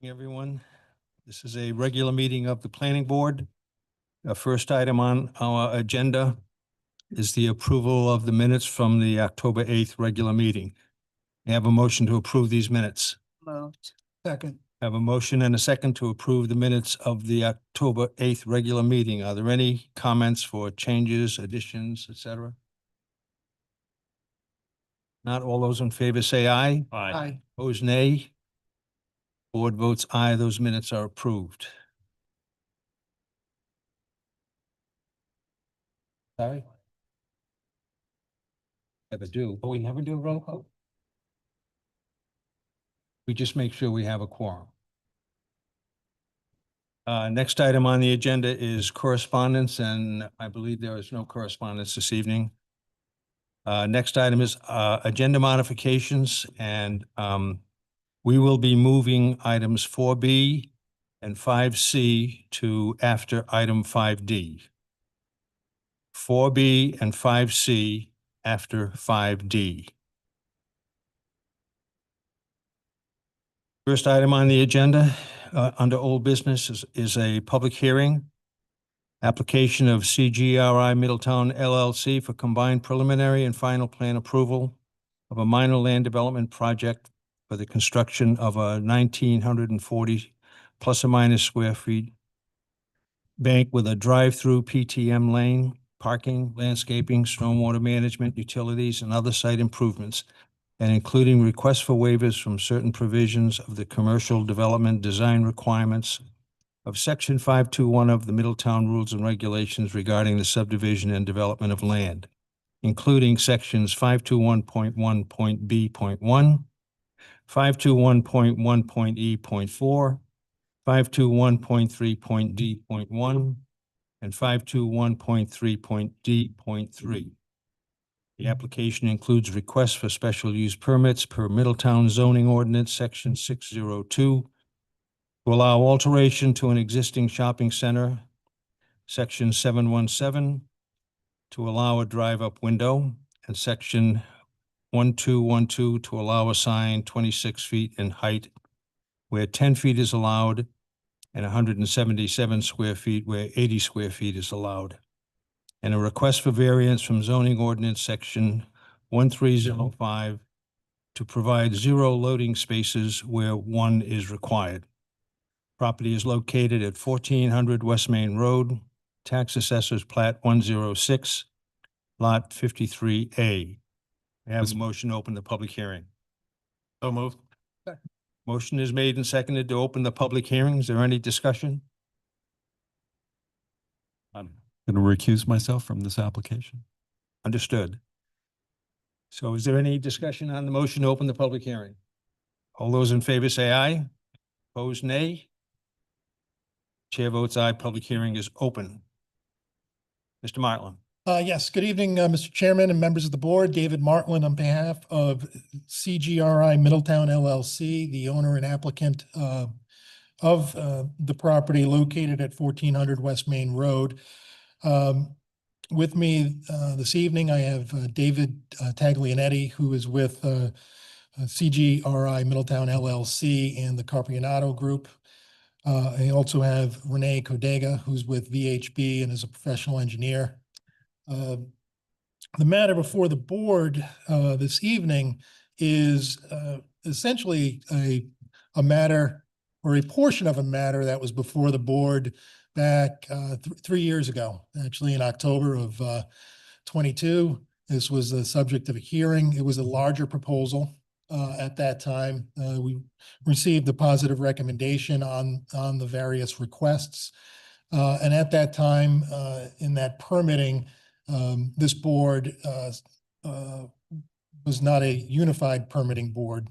Everyone, this is a regular meeting of the planning board. The first item on our agenda is the approval of the minutes from the October 8th regular meeting. I have a motion to approve these minutes. Moved. Second. I have a motion and a second to approve the minutes of the October 8th regular meeting. Are there any comments for changes, additions, etc.? Not all those in favor say aye. Aye. Opposed, nay. Board votes aye. Those minutes are approved. Sorry? Never do. Oh, we never do a roll call? We just make sure we have a quorum. Next item on the agenda is correspondence, and I believe there is no correspondence this evening. Next item is agenda modifications, and we will be moving items 4B and 5C to after item 5D. 4B and 5C after 5D. First item on the agenda under old business is a public hearing. Application of CGRI Middletown LLC for combined preliminary and final plan approval of a minor land development project for the construction of a 1,940 plus or minus square feet bank with a drive-through PTM lane, parking, landscaping, stormwater management, utilities, and other site improvements, and including requests for waivers from certain provisions of the commercial development design requirements of Section 521 of the Middletown Rules and Regulations regarding the subdivision and development of land, including Sections 521.1.B.1, 521.1.E.4, 521.3.D.1, and 521.3.D.3. The application includes requests for special use permits per Middletown zoning ordinance, Section 602, to allow alteration to an existing shopping center, Section 717, to allow a drive-up window, and Section 1212 to allow a sign 26 feet in height where 10 feet is allowed and 177 square feet where 80 square feet is allowed. And a request for variance from zoning ordinance Section 1305 to provide 0 loading spaces where 1 is required. Property is located at 1400 West Main Road, Tax Assessor's Plat 106, Lot 53A. I have a motion to open the public hearing. So moved. Motion is made and seconded to open the public hearing. Is there any discussion? I'm going to recuse myself from this application. Understood. So is there any discussion on the motion to open the public hearing? All those in favor say aye. Opposed, nay. Chair votes aye. Public hearing is open. Mr. Martland. Yes, good evening, Mr. Chairman and members of the board. David Martland on behalf of CGRI Middletown LLC, the owner and applicant of the property located at 1400 West Main Road. With me this evening, I have David Taglianetti, who is with CGRI Middletown LLC and the Carpianato Group. I also have Renee Codega, who's with VHB and is a professional engineer. The matter before the board this evening is essentially a matter or a portion of a matter that was before the board back 3 years ago, actually in October of 22. This was the subject of a hearing. It was a larger proposal. At that time, we received a positive recommendation on the various requests. And at that time, in that permitting, this board was not a unified permitting board.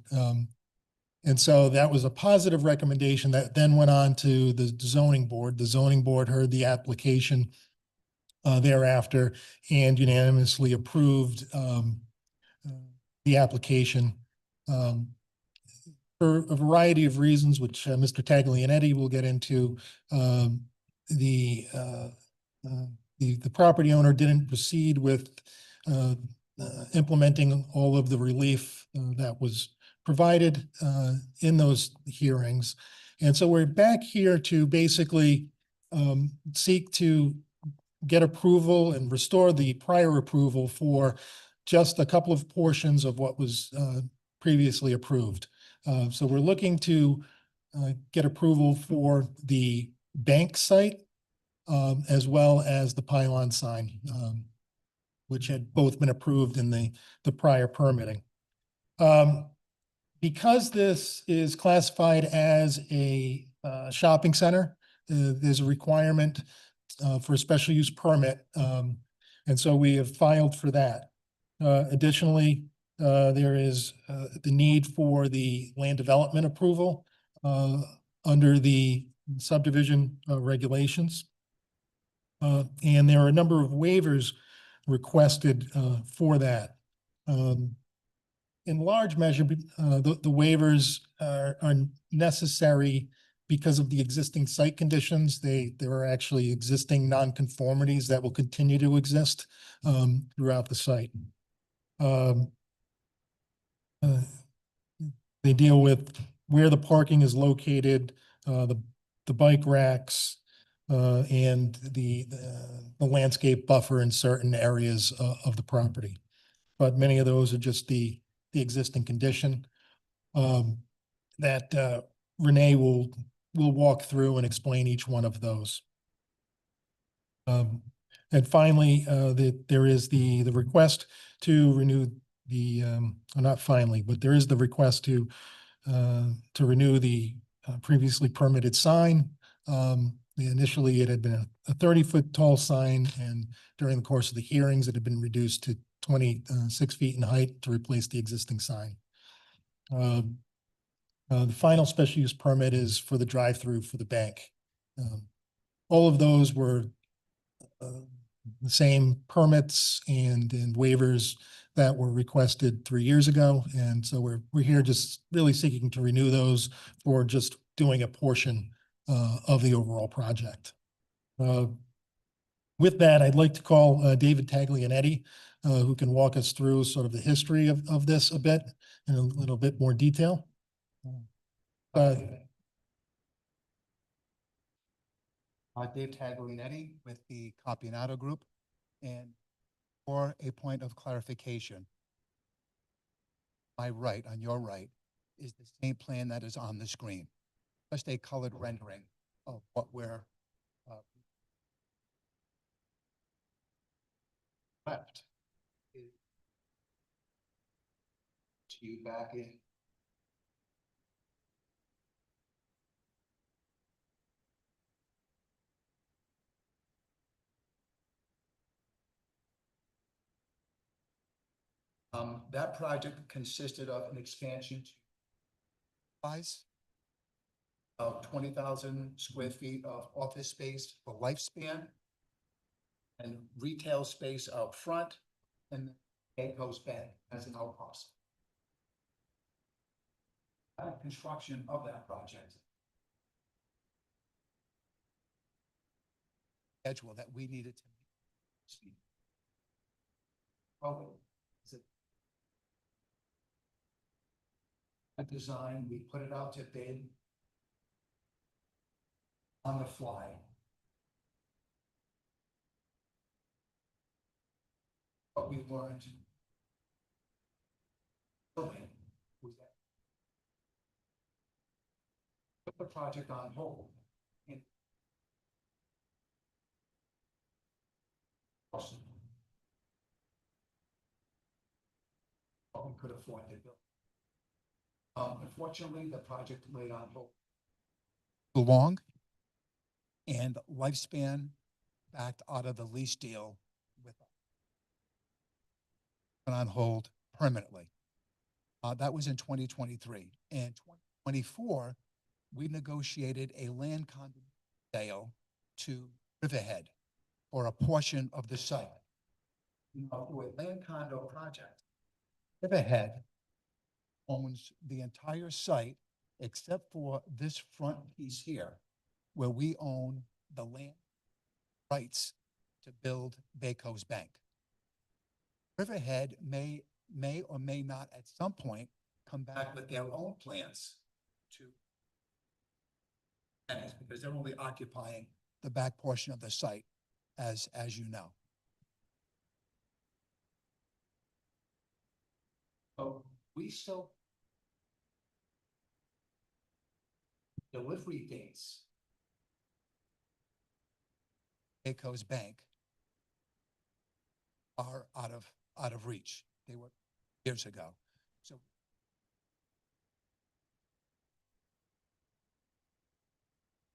And so that was a positive recommendation that then went on to the zoning board. The zoning board heard the application thereafter and unanimously approved the application for a variety of reasons, which Mr. Taglianetti will get into. The property owner didn't proceed with implementing all of the relief that was provided in those hearings. And so we're back here to basically seek to get approval and restore the prior approval for just a couple of portions of what was previously approved. So we're looking to get approval for the bank site as well as the pylon sign, which had both been approved in the prior permitting. Because this is classified as a shopping center, there's a requirement for a special use permit. And so we have filed for that. Additionally, there is the need for the land development approval under the subdivision regulations. And there are a number of waivers requested for that. In large measure, the waivers are necessary because of the existing site conditions. There are actually existing nonconformities that will continue to exist throughout the site. They deal with where the parking is located, the bike racks, and the landscape buffer in certain areas of the property. But many of those are just the existing condition that Renee will walk through and explain each one of those. And finally, there is the request to renew the, not finally, but there is the request to renew the previously permitted sign. Initially, it had been a 30-foot tall sign, and during the course of the hearings, it had been reduced to 26 feet in height to replace the existing sign. The final special use permit is for the drive-through for the bank. All of those were the same permits and waivers that were requested 3 years ago. And so we're here just really seeking to renew those for just doing a portion of the overall project. With that, I'd like to call David Taglianetti, who can walk us through sort of the history of this a bit in a little bit more detail. Dave Taglianetti with the Capianato Group. And for a point of clarification, my right, on your right, is the same plan that is on the screen, just a colored rendering of what we're left. To you back in. That project consisted of an expansion size of 20,000 square feet of office space for lifespan and retail space out front, and Pecos Bank as an outpost. Construction of that project schedule that we needed to meet. Oh, is it a design? We put it out to bid on the fly. What we learned was that put the project on hold. And what we could afford to build. Unfortunately, the project laid on hold long, and lifespan backed out of the lease deal with on hold permanently. That was in 2023. In 2024, we negotiated a land condo sale to Riverhead for a portion of the site. For a land condo project, Riverhead owns the entire site except for this front piece here, where we own the land rights to build Pecos Bank. Riverhead may or may not at some point come back with their own plans to because they're only occupying the back portion of the site, as you know. So we still delivery dates. Pecos Bank are out of reach. They were years ago. So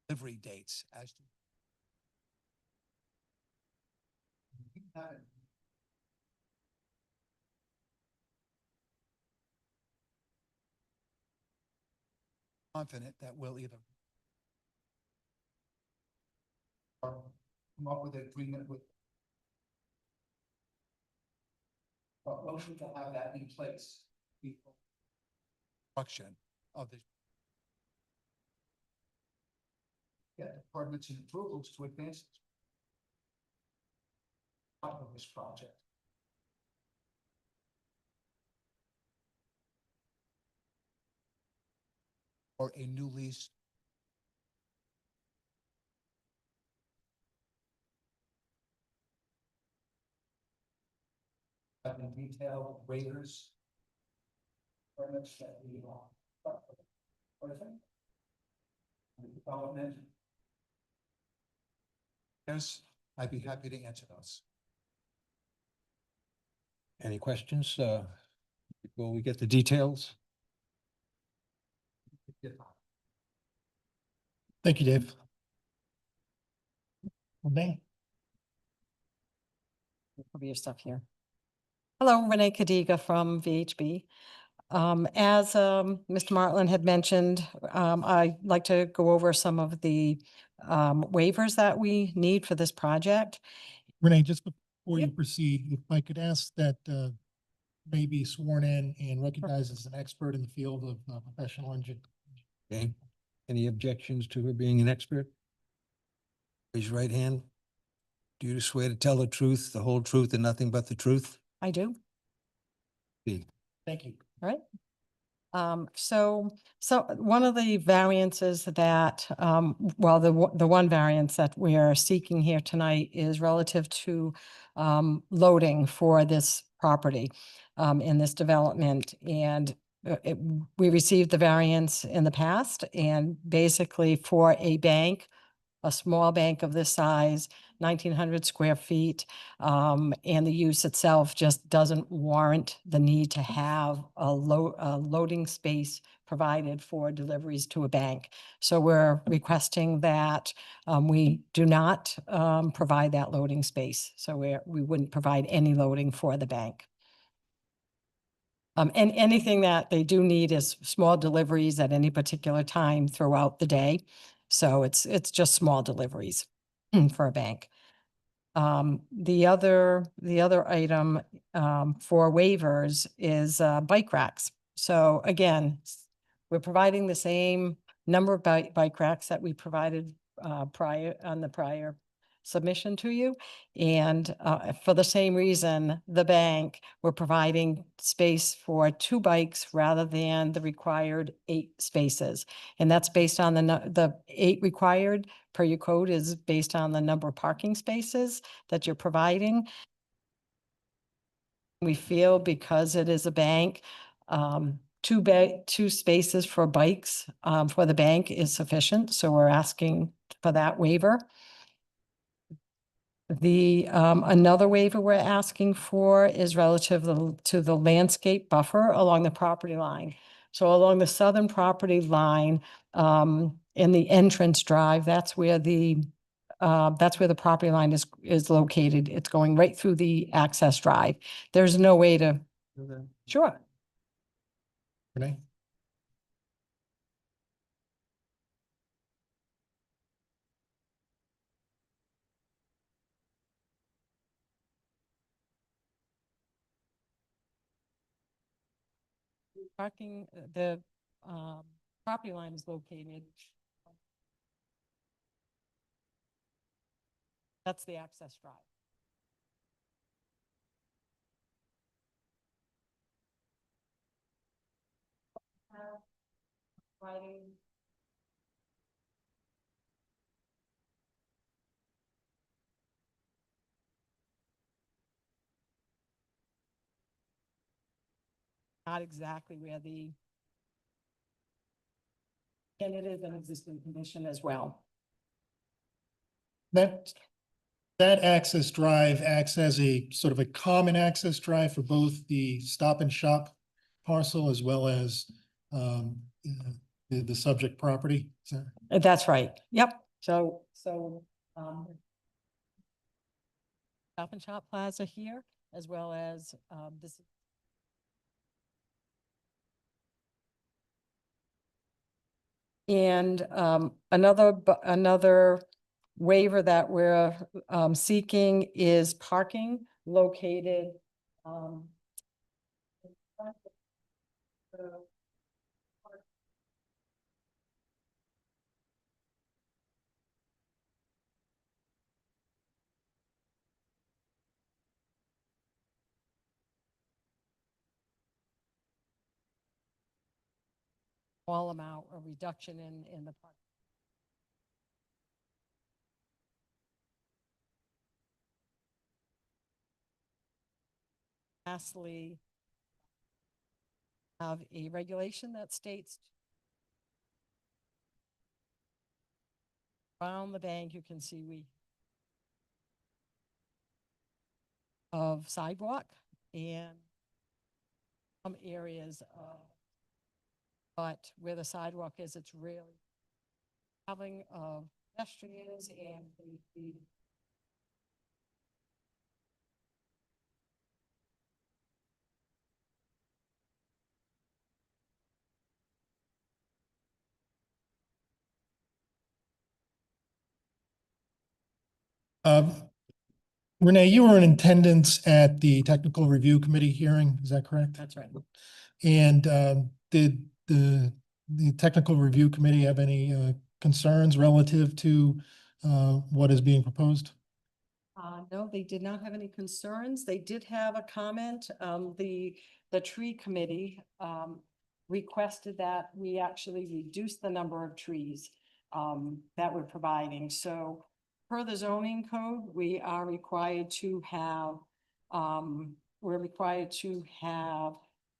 delivery dates as to we haven't confident that we'll either or come up with an agreement with. But we should have that in place before construction of this. Get the permits and approvals to advance of this project. Or a new lease. Having detailed waivers. Permits that we want. What do you think? The development. Yes, I'd be happy to answer those. Any questions, before we get the details? Thank you, Dave. Renee? Cover your stuff here. Hello, Renee Cadiga from VHB. As Mr. Martland had mentioned, I'd like to go over some of the waivers that we need for this project. Renee, just before you Yep. proceed, if I could ask that may be sworn in and recognized as an expert in the field of professional engineering. Okay, any objections to her being an expert? Raise your right hand. Do you swear to tell the truth, the whole truth, and nothing but the truth? I do. Thank you. So one of the variances that, well, the one variance that we are seeking here tonight is relative to loading for this property in this development. And we received the variance in the past, and basically for a bank, a small bank of this size, 1,900 square feet, and the use itself just doesn't warrant the need to have a loading space provided for deliveries to a bank. So we're requesting that we do not provide that loading space. So we wouldn't provide any loading for the bank. And anything that they do need is small deliveries at any particular time throughout the day. So it's just small deliveries for a bank. The other item for waivers is bike racks. So again, we're providing the same number of bike racks that we provided on the prior submission to you. And for the same reason, the bank, we're providing space for 2 bikes rather than the required 8 spaces. And that's based on the 8 required per your code is based on the number of parking spaces that you're providing. We feel because it is a bank, 2 spaces for bikes for the bank is sufficient. So we're asking for that waiver. Another waiver we're asking for is relative to the landscape buffer along the property line. So along the southern property line, in the entrance drive, that's where the property line is located. It's going right through the access drive. There's no way to. Sure. Renee? Parking, the property line is located. That's the access drive. Providing not exactly where and it is an existing condition as well. That, that access drive acts as a sort of a common access drive for both the Stop and Shop parcel as well as the subject property. Is that- That's right. Yep. So, Stop and Shop Plaza here, as well as, this. And, another waiver that we're, seeking is parking located, in front of the small amount, a reduction in the park. Lastly, have a regulation that states around the bank, you can see of sidewalk and some areas of, but where the sidewalk is, it's really having pedestrians and the Um, Renee, you were in attendance at the technical review committee hearing, is that correct? That's right. And did the technical review committee have any concerns relative to what is being proposed? No, they did not have any concerns. They did have a comment. The tree committee, requested that we actually reduce the number of trees, that we're providing. So per the zoning code, we are required to have, we're required to have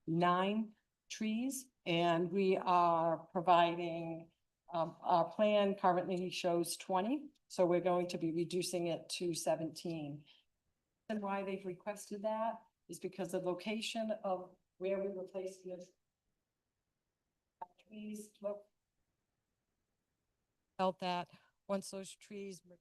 9 trees, and we are providing, our plan currently shows 20, so we're going to be reducing it to 17. And why they've requested that is because the location of where we were placing this trees, look, felt that once those trees mature.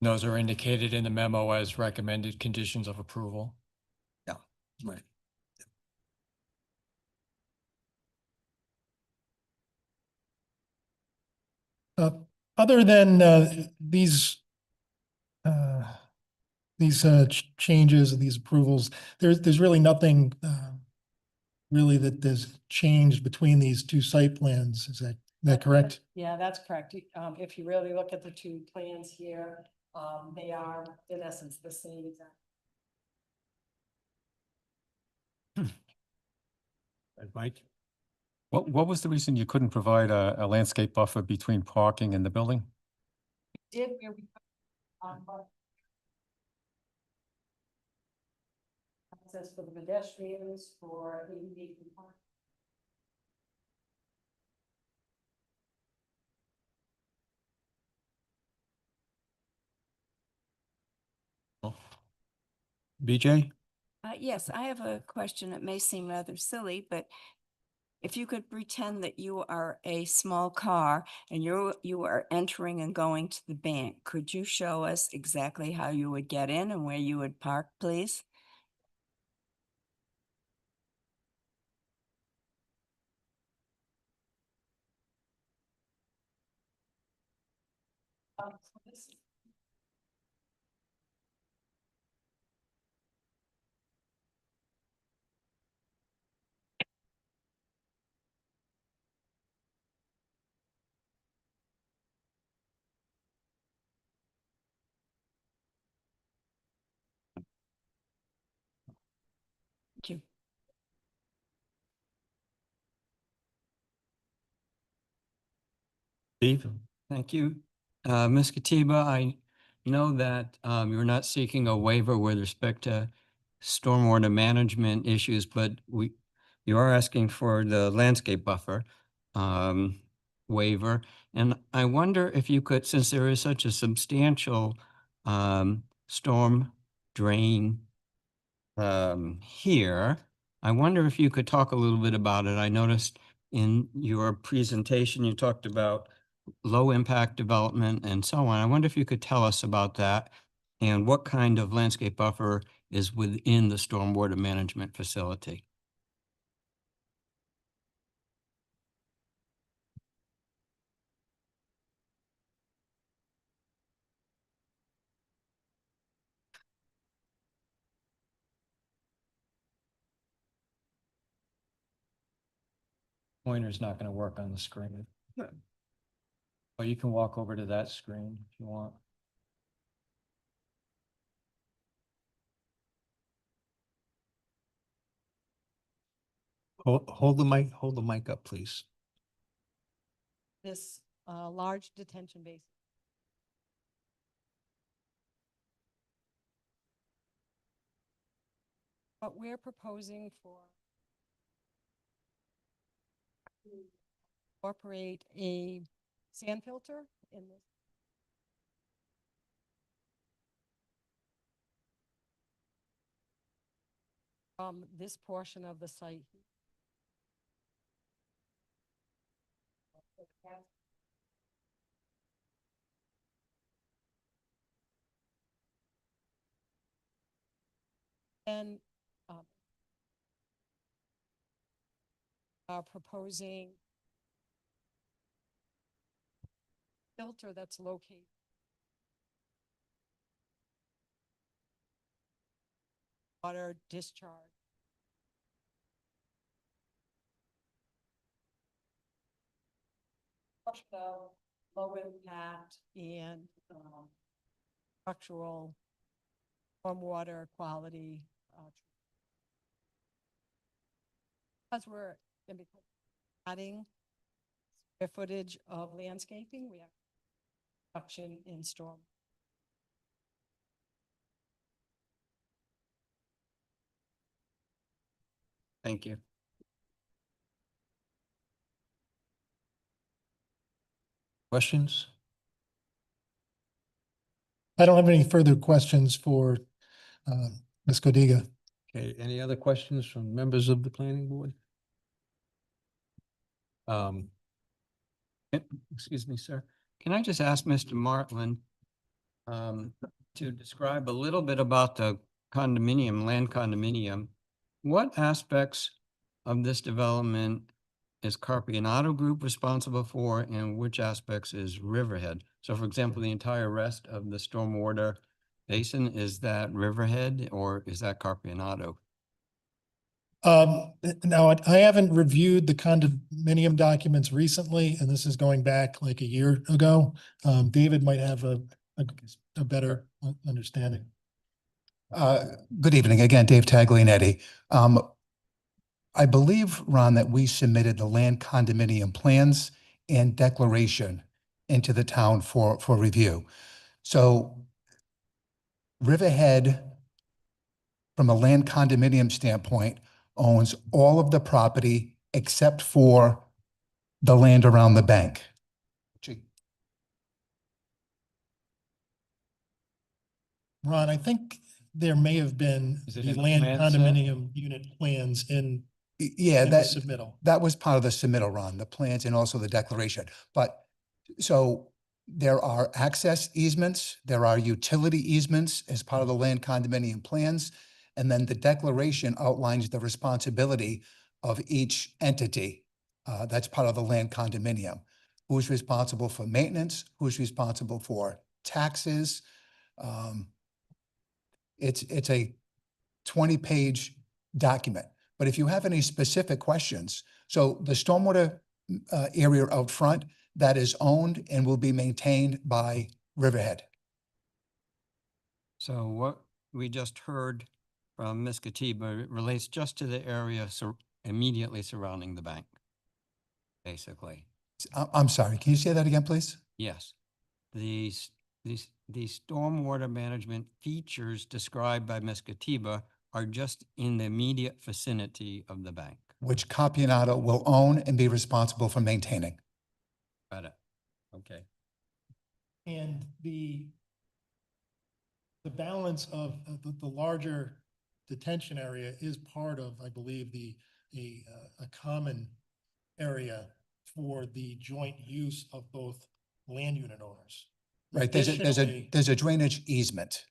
Those are indicated in the memo as recommended conditions of approval. Right. Other than uh, these changes, these approvals, there's really nothing really that has changed between these two site plans. Is that correct? Yeah, that's correct. If you really look at the 2 plans here, they are in essence the same exact. Mike? What was the reason you couldn't provide a landscape buffer between parking and the building? Did where we, but access for the pedestrians, for ADA compliance. BJ? Yes, I have a question. It may seem rather silly, but if you could pretend that you are a small car and you are entering and going to the bank, could you show us exactly how you would get in and where you would park, please? So this is Steve? Thank you. Ms. Katiba, I know that you're not seeking a waiver with respect to stormwater management issues, but you are asking for the landscape buffer waiver. And I wonder if you could, since there is such a substantial storm drain here, I wonder if you could talk a little bit about it. I noticed in your presentation, you talked about low impact development and so on. I wonder if you could tell us about that and what kind of landscape buffer is within the stormwater management facility. Pointer's not gonna work on the screen. Or you can walk over to that screen if you want. Hold the mic up, please. This large detention basin. What we're proposing for to incorporate a sand filter in this. From this portion of the site. And are proposing filter that's located water discharge. Low impact and structural stormwater quality. Because we're going to be adding square footage of landscaping, we have reduction in storm. Thank you. Questions? I don't have any further questions for Ms. Codiga. Okay, any other questions from members of the planning board? Excuse me, sir. Can I just ask Mr. Martland to describe a little bit about the condominium, land condominium? What aspects of this development is Carpianato Group responsible for, and which aspects is Riverhead? So for example, the entire rest of the stormwater basin, is that Riverhead or is that Carpianato? Now, I haven't reviewed the condominium documents recently, and this is going back like a year ago. David might have a better understanding. Good evening. Again, Dave Taglianetti. I believe, Ron, that we submitted the land condominium plans and declaration into the town for review. So Riverhead, from a land condominium standpoint, owns all of the property except for the land around the bank. Ron, I think there may have been Is it the in the land plan set? condominium unit plans in Yeah, the that, submittal. that was part of the submittal, Ron, the plans and also the declaration. But so there are access easements, there are utility easements as part of the land condominium plans. And then the declaration outlines the responsibility of each entity. That's part of the land condominium. Who's responsible for maintenance, who's responsible for taxes. It's a 20-page document. But if you have any specific questions, so the stormwater area out front, that is owned and will be maintained by Riverhead. So what we just heard from Ms. Katiba relates just to the area immediately surrounding the bank, basically. I'm sorry, can you say that again, please? Yes. The stormwater management features described by Ms. Katiba are just in the immediate vicinity of the bank. Which Capianato will own and be responsible for maintaining. Got it. Okay. And the balance of the larger detention area is part of, I believe, a common area for the joint use of both land unit owners. Right, Additionally- there's a drainage easement.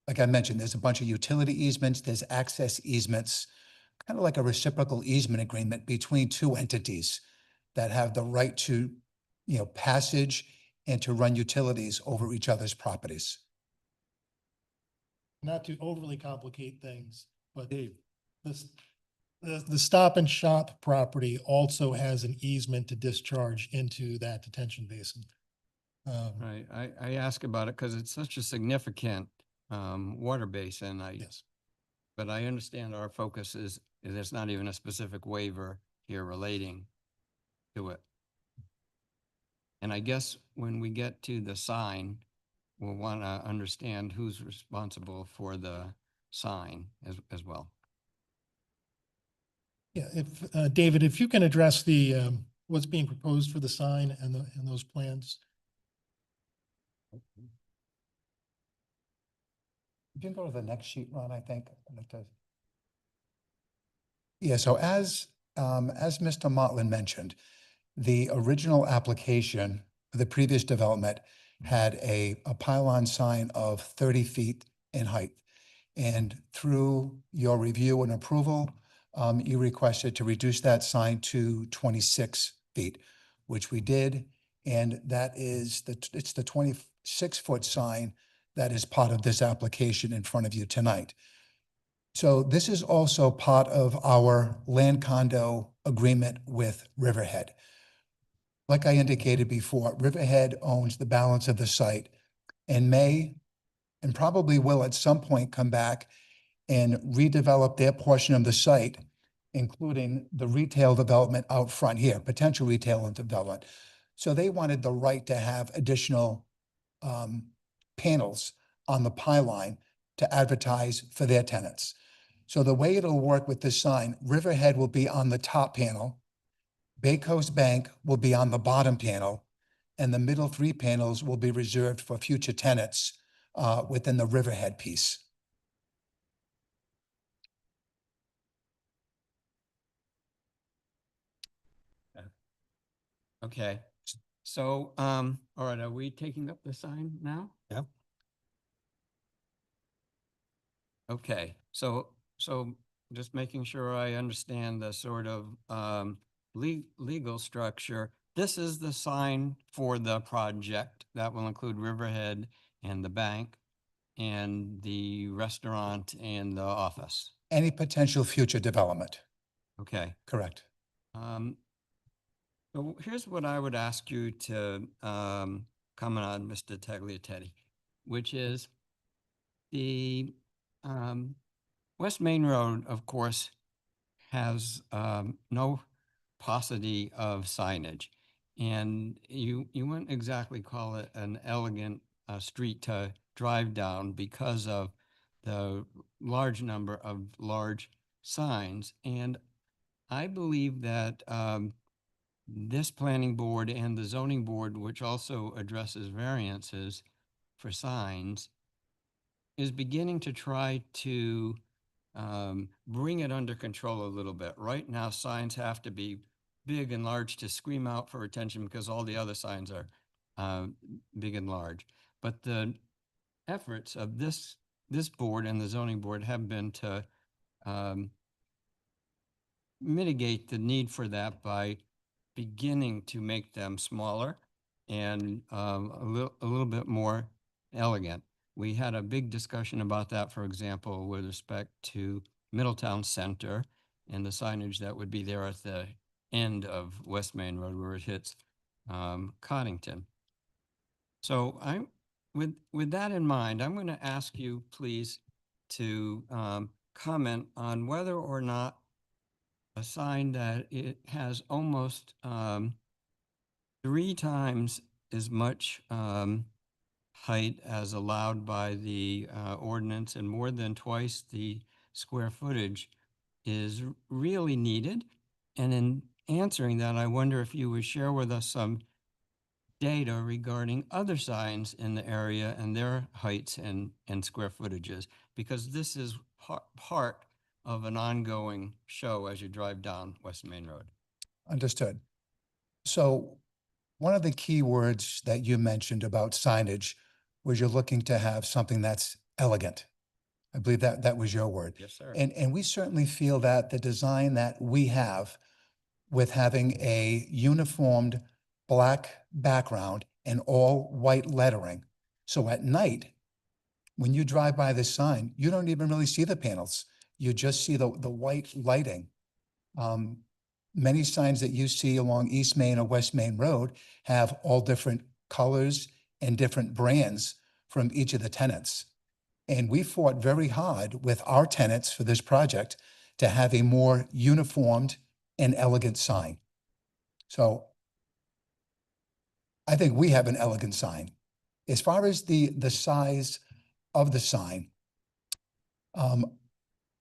Like I mentioned, there's a bunch of utility easements, there's access easements, kind of like a reciprocal easement agreement between two entities that have the right to, passage and to run utilities over each other's properties. Not to overly complicate things, but this, the Stop and Shop property also has an easement to discharge into that detention basin. Right. I ask about it because it's such a significant water basin. Yes. But I understand our focus is there's not even a specific waiver here relating to it. And I guess when we get to the sign, we'll want to understand who's responsible for the sign as well. Yeah, if, David, if you can address the, what's being proposed for the sign and those plans. You can go to the next sheet, Ron, I think. Yeah, so as Mr. Motlin mentioned, the original application for the previous development had a pylon sign of 30 feet in height. And through your review and approval, you requested to reduce that sign to 26 feet, which we did. And that is it's the 26-foot sign that is part of this application in front of you tonight. So this is also part of our land condo agreement with Riverhead. Like I indicated before, Riverhead owns the balance of the site and may and probably will at some point come back and redevelop their portion of the site, including the retail development out front here, potential retail development. So they wanted the right to have additional panels on the pylon to advertise for their tenants. So the way it'll work with this sign, Riverhead will be on the top panel, Bay Coast Bank will be on the bottom panel, and the middle three panels will be reserved for future tenants within the Riverhead piece. Okay. So, all right, are we taking up the sign now? Yep. Okay, so just making sure I understand the sort of legal structure. This is the sign for the project that will include Riverhead and the bank and the restaurant and the office. Any potential future development, Okay. correct? So here's what I would ask you to comment on, Mr. Tagliatelle, which is the West Main Road, of course, has no paucity of signage. And you wouldn't exactly call it an elegant street to drive down because of the large number of large signs. And I believe that this planning board and the zoning board, which also addresses variances for signs, is beginning to try to bring it under control a little bit. Right now, signs have to be big and large to scream out for attention because all the other signs are big and large. But the efforts of this board and the zoning board have been to mitigate the need for that by beginning to make them smaller and a little bit more elegant. We had a big discussion about that, for example, with respect to Middletown Center and the signage that would be there at the end of West Main Road where it hits Coddington. So with that in mind, I'm going to ask you, please, to comment on whether or not a sign that it has almost 3 times as much height as allowed by the ordinance and more than twice the square footage is really needed. And in answering that, I wonder if you would share with us some data regarding other signs in the area and their heights and square footages, because this is part of an ongoing show as you drive down West Main Road. Understood. So one of the key words that you mentioned about signage was you're looking to have something that's elegant. I believe that that was your word. Yes, sir. And we certainly feel that the design that we have with having a uniformed black background and all white lettering. So at night, when you drive by the sign, you don't even really see the panels. You just see the white lighting. Many signs that you see along East Main or West Main Road have all different colors and different brands from each of the tenants. And we fought very hard with our tenants for this project to have a more uniformed and elegant sign. So I think we have an elegant sign. As far as the size of the sign,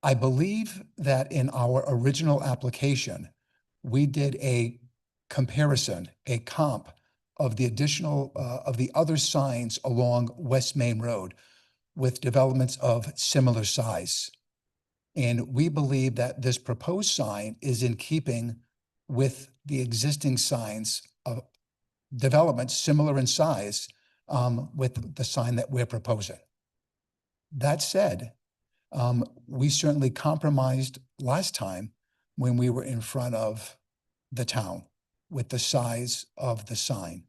I believe that in our original application, we did a comparison, a comp of the additional, of the other signs along West Main Road with developments of similar size. And we believe that this proposed sign is in keeping with the existing signs of developments similar in size with the sign that we're proposing. That said, we certainly compromised last time when we were in front of the town with the size of the sign.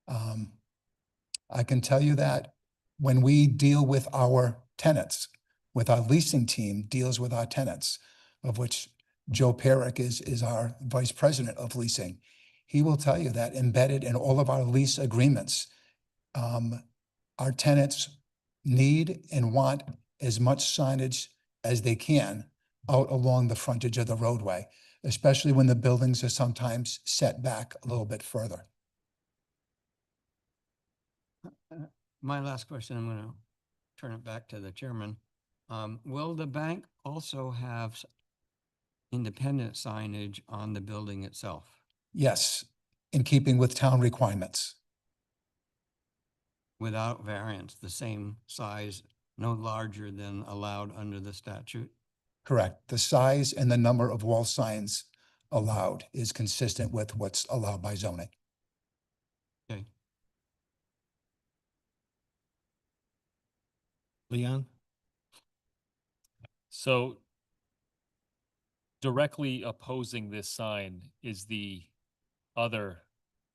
I can tell you that when we deal with our tenants, with our leasing team deals with our tenants, of which Joe Perrick is our vice president of leasing, he will tell you that embedded in all of our lease agreements, our tenants need and want as much signage as they can out along the frontage of the roadway, especially when the buildings are sometimes set back a little bit further. My last question, I'm going to turn it back to the chairman. Will the bank also have independent signage on the building itself? Yes, in keeping with town requirements. Without variance, the same size, no larger than allowed under the statute? Correct. The size and the number of wall signs allowed is consistent with what's allowed by zoning. Okay. Leon? So directly opposing this sign is the other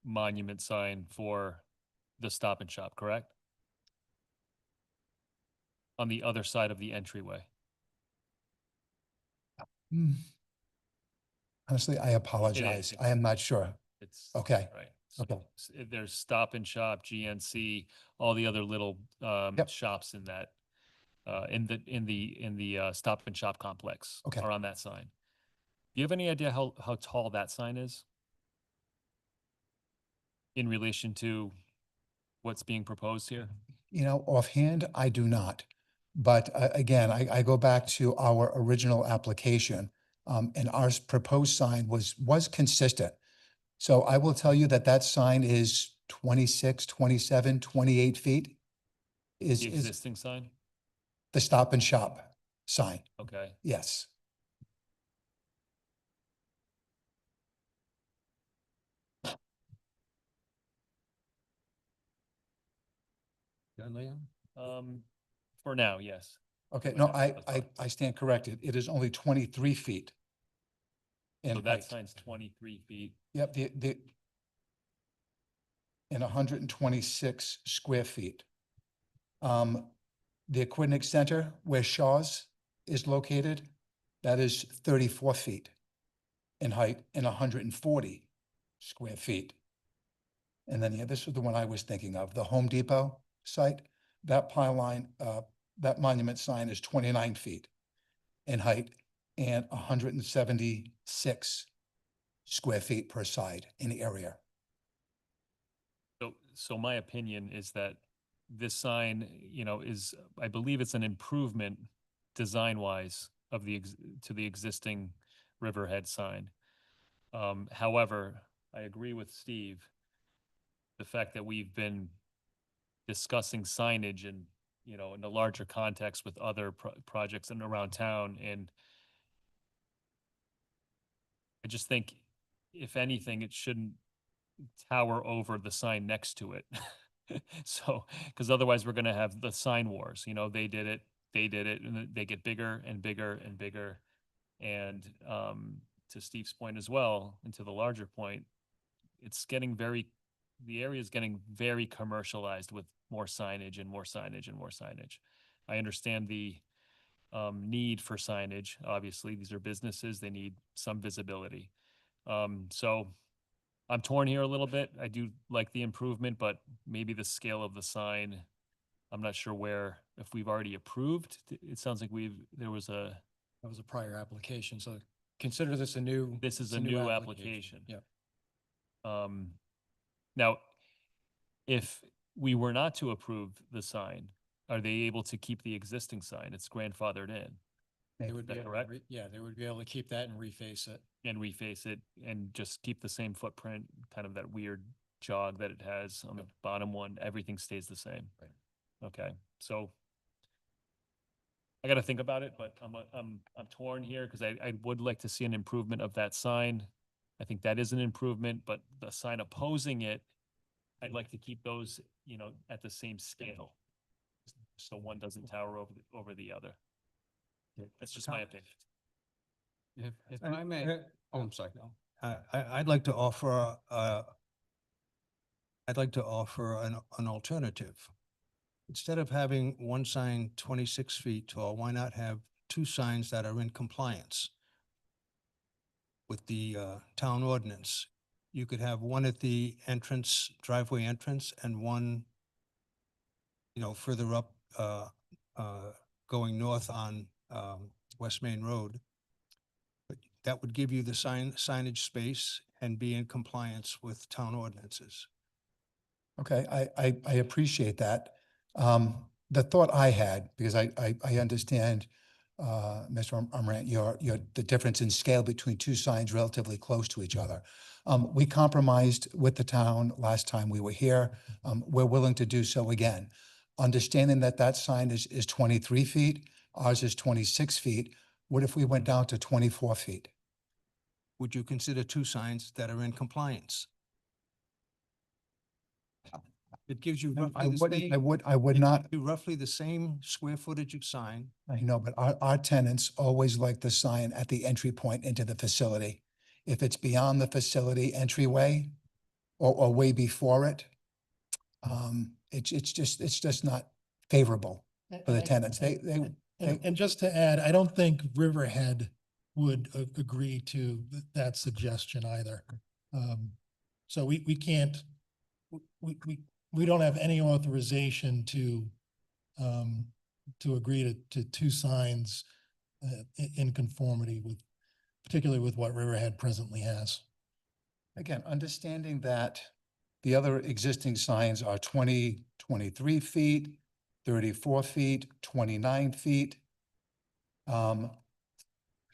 monument sign for the Stop and Shop, correct? On the other side of the entryway. Hmm. Honestly, I apologize. I am not sure. It's. Okay. Right. So Okay. there's Stop and Shop, GNC, all the other little Yep. shops in that, in the Stop and Shop complex. Okay. Are on that sign. Do you have any idea how tall that sign is? In relation to what's being proposed here? You know, offhand, I do not. But again, I go back to our original application, and our proposed sign was consistent. So I will tell you that that sign is 26, 27, 28 feet. The Is existing sign? the Stop and Shop sign, Okay. yes. Done, Leon? For now, yes. Okay, Would no, have I, to I, I stand corrected. It is only 23 feet. in So that height. sign's 23 feet. Yep, in 126 square feet. The Aquidneck Center where Shaw's is located, that is 34 feet in height and 140 square feet. And then, yeah, this was the one I was thinking of, the Home Depot site. That pylon, that monument sign is 29 feet in height and 176 square feet per side in the area. so my opinion is that this sign, is, I believe it's an improvement design-wise of to the existing Riverhead sign. However, I agree with Steve. The fact that we've been discussing signage and, in a larger context with other projects and around town, and I just think, if anything, it shouldn't tower over the sign next to it. So, because otherwise we're gonna have the sign wars, they did it, and they get bigger and bigger and bigger. And to Steve's point as well, and to the larger point, the area is getting very commercialized with more signage and more signage and more signage. I understand the need for signage. Obviously, these are businesses, they need some visibility. So I'm torn here a little bit. I do like the improvement, but maybe the scale of the sign, I'm not sure if we've already approved. It sounds like that was a prior application, so consider this a new. this is it's a new application. Yeah. Now, if we were not to approve the sign, are they able to keep the existing sign? It's grandfathered in They would be that able to correct? yeah, they would be able to keep that and reface it. and reface it and just keep the same footprint, kind of that weird jog that it has on the bottom one. Everything stays the same. Right. Okay, so I got to think about it, but I'm torn here because I would like to see an improvement of that sign. I think that is an improvement, but the sign opposing it, I'd like to keep those, at the same scale. So one doesn't tower over the other. That's just my opinion. If I may, oh, I'm sorry. I'd like to offer, an alternative. Instead of having one sign 26 feet tall, why not have two signs that are in compliance with the town ordinance? You could have one at the driveway entrance, and one, further up, going north on West Main Road. But that would give you the signage space and be in compliance with town ordinances. Okay, I appreciate that. The thought I had, because I understand, Mr. Amrant, the difference in scale between two signs relatively close to each other. We compromised with the town last time we were here. We're willing to do so again. Understanding that sign is 23 feet, ours is 26 feet. What if we went down to 24 feet? Would you consider two signs that are in compliance? It gives you I roughly the wouldn't, same. I would not, Roughly the same square footage of sign. I know, but our tenants always like the sign at the entry point into the facility. If it's beyond the facility entryway or way before it, it's just not favorable for the tenants. And just to add, I don't think Riverhead would agree to that suggestion either. So we can't, we don't have any authorization to agree to two signs in conformity with, particularly with what Riverhead presently has. Again, understanding that the other existing signs are 23 feet, 34 feet, 29 feet.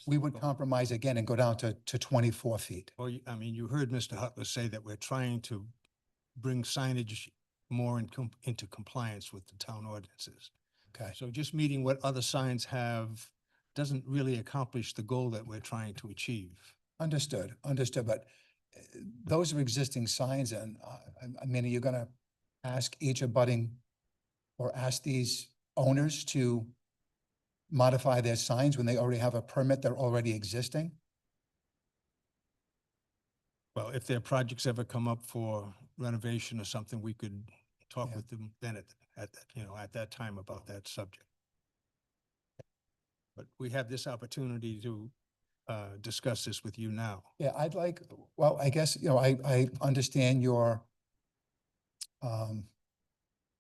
We would compromise again and go down to 24 feet. Well, you heard Mr. Hutler say that we're trying to bring signage more into compliance with the town ordinances. Okay, So just meeting what other signs have doesn't really accomplish the goal that we're trying to achieve. understood, but those are existing signs, and I mean, are you gonna ask each abutting or ask these owners to modify their signs when they already have a permit, they're already existing? Well, if their projects ever come up for renovation or something, we could talk Yeah. with them then at that time about that subject. But we have this opportunity to discuss this with you now. Yeah, well, I guess, I understand your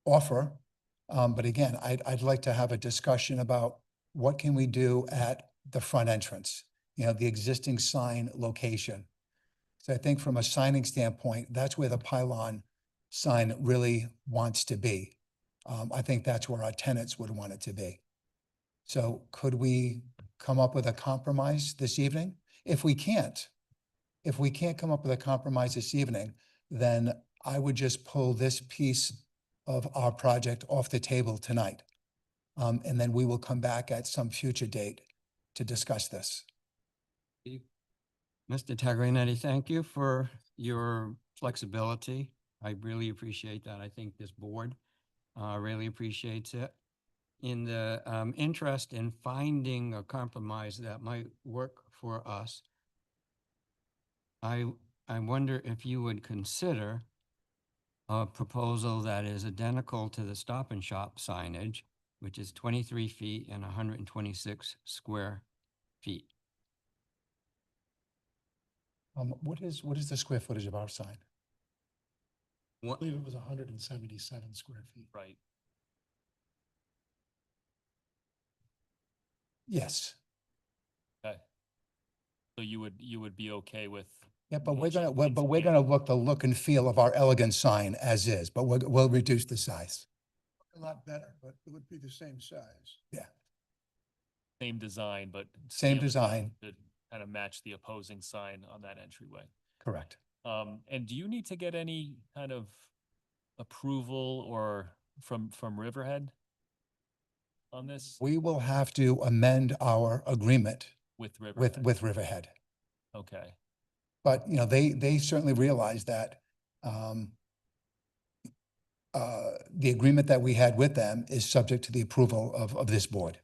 offer. But again, I'd like to have a discussion about what can we do at the front entrance, the existing sign location. So I think from a signing standpoint, that's where the pylon sign really wants to be. I think that's where our tenants would want it to be. So could we come up with a compromise this evening? If we can't come up with a compromise this evening, then I would just pull this piece of our project off the table tonight. And then we will come back at some future date to discuss this. Mr. Taglianetti, thank you for your flexibility. I really appreciate that. I think this board really appreciates it. In the interest in finding a compromise that might work for us, I wonder if you would consider a proposal that is identical to the Stop and Shop signage, which is 23 feet and 126 square feet. What is the square footage of our sign? I What, believe it was 177 square feet. Right. Yes. Okay. So you would be okay with? Yeah, but we're changing gonna, but we're gonna look the look and feel of our elegant sign as is, but we'll reduce the size. A lot better, but it would be the same size. Yeah, Same design, but. Same stamped design. To kind of match the opposing sign on that entryway. correct. And do you need to get any kind of approval or from Riverhead on this We will have to amend our agreement with Riverhead? with Riverhead. Okay, But, you know, they certainly realize that, the agreement that we had with them is subject to the approval of this board.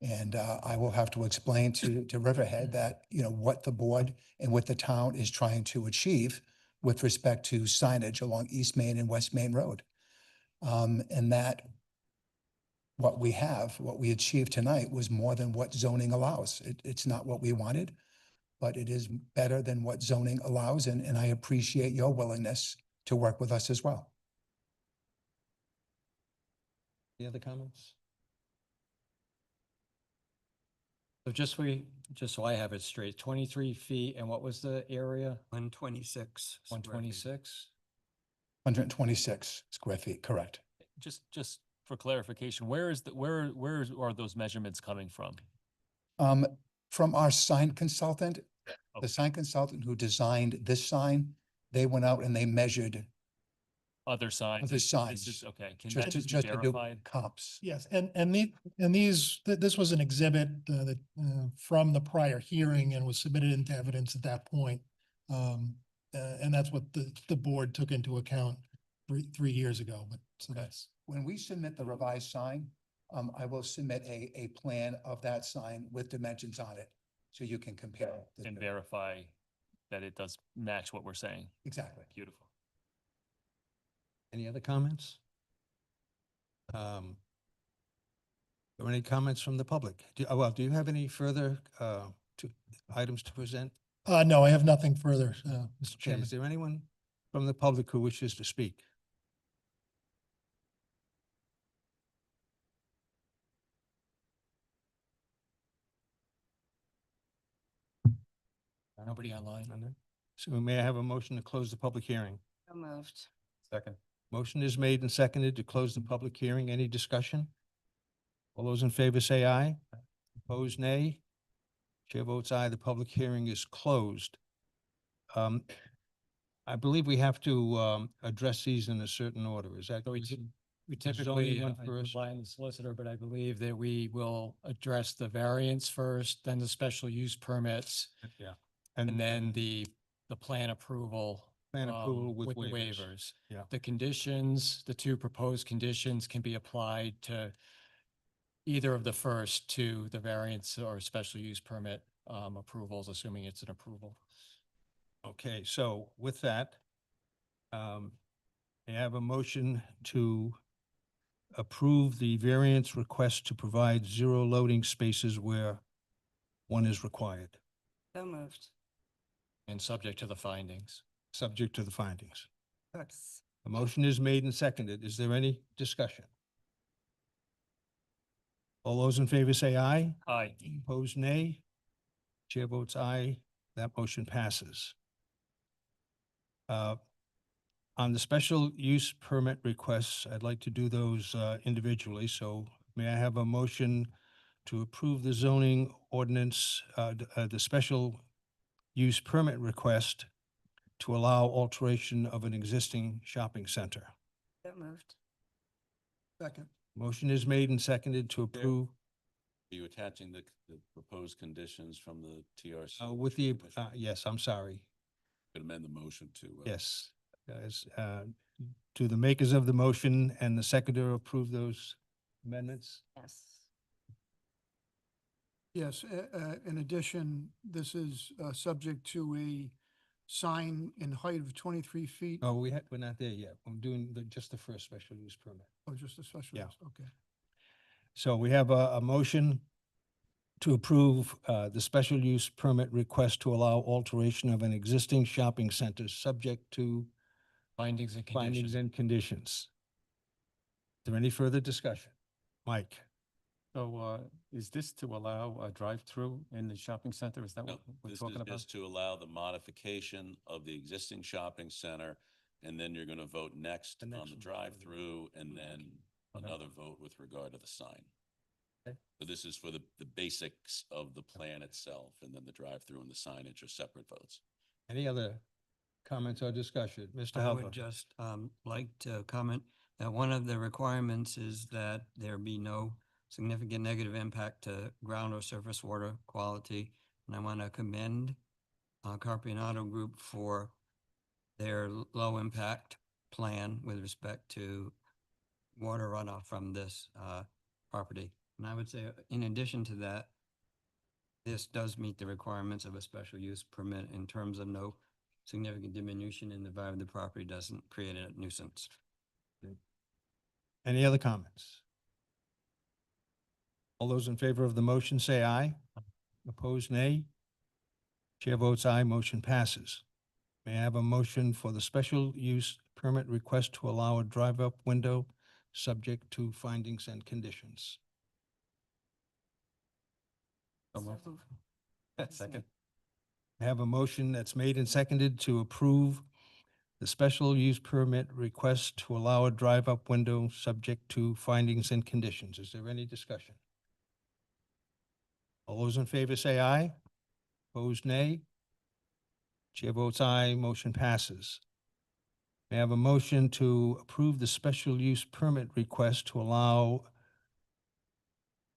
And, I will have to explain to Riverhead that, you know, what the board and what the town is trying to achieve with respect to signage along East Main and West Main Road. And that what we achieved tonight was more than what zoning allows. It's not what we wanted, but it is better than what zoning allows, and I appreciate your willingness to work with us as well. Any other comments? So just so I have it straight, 23 feet, and what was the area? 126. 126? 126 square feet, correct. just for clarification, where are those measurements coming from? From our sign consultant, Okay. the sign consultant who designed this sign, they went out and they measured Other signs? other This signs. is, okay, can just that to, just be just to do verified? comps. Yes, this was an exhibit from the prior hearing and was submitted into evidence at that point. And that's what the board took into account 3 years ago, but so that's. When we submit the revised sign, I will submit a plan of that sign with dimensions on it, so you can compare. the And two. verify that it does match what we're saying? Exactly. Beautiful. Any other comments? Are there any comments from the public? Do you have any further items to present? No, I have nothing further, Mr. Chairman, Chairman. is there anyone from the public who wishes to speak? Nobody online? So may I have a motion to close the public hearing? So moved. second? Motion is made and seconded to close the public hearing. Any discussion? All those in favor say aye. Opposed, nay. Chair votes aye. The public hearing is closed. I believe we have to address these in a certain order. Is that? So we zoning typically, one I first? rely on the solicitor, but I believe that we will address the variance first, then the special use permits, Yeah. and then the plan approval. Plan approval with the waivers. waivers. Yeah. The conditions, the two proposed conditions can be applied to either of the first two, the variance or special use permit approvals, assuming it's an approval. Okay, so with that, I have a motion to approve the variance request to provide 0 loading spaces where one is required, So moved. And subject to the findings. subject to the findings. Yes. A motion is made and seconded. Is there any discussion? All those in favor say aye. Aye. Opposed, nay. Chair votes aye. That motion passes. On the special use permit requests, I'd like to do those individually, so may I have a motion to approve the zoning ordinance, the special use permit request to allow alteration of an existing shopping center? So moved. Second. Motion is made and seconded to approve Are you attaching the proposed conditions from the TRC? with the, Commission? yes, I'm sorry. Could amend the motion to. Yes, guys, do the makers of the motion and the seconder approve those amendments? Yes. Yes, in addition, this is subject to a sign in height of 23 feet. Oh, we're not there yet. I'm doing just the first special use permit. Oh, just a special, Yeah. use, okay. So we have a motion to approve the special use permit request to allow alteration of an existing shopping center, subject to Findings and findings conditions. and conditions. Is there any further discussion? Mike? So, is this to allow a drive-through in the shopping center? Is that No, what we're this talking is about? just to allow the modification of the existing shopping center, and then you're gonna vote next The next on the one. drive-through, and then Okay. another vote with regard to the sign. Okay. So this is for the basics of the plan itself, and then the drive-through and the signage are separate votes. Any other comments or discussion? Mr. I Halper? would just like to comment that one of the requirements is that there be no significant negative impact to ground or surface water quality. And I want to commend Carpionato Group for their low impact plan with respect to water runoff from this property. And I would say, in addition to that, this does meet the requirements of a special use permit in terms of no significant diminution in the value of the property, doesn't create a nuisance. Any other comments? All those in favor of the motion say aye. Opposed, nay. Chair votes aye, motion passes. May I have a motion for the special use permit request to allow a drive-up window subject to findings and conditions? So moved. Second. I have a motion that's made and seconded to approve the special use permit request to allow a drive-up window subject to findings and conditions. Is there any discussion? All those in favor say aye. Opposed, nay. Chair votes aye, motion passes. May I have a motion to approve the special use permit request to allow,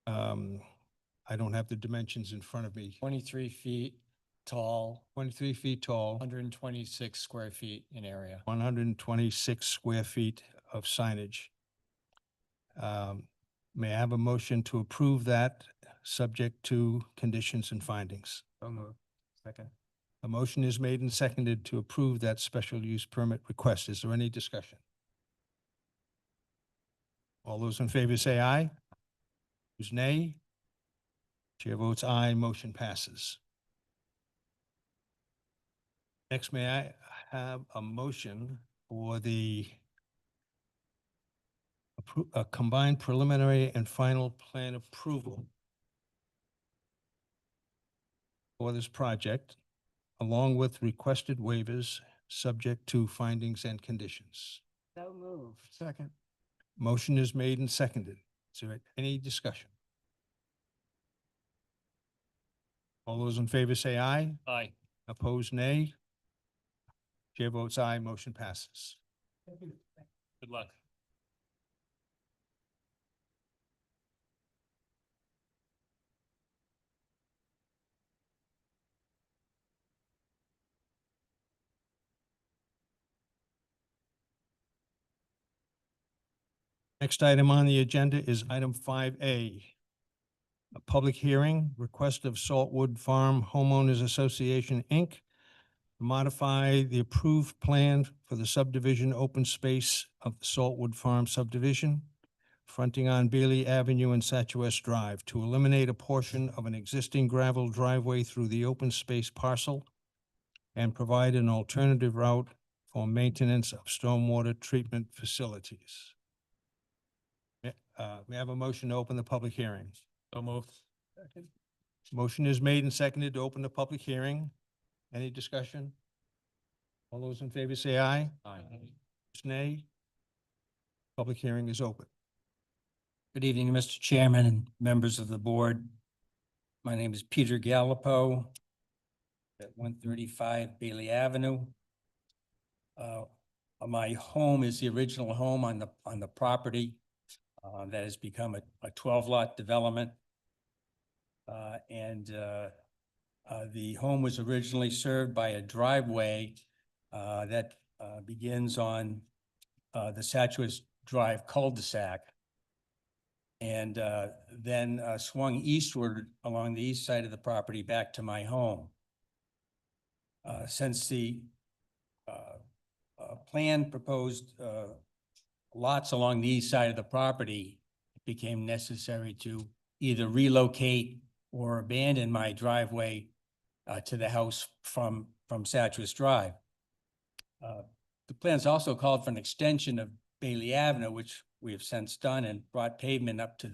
I don't have the dimensions in front of me, 23 feet tall, 23 feet tall, 126 square feet in area. 126 square feet of signage. May I have a motion to approve that, subject to conditions and findings? So moved. Second. A motion is made and seconded to approve that special use permit request. Is there any discussion? All those in favor say aye. Who's nay? Chair votes aye, motion passes. Next, may I have a motion for the a combined preliminary and final plan approval for this project, along with requested waivers, subject to findings and conditions. So moved. Second. Motion is made and seconded. Is there any discussion? All those in favor say aye. Aye. Opposed, nay. Chair votes aye, motion passes. Good luck. Next item on the agenda is item 5A. A public hearing, request of Saltwood Farm Homeowners Association, Inc. to modify the approved plan for the subdivision open space of the Saltwood Farm subdivision, fronting on Bailey Avenue and Satchwest Drive, to eliminate a portion of an existing gravel driveway through the open space parcel and provide an alternative route for maintenance of stormwater treatment facilities. May I have a motion to open the public hearing? So moved. Motion is made and seconded to open the public hearing. Any discussion? All those in favor say aye. Aye. Nay. Public hearing is open. Good evening, Mr. Chairman and members of the board. My name is Peter Gallipo at 135 Bailey Avenue. My home is the original home on the property that has become a 12-lot development. The home was originally served by a driveway that begins on the Satchwitz Drive cul-de-sac and then swung eastward along the east side of the property back to my home. Since the plan proposed lots along the east side of the property, it became necessary to either relocate or abandon my driveway to the house from Satchwitz Drive. The plans also called for an extension of Bailey Avenue, which we have since done and brought pavement up to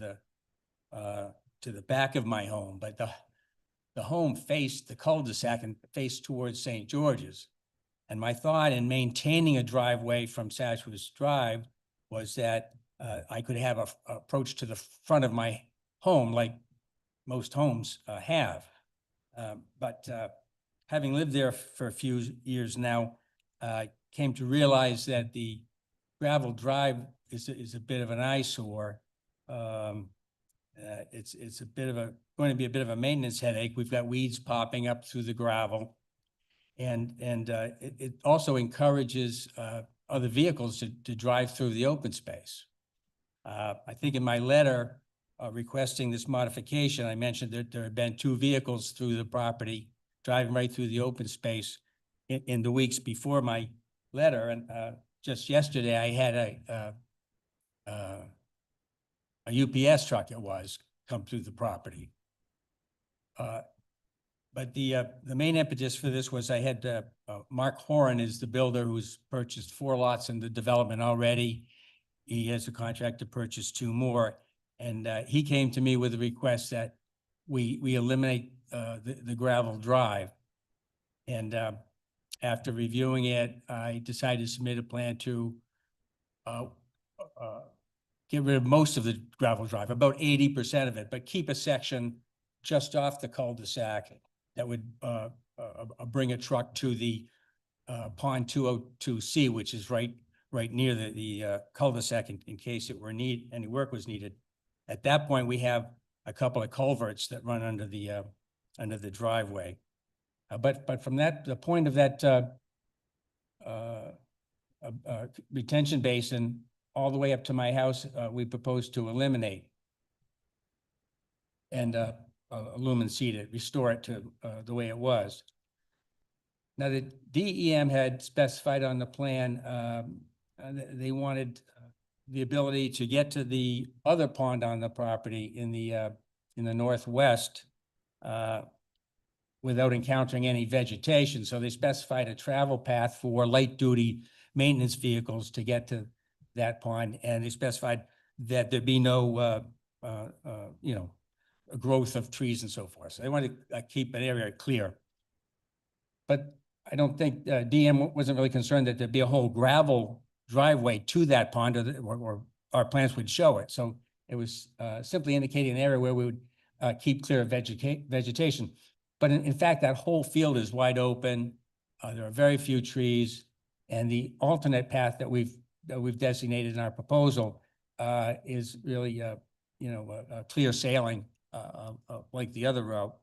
the back of my home. But the home faced the cul-de-sac and faced towards St. George's. And my thought in maintaining a driveway from Satchwitz Drive was that I could have a approach to the front of my home like most homes have. But having lived there for a few years now, came to realize that the gravel drive is a bit of an eyesore. It's a bit of going to be a bit of a maintenance headache. We've got weeds popping up through the gravel. And it also encourages other vehicles to drive through the open space. I think in my letter requesting this modification, I mentioned that there had been 2 vehicles through the property, driving right through the open space in the weeks before my letter. And just yesterday, I had a UPS truck, come through the property. But the main impetus for this was I had Mark Horan is the builder who's purchased 4 lots in the development already. He has a contract to purchase 2 more. And he came to me with a request that we eliminate the gravel drive. And after reviewing it, I decided to submit a plan to get rid of most of the gravel drive, about 80% of it, but keep a section just off the cul-de-sac that would bring a truck to the Pond 202C, which is right near the cul-de-sac in case any work was needed. At that point, we have a couple of culverts that run under the driveway. But from the point of that retention basin all the way up to my house, we propose to eliminate and lumen seed it, restore it to the way it was. Now, the DEM had specified on the plan, they wanted the ability to get to the other pond on the property in the northwest without encountering any vegetation. So they specified a travel path for light-duty maintenance vehicles to get to that pond, and they specified that there be no, growth of trees and so forth. So they wanted to keep an area clear. But I don't think DM wasn't really concerned that there'd be a whole gravel driveway to that pond, or our plans would show it. So it was simply indicating an area where we would keep clear of vegetation. But in fact, that whole field is wide open. There are very few trees, and the alternate path that we've designated in our proposal is really, clear sailing like the other route.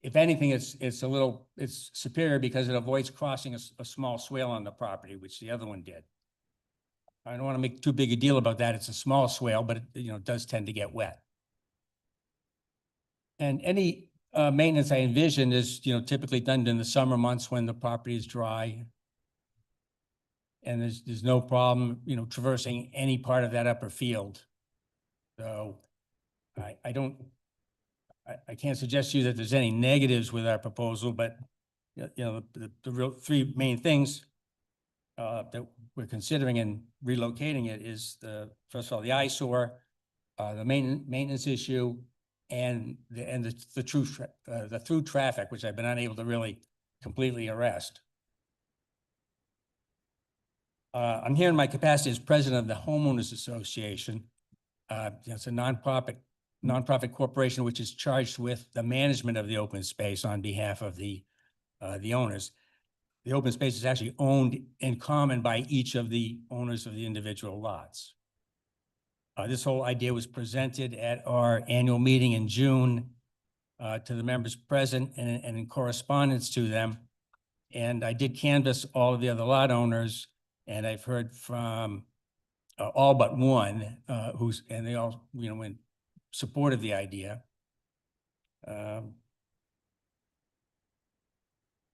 If anything, it's superior because it avoids crossing a small swale on the property, which the other one did. I don't want to make too big a deal about that. It's a small swale, but it does tend to get wet. And any maintenance I envision is, typically done in the summer months when the property is dry. And there's no problem, traversing any part of that upper field. So I can't suggest to you that there's any negatives with our proposal, but the real 3 main things that we're considering in relocating it is first of all, the eyesore, the maintenance issue, and the through traffic, which I've been unable to really completely arrest. I'm here in my capacity as president of the Homeowners Association. It's a nonprofit corporation which is charged with the management of the open space on behalf of the owners. The open space is actually owned in common by each of the owners of the individual lots. This whole idea was presented at our annual meeting in June to the members present and in correspondence to them. And I did canvass all of the other lot owners, and I've heard from all but one, and they all, in support of the idea. And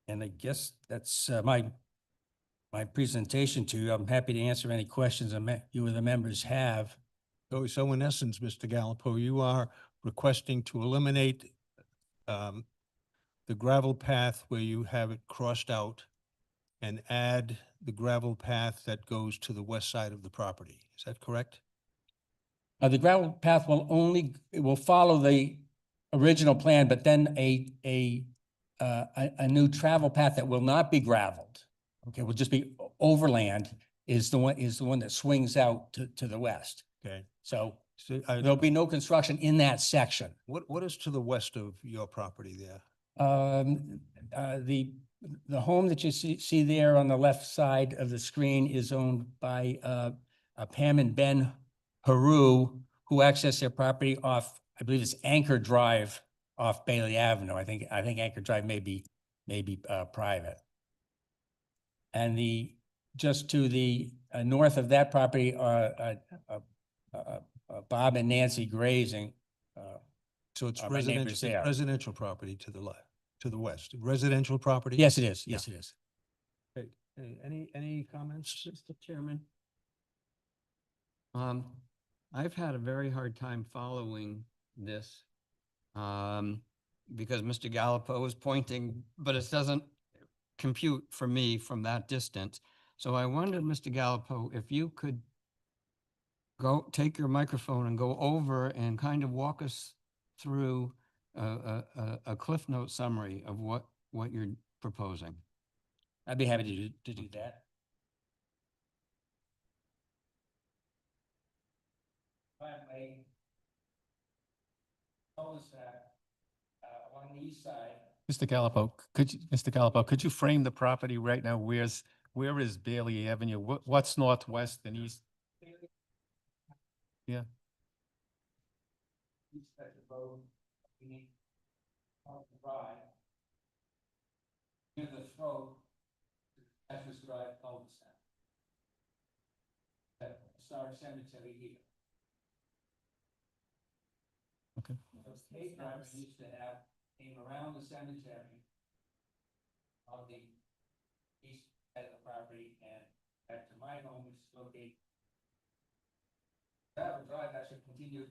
I guess that's my presentation to you. I'm happy to answer any questions you or the members have. So in essence, Mr. Gallipo, you are requesting to eliminate the gravel path where you have it crossed out and add the gravel path that goes to the west side of the property. Is that correct? The gravel path it will follow the original plan, but then a new travel path that will not be gravelled. Okay, will just be overland is the one that swings out to the west. Okay. So So there'll be no construction in that section. what is to the west of your property there? The home that you see there on the left side of the screen is owned by Pam and Ben Haru, who access their property off, I believe it's Anchor Drive off Bailey Avenue. I think Anchor Drive may be private. And just to the north of that property are Bob and Nancy Grazing. So it's my neighbors there. residential property to the left, to the west, residential property? Yes, it is. Yes, it is. Okay. Any comments? Mr. Chairman. I've had a very hard time following this, because Mr. Gallipo is pointing, but it doesn't compute for me from that distance. So I wondered, Mr. Gallipo, if you could take your microphone and go over and kind of walk us through a Cliff Note summary of what you're proposing. I'd be happy to do that. Along the east side. Mr. Gallipo, could you frame the property right now? Where is Bailey Avenue? What's northwest and east? Yeah. East side of the road, we need Drive. Near the throat, Ashers Drive cul-de-sac. Star Cemetery here. Okay. Those State Drive used to have, came around the cemetery on the east side of the property and back to my home, which is located. That drive actually continued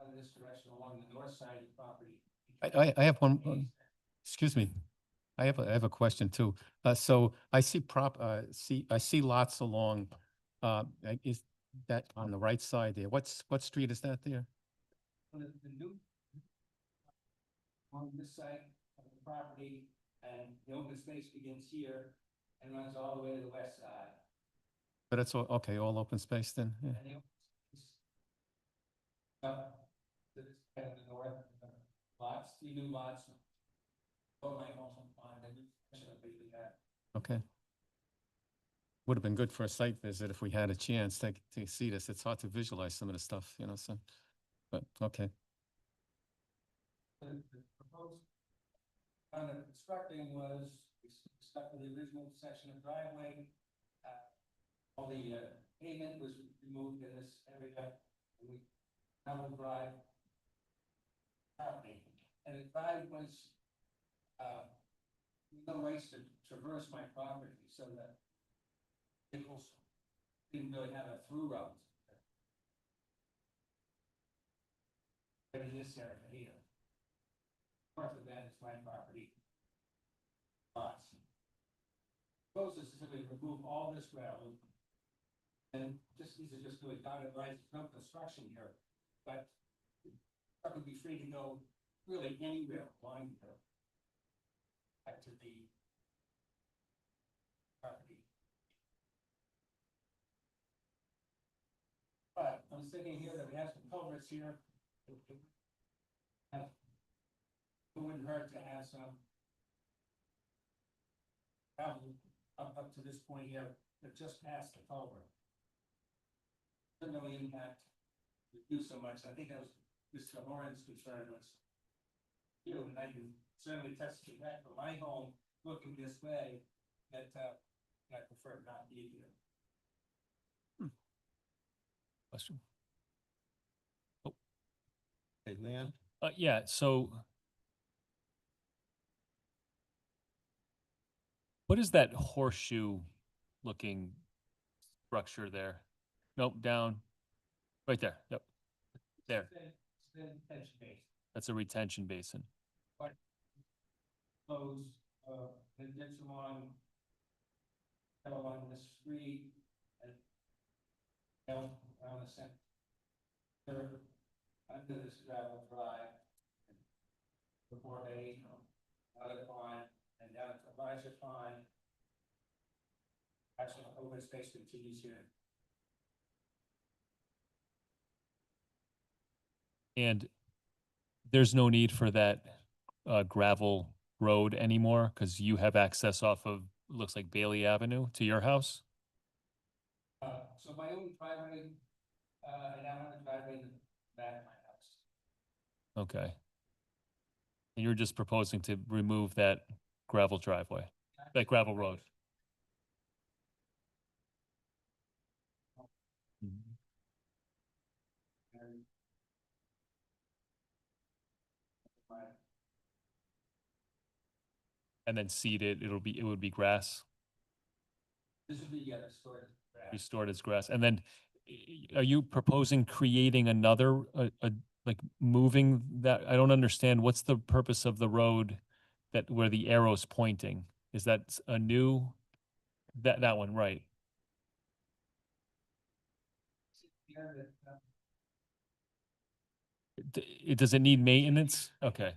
in this direction along the north side of the property. I have one, excuse me. I have a question too. So I see I see lots along, is that on the right side there? What street is that there? The new on this side of the property, and the open space begins here and runs all the way to the west side. But it's all, okay, all open space then? Yeah. And the open space, to this side of the north, lots, 3 new lots. Oh, my home on the new section of Bailey Ave. Okay. Would have been good for a site visit if we had a chance to see this. It's hard to visualize some of the stuff, so, but, okay. The proposed kind of constructing was, we stuck with the original section of driveway. All the pavement was removed in this area, and we now drive property. And the drive was, no ways to traverse my property, so that vehicles didn't really have a through route. But in this area here. Part of that is my property. Lots. Suppose to simply remove all this gravel. And these are just really dotted lines, no construction here, but truck would be free to go really anywhere along here. Back to the property. was thinking here that we have some culverts here. It wouldn't hurt to have some gravel up to this point here, but just past the culvert. Doesn't really impact the view so much. I think that was Mr. Horan's concern was. You know, and I can certainly testify that for my home, looking this way, that I prefer not be here. Question? Okay, Leon? Yeah, so what is that horseshoe looking structure there? Nope, down, right there, yep, there. That's a retention basin. Flows, the ditch along the street and down around the center, under this gravel drive. Before they, out of the pond and down to Elijah Pond. Actually, open space continues here. And there's no need for that gravel road anymore because you have access off of, looks like Bailey Avenue to your house? So my own driveway, and I have a driveway in the back of my house. Okay. And you're just proposing to remove that gravel driveway, that gravel road? Mhm. And And then seeded, it would be grass, this would be, stored. restored as grass. And then are you proposing creating another, like moving that? I don't understand. What's the purpose of the road that where the arrow's pointing? Is that a new, that one, right? Does it need maintenance? Okay.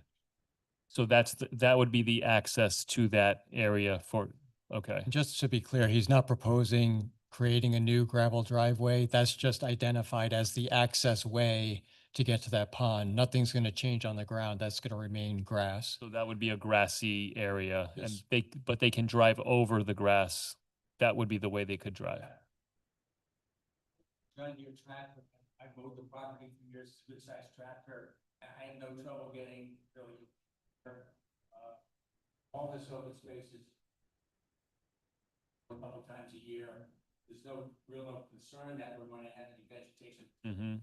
So that would be the access to that area for, okay. And just to be clear, he's not proposing creating a new gravel driveway. That's just identified as the access way to get to that pond. Nothing's going to change on the ground. That's going to remain grass. So that would be a grassy area and Yes. but they can drive over the grass. That would be the way they could drive. John, your tractor, I mowed the property for years, good sized tractor. I had no trouble getting really. All this open space is a couple times a year. There's no real concern that we're going to have any vegetation Mm-hmm.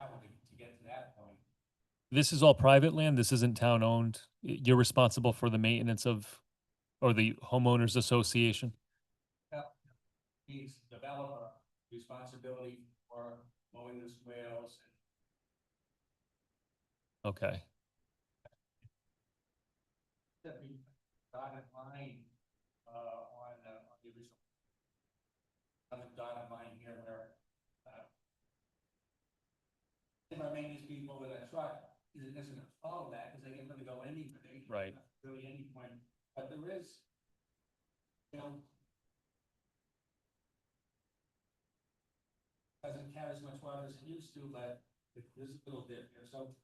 probably to get to that point. This is all private land? This isn't town owned? You're responsible for the maintenance of, or the homeowners association? He's developer responsibility for mowing the swales. Okay. The dotted line, on the original. On the dotted line here where, if our maintenance people with a truck isn't gonna follow that, because they can really go anywhere. Right. Really any point, but there is, you know, doesn't carry as much water as it used to, but there's a little dip here, so.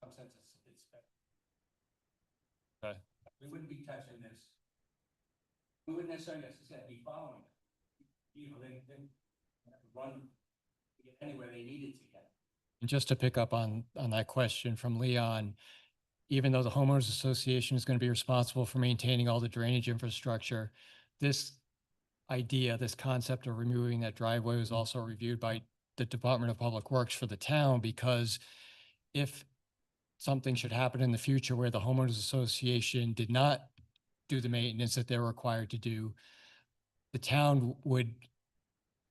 In some sense, it's better. Okay. We wouldn't be touching this. We wouldn't necessarily, as I said, be following it. You know, they have to run to get anywhere they needed to get. And just to pick up on that question from Leon, even though the homeowners association is going to be responsible for maintaining all the drainage infrastructure, this idea, this concept of removing that driveway was also reviewed by the Department of Public Works for the town, because if something should happen in the future where the homeowners association did not do the maintenance that they're required to do, the town would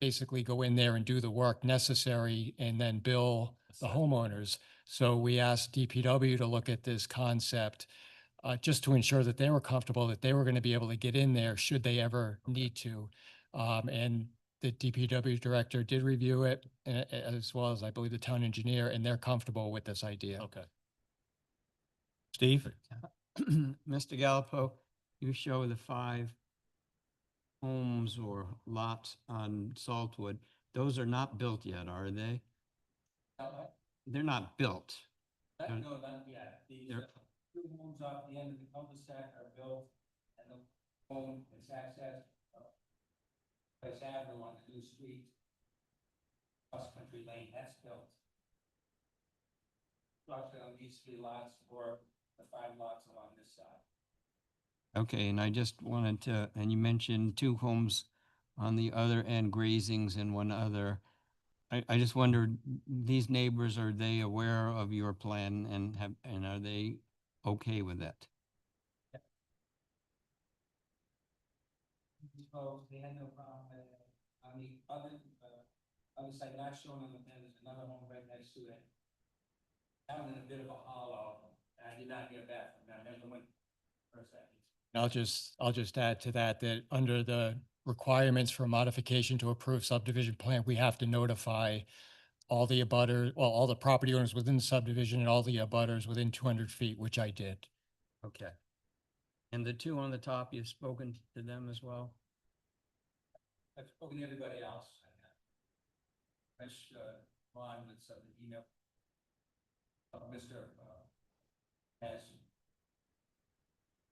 basically go in there and do the work necessary and then bill the homeowners. So we asked DPW to look at this concept just to ensure that they were comfortable that they were going to be able to get in there should they ever need to. And the DPW director did review it, as well as I believe the town engineer, and they're comfortable with this idea. Okay. Steve? Mr. Galpo, you show the 5 homes or lots on Saltwood, those are not built yet, are they? They're not built. Not, They're- no, not yet. These they're- two homes off the end of the cul-de-sac are built, and the home is accessed, Place Avenue on the new street, Cross Country Lane, that's built. Structure on these 3 lots or the 5 lots along this side. Okay, and I just wanted to, and you mentioned 2 homes on the other end, grazings and one other. I just wondered, these neighbors, are they aware of your plan and are they okay with that? These folks, they had no problem with it. On the other side, not shown on the plan, there's another home right next to it. Down in a bit of a hollow, and I did not hear back from them, never went for a second. I'll just add to that, that under the requirements for modification to approved subdivision plan, we have to notify all the all the property owners within the subdivision and all the abutters within 200 feet, which I did. Okay. And the 2 on the top, you've spoken to them as well? I've spoken to everybody else. Fresh, line with some email. Mr. Has.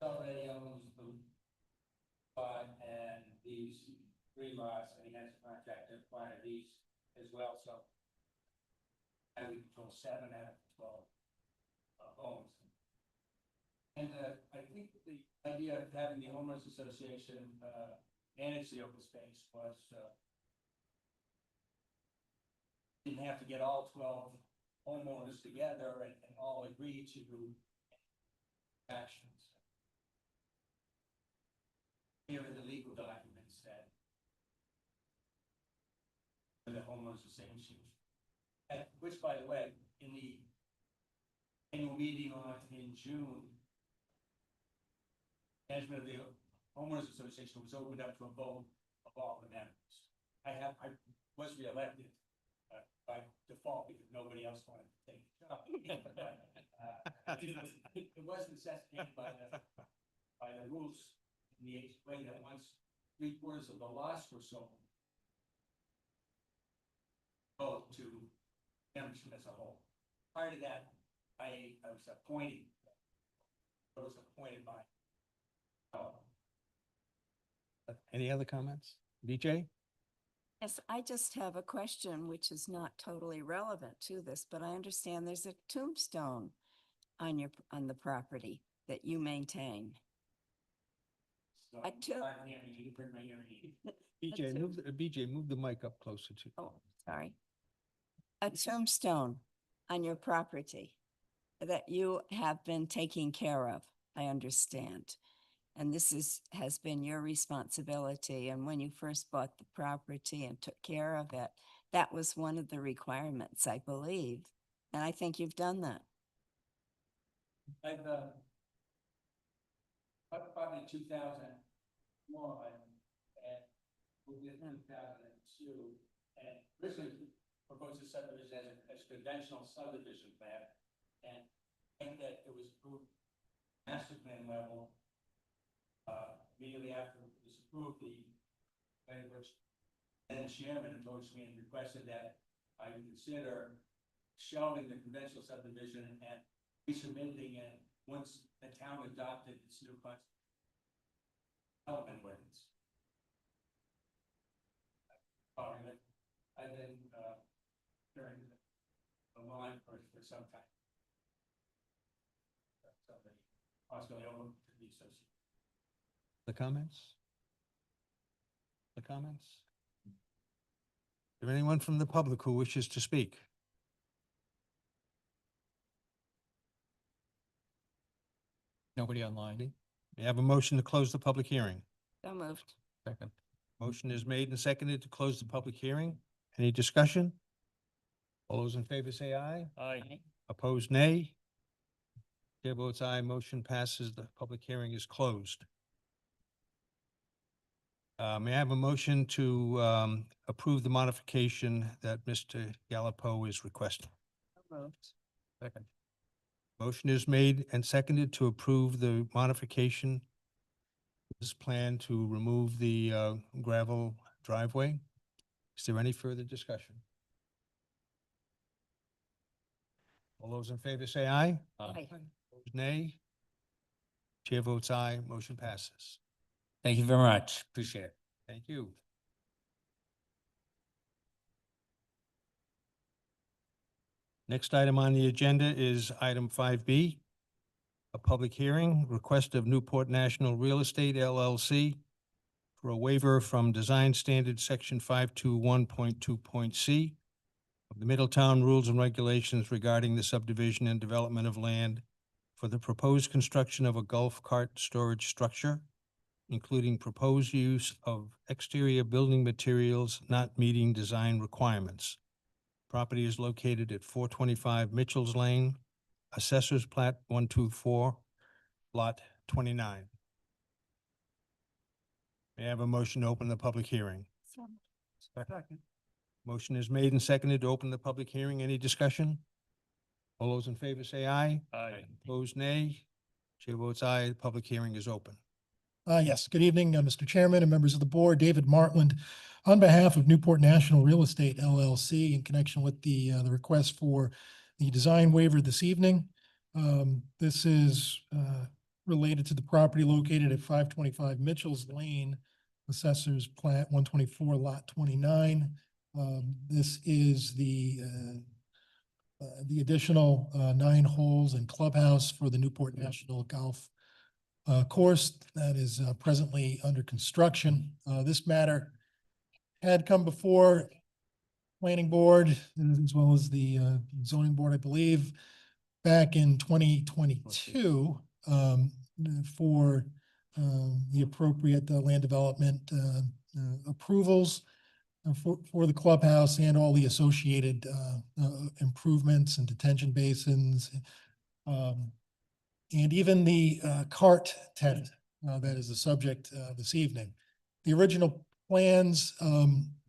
Already owns the spot and these 3 lots, and he has a contract to acquire these as well, so. I would control 7 out of 12 homes. And I think the idea of having the homeowners association manage the open space was didn't have to get all 12 homeowners together and all agree to actions. Here are the legal documents that the homeowners association. Which, by the way, in the annual meeting in June, management of the homeowners association was opened up to a vote of all the members. I was reelected by default because nobody else wanted to take the job. It was necessitated by the rules in the HOA that once 3/4 of the lots were sold, vote to membership as a whole. Prior to that, I was appointed. I was appointed by. Any other comments? BJ? Yes, I just have a question which is not totally relevant to this, but I understand there's a tombstone on the property that you maintain. So I took- I'm hearing you, bring my hearing aid. BJ, move the mic up closer to. Oh, sorry. A tombstone on your property that you have been taking care of, I understand. And this has been your responsibility. And when you first bought the property and took care of it, that was one of the requirements, I believe. And I think you've done that. I've probably 2001 and moved in 2002 and originally proposed a subdivision as a conventional subdivision plan. And I think that it was approved master plan level. Immediately after it was approved, the language, then the chairman approached me and requested that I consider shelving the conventional subdivision and resubmitting it once the town adopted its new development ordinance. I've been during the line for some time. Somebody possibly over to the association. The comments? The comments? Is there anyone from the public who wishes to speak? Nobody online. May I have a motion to close the public hearing? So moved. Second. Motion is made and seconded to close the public hearing. Any discussion? All those in favor say aye. Aye. Opposed, nay. Chair votes aye. Motion passes. The public hearing is closed. May I have a motion to approve the modification that Mr. Galapo is requesting? So moved. Second. Motion is made and seconded to approve the modification this plan to remove the gravel driveway. Is there any further discussion? All those in favor say aye. Aye. Opposed, nay. Chair votes aye, motion passes. Thank you very much. Appreciate it. Thank you. Next item on the agenda is item 5B, a public hearing, request of Newport National Real Estate LLC for a waiver from Design Standard Section 521.2.c of the Middletown Rules and Regulations regarding the subdivision and development of land for the proposed construction of a golf cart storage structure, including proposed use of exterior building materials not meeting design requirements. Property is located at 425 Mitchell's Lane, Assessor's Plat 124, Lot 29. May I have a motion to open the public hearing? Motion is made and seconded to open the public hearing. Any discussion? All those in favor say aye. Aye. Opposed, nay. Chair votes aye. The public hearing is open. Yes, good evening, Mr. Chairman and members of the board. David Martland, on behalf of Newport National Real Estate LLC, in connection with the request for the design waiver this evening. This is related to the property located at 525 Mitchell's Lane, Assessor's Plat 124, Lot 29. This is the additional 9 holes and clubhouse for the Newport National Golf course that is presently under construction. This matter had come before planning board as well as the zoning board, I believe, back in 2022 for the appropriate land development approvals for the clubhouse and all the associated improvements and detention basins. And even the cart tent that is the subject this evening. The original plans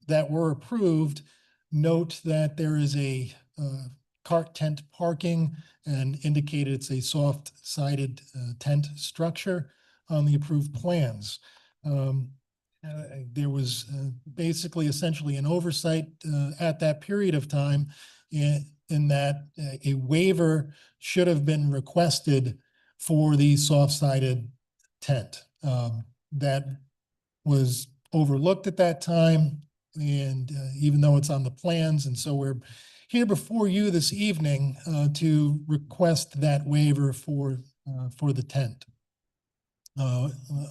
that were approved note that there is a cart tent parking and indicated it's a soft-sided tent structure on the approved plans. There was basically essentially an oversight at that period of time in that a waiver should have been requested for the soft-sided tent. That was overlooked at that time, and even though it's on the plans, and so we're here before you this evening to request that waiver for the tent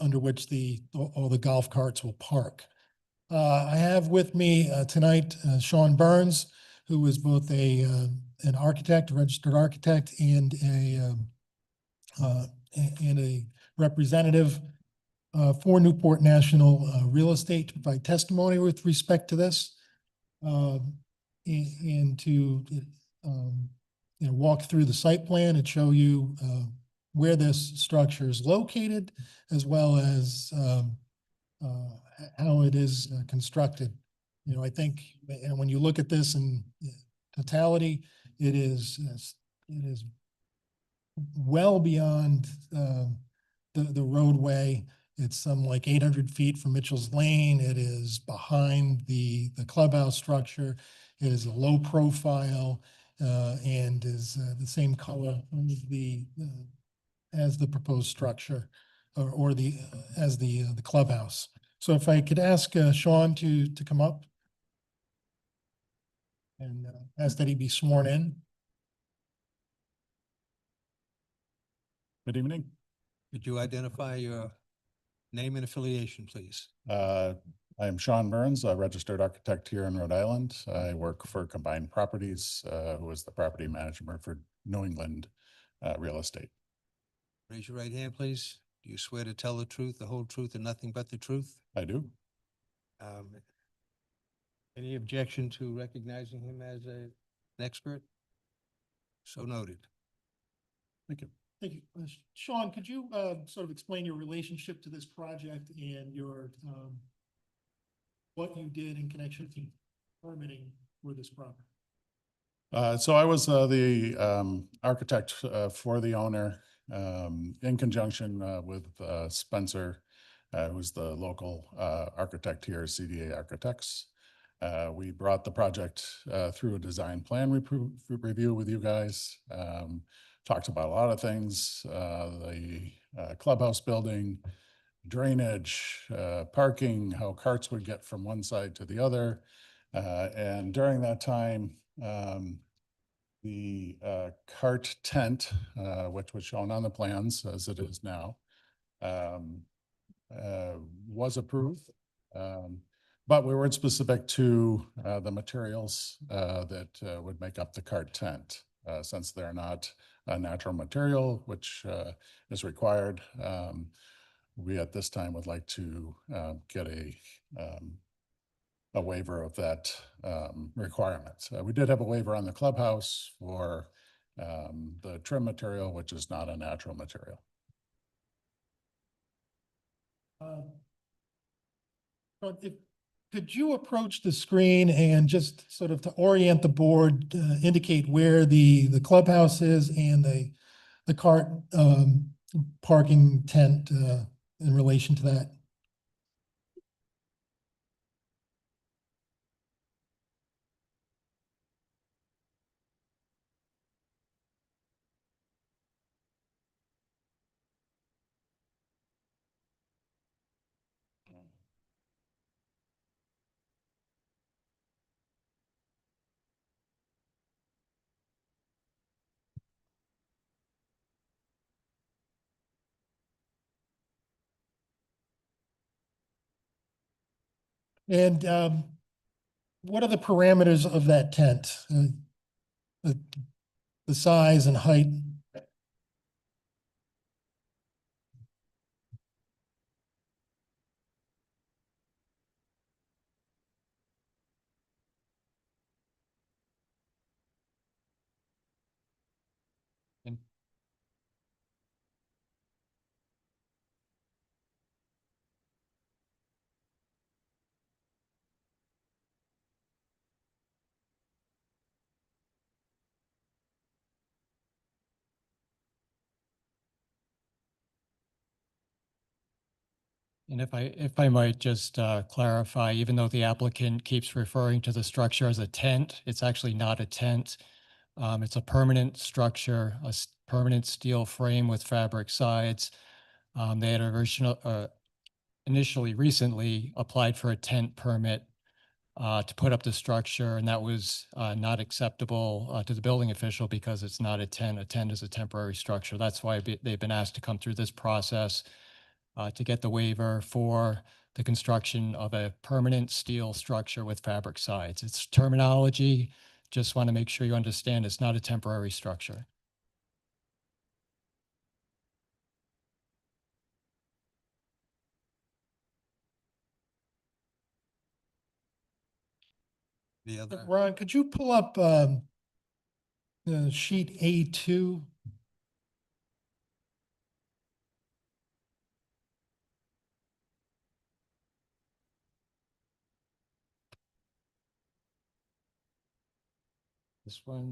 under which all the golf carts will park. I have with me tonight Sean Burns, who is both an architect, a registered architect, and a representative for Newport National Real Estate to provide testimony with respect to this, and to walk through the site plan and show you where this structure is located, as well as how it is constructed. I think when you look at this in totality, it is well beyond the roadway. It's some like 800 feet from Mitchell's Lane. It is behind the clubhouse structure. It is a low profile and is the same color as the proposed structure or as the clubhouse. So if I could ask Sean to come up and ask that he be sworn in. Good evening. Could you identify your name and affiliation, please? I am Sean Burns, a registered architect here in Rhode Island. I work for Combined Properties, who is the property manager for New England Real Estate. Raise your right hand, please. Do you swear to tell the truth, the whole truth, and nothing but the truth? I do. Any objection to recognizing him as an expert? So noted. Thank you. Thank you. Sean, could you sort of explain your relationship to this project and your what you did in connection to permitting for this property? So I was the architect for the owner in conjunction with Spencer who's the local architect here, CDA Architects. We brought the project through a design plan review with you guys. Talked about a lot of things, the clubhouse building, drainage, parking, how carts would get from one side to the other. And during that time, the cart tent, which was shown on the plans as it is now, was approved. But we weren't specific to the materials that would make up the cart tent, since they're not a natural material, which is required. We at this time would like to get a waiver of that requirement. We did have a waiver on the clubhouse for the trim material, which is not a natural material. But could you approach the screen and just sort of to orient the board, indicate where the clubhouse is and the cart parking tent in relation to that? And what are the parameters of that tent? The size and height? And And if I might just clarify, even though the applicant keeps referring to the structure as a tent, it's actually not a tent. It's a permanent structure, permanent steel frame with fabric sides. They had initially recently applied for a tent permit to put up the structure, and that was not acceptable to the building official because it's not a tent. A tent is a temporary structure. That's why they've been asked to come through this process to get the waiver for the construction of a permanent steel structure with fabric sides. It's terminology. Just want to make sure you understand it's not a temporary structure. The other. Ron, could you pull up sheet A2?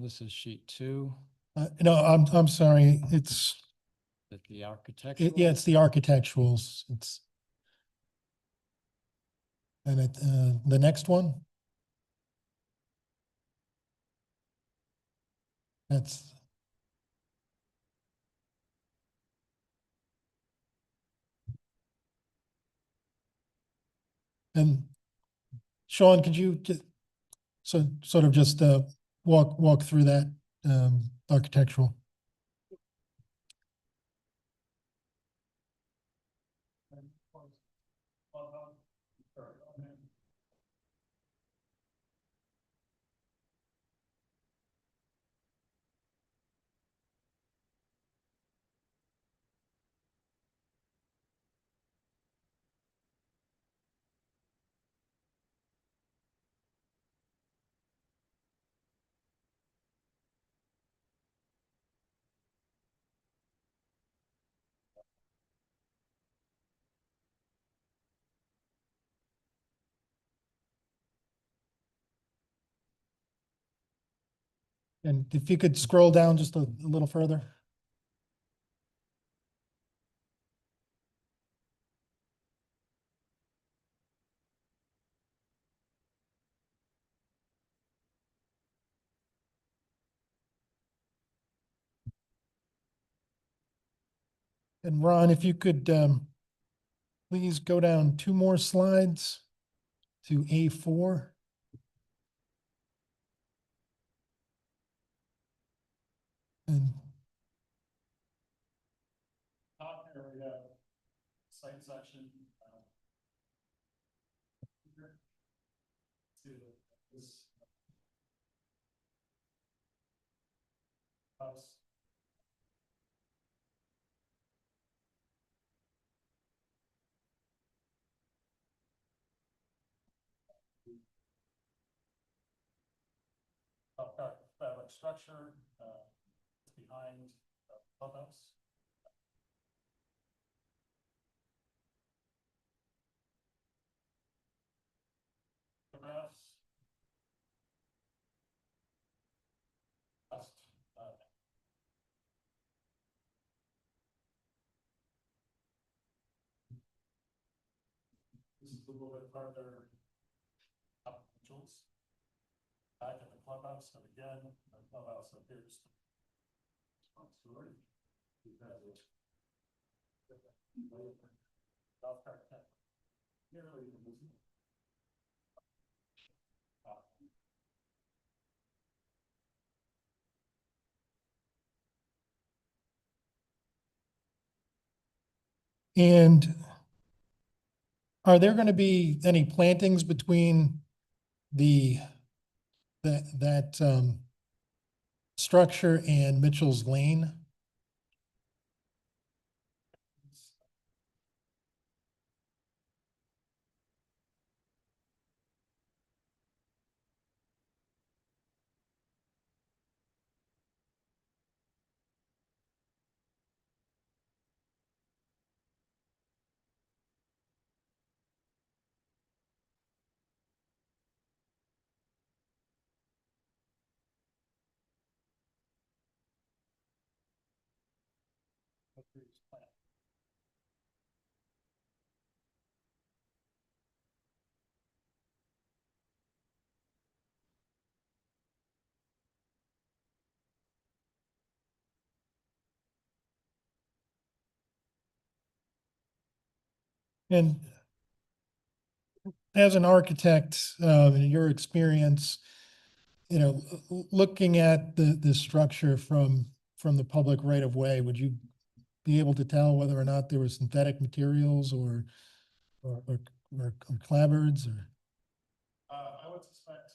This is sheet 2. No, I'm sorry. It's The architectural. yeah, it's the architecturals. And the next one. That's. And Sean, could you just sort of just walk through that architectural? And if you could scroll down just a little further. And Ron, if you could, please go down 2 more slides to A4. And Top here we have site section. To this house. Fabric structure, behind the clubhouse. Photographs. This is a little bit further up Jules. Back at the clubhouse, and again, the clubhouse appears. Golf cart tent. Nearly invisible. And are there going to be any plantings between that structure and Mitchell's Lane? And as an architect, in your experience, looking at the structure from the public right of way, would you be able to tell whether or not there were synthetic materials or clapboards or? I would suspect.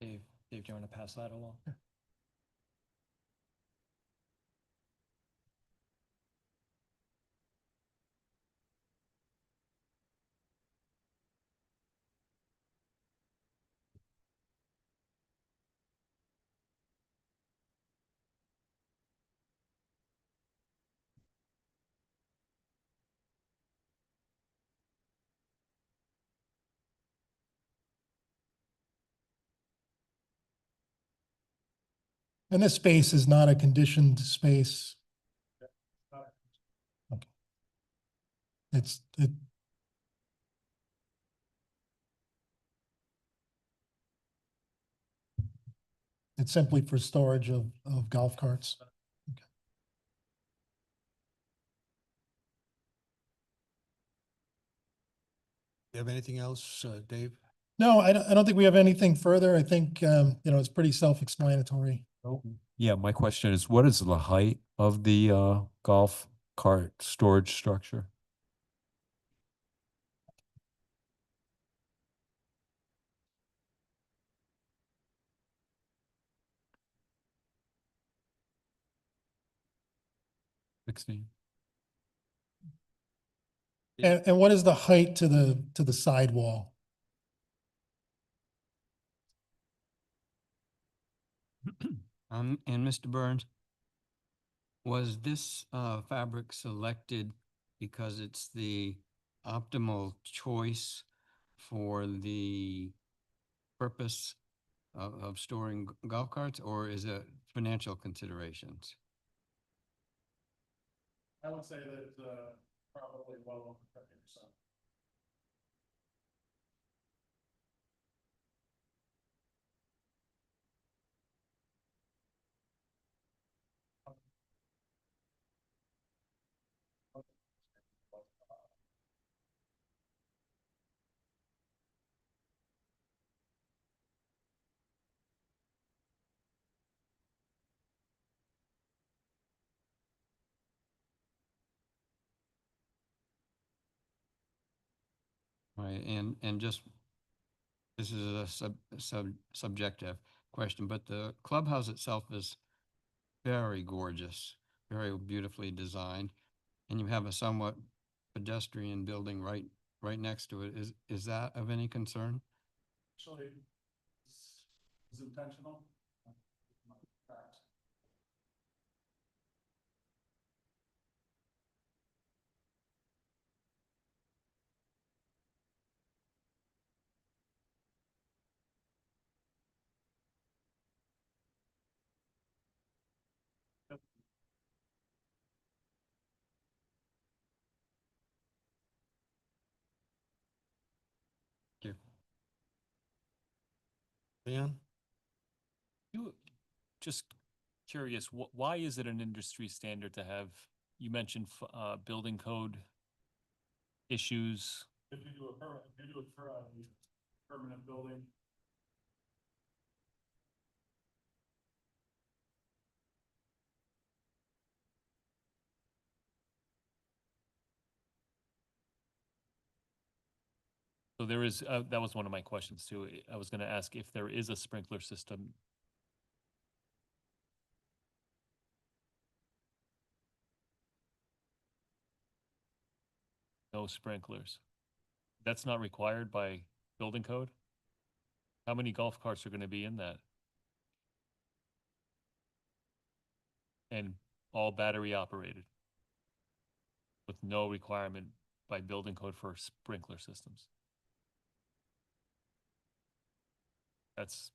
Dave, do you want to pass that along? And this space is not a conditioned space. Okay. It's simply for storage of golf carts. Okay. You have anything else, Dave? No, I don't think we have anything further. I think, it's pretty self-explanatory. Yeah, my question is, what is the height of the golf cart storage structure? $16. And what is the height to the sidewall? And Mr. Burns, was this fabric selected because it's the optimal choice for the purpose of storing golf carts, or is it financial considerations? I would say that, probably well over 50%. Right, and just, this is a subjective question, but the clubhouse itself is very gorgeous, very beautifully designed, and you have a somewhat pedestrian building right next to it. Is that of any concern? Actually, it's intentional. Leon? You, just curious, why is it an industry standard to have, you mentioned, building code issues? If you do it for a permanent building. So there is, that was one of my questions too. I was gonna ask if there is a sprinkler system. No sprinklers. That's not required by building code? How many golf carts are gonna be in that? And all battery operated? With no requirement by building code for sprinkler systems? That's,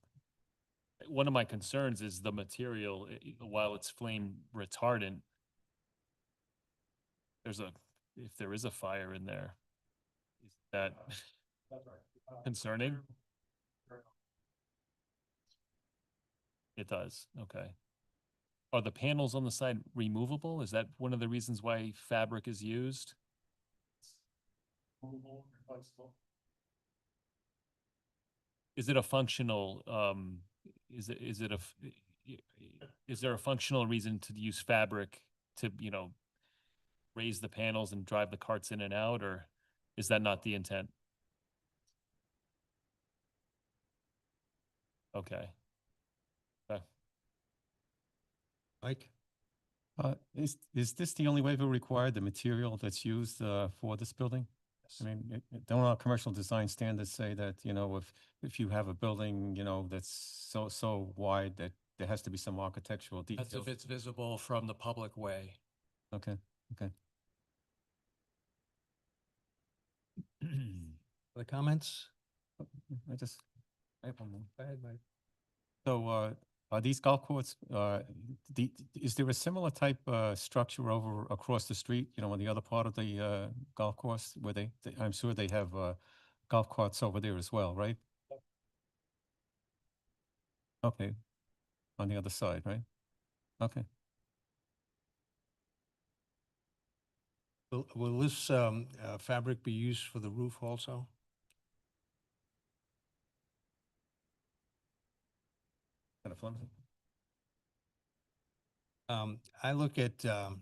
one of my concerns is the material, while it's flame retardant, if there is a fire in there, is that concerning? It does, okay. Are the panels on the side removable? Is that one of the reasons why fabric is used? Movable, replaceable. Is it a functional, is there a functional reason to use fabric to, raise the panels and drive the carts in and out, or is that not the intent? Okay. Okay. Mike? Is this the only waiver required, the material that's used for this building? I mean, don't our commercial design standards say that, if you have a building, that's so wide that there has to be some architectural That's detail? if it's visible from the public way. Okay, okay. Other comments? I have one more. Go ahead, Mike. So, are these golf courts, is there a similar type, structure over across the street, on the other part of the, golf course where I'm sure they have, golf carts over there as well, right? Okay. On the other side, right? Okay. Will this fabric be used for the roof also? Kind of flimsy. I look at the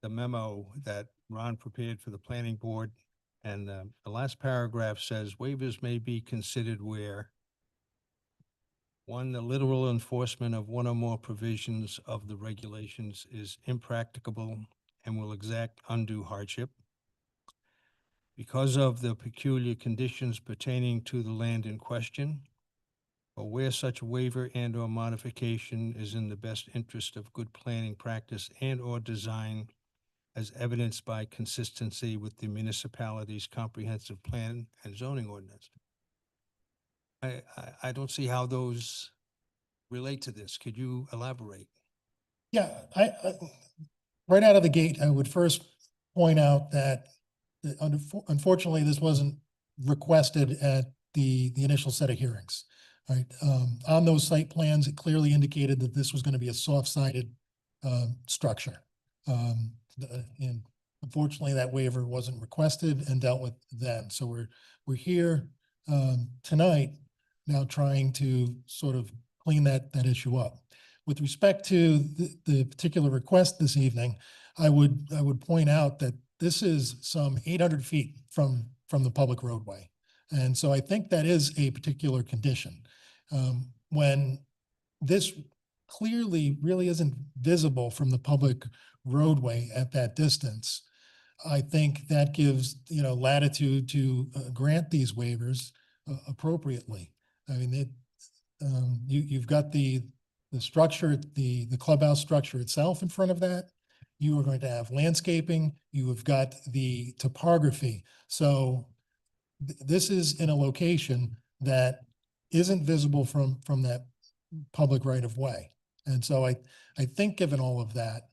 memo that Ron prepared for the planning board, and the last paragraph says waivers may be considered where one, the literal enforcement of one or more provisions of the regulations is impracticable and will exact undue hardship. Because of the peculiar conditions pertaining to the land in question, or where such waiver and or modification is in the best interest of good planning practice and or design as evidenced by consistency with the municipality's comprehensive plan and zoning ordinance. I don't see how those relate to this. Could you elaborate? Yeah, right out of the gate, I would first point out that unfortunately, this wasn't requested at the initial set of hearings. Right, on those site plans, it clearly indicated that this was going to be a soft-sided structure. And unfortunately, that waiver wasn't requested and dealt with then. So we're here tonight now trying to sort of clean that issue up. With respect to the particular request this evening, I would point out that this is some 800 feet from the public roadway. And so I think that is a particular condition. When this clearly really isn't visible from the public roadway at that distance, I think that gives, latitude to grant these waivers appropriately. I mean, you've got the structure, the clubhouse structure itself in front of that. You are going to have landscaping. You have got the topography. So this is in a location that isn't visible from that public right of way. And so I think given all of that,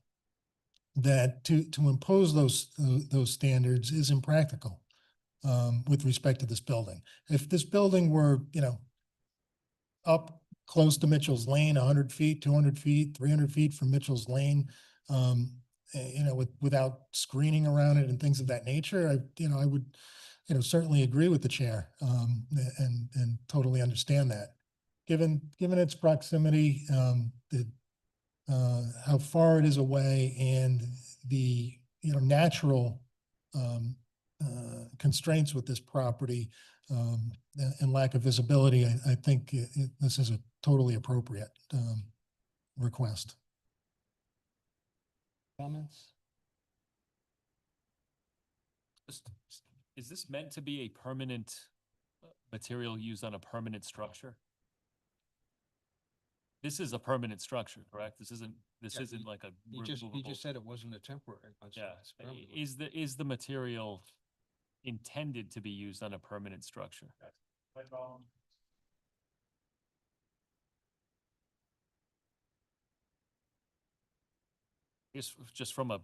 that to impose those standards is impractical with respect to this building. If this building were, up close to Mitchell's Lane, 100 feet, 200 feet, 300 feet from Mitchell's Lane, without screening around it and things of that nature, I would, certainly agree with the chair and totally understand that. Given its proximity, how far it is away and the, natural constraints with this property and lack of visibility, I think this is a totally appropriate request. Comments? Is this meant to be a permanent material used on a permanent structure? This is a permanent structure, correct? This isn't like a He just removable- said it wasn't a temporary. Yeah, is the material intended to be used on a permanent structure? Just from a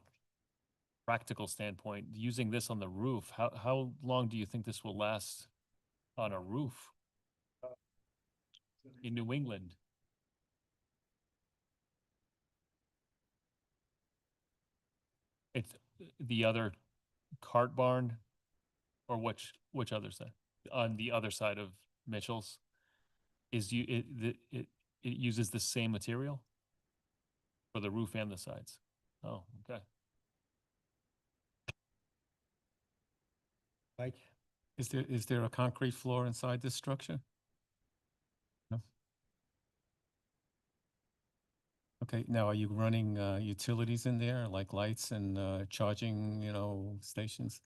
practical standpoint, using this on the roof, how long do you think this will last on a roof in New England? It's the other cart barn, or which other side? On the other side of Mitchell's, it uses the same material for the roof and the sides. Oh, okay. Mike? Is there a concrete floor inside this structure? No. Okay, now are you running utilities in there, like lights and charging, stations?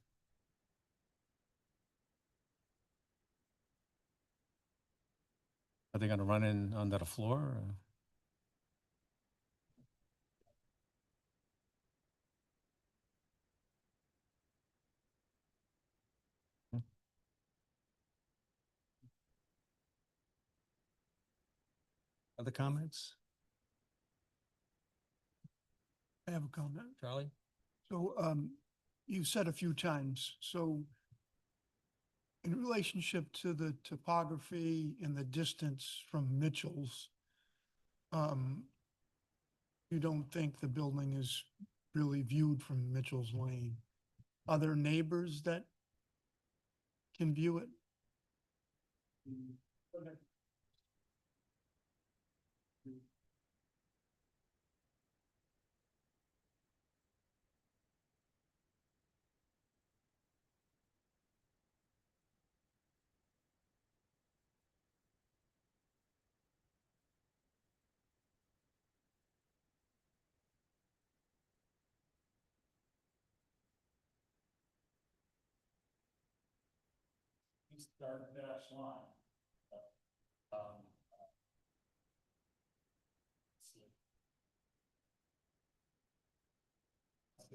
Are they gonna run in under the floor? Or? Other comments? I have a comment. Charlie? So, you've said a few times, so in relationship to the topography and the distance from Mitchell's, you don't think the building is really viewed from Mitchell's Lane? Are there neighbors that can view it? Start dash line.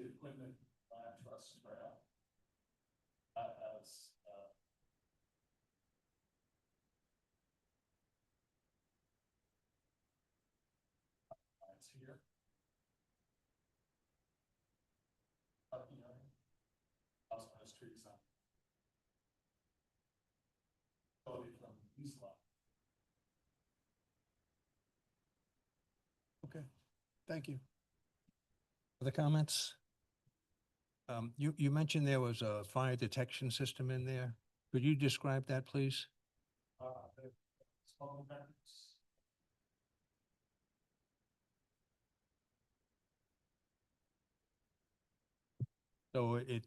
the equipment, truss rail. As, lines here. Up here. Also has trees on. Going from east lot. Okay, thank you. Other comments? You mentioned there was a fire detection system in there. Could you describe that, please? So it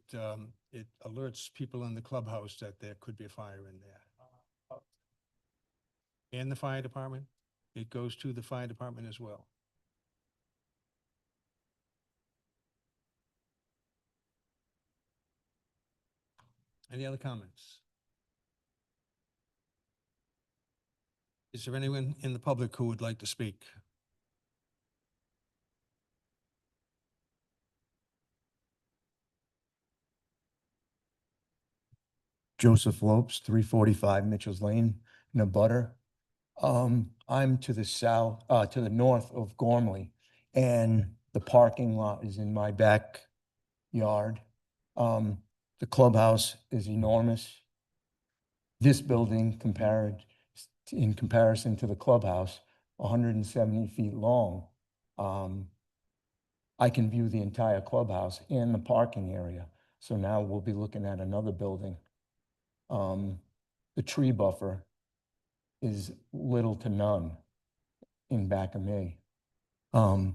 alerts people in the clubhouse that there could be a fire in there. And the fire department? It goes to the fire department as well. Any other comments? Is there anyone in the public who would like to speak? Joseph Lopes, 345 Mitchell's Lane, in a butter. I'm to the south, to the north of Gormley, and the parking lot is in my backyard. The clubhouse is enormous. This building in comparison to the clubhouse, 170 feet long. I can view the entire clubhouse and the parking area. So now we'll be looking at another building. The tree buffer is little to none in back of me. So.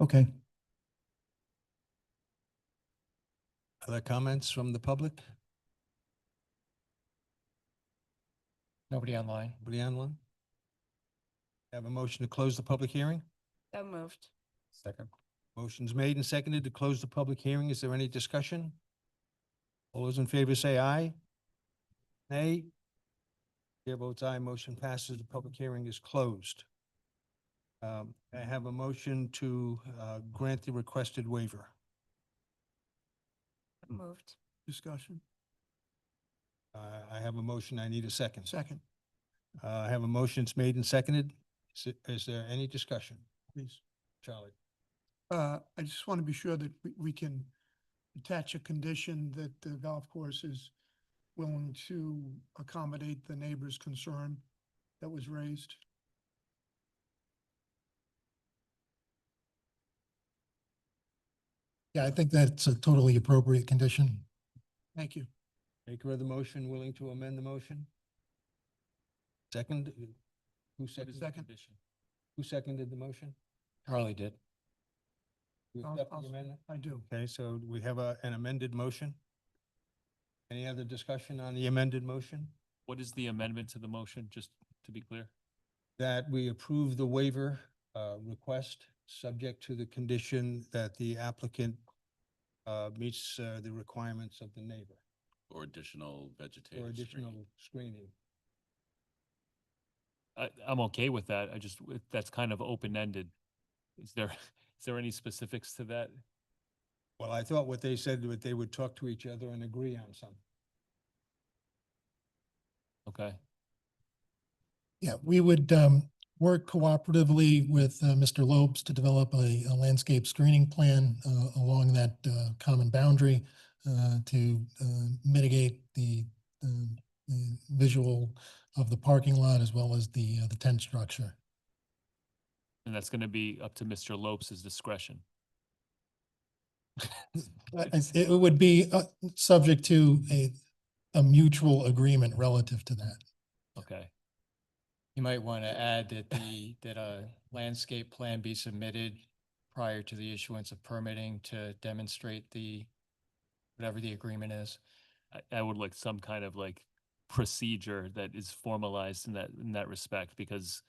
Okay. Other comments from the public? Nobody online. Anybody online? Have a motion to close the public hearing? So moved. Second. Motion's made and seconded to close the public hearing. Is there any discussion? All those in favor say aye. Nay. Chair votes aye. Motion passes. The public hearing is closed. I have a motion to grant the requested waiver. Moved. Discussion. I have a motion. I need a second. Second, I have a motion. It's made and seconded. Is there any discussion? please. Charlie? I just want to be sure that we can attach a condition that the golf course is willing to accommodate the neighbor's concern that was raised. Yeah, I think that's a totally appropriate condition. Thank you. Maker of the motion willing to amend the motion? Second? Who seconded? Second. Who seconded the motion? Charlie did. You I'll- accept the I'll- amendment? I do. Okay, so we have an amended motion. Any other discussion on the amended motion? What is the amendment to the motion, just to be clear? That we approve the waiver request, subject to the condition that the applicant meets the requirements of the neighbor Or additional vegetative or additional screening. screening. I'm okay with that. That's kind of open-ended. Is there any specifics to that? Well, I thought what they said, that they would talk to each other and agree on something. Okay. Yeah, we would work cooperatively with Mr. Lopes to develop a landscape screening plan along that common boundary to mitigate the visual of the parking lot as well as the tent structure. And that's going to be up to Mr. Lopes's discretion. It would be subject to a mutual agreement relative to that. Okay. You might want to add that a landscape plan be submitted prior to the issuance of permitting to demonstrate whatever the agreement is. I would like some kind of like procedure that is formalized in that respect, because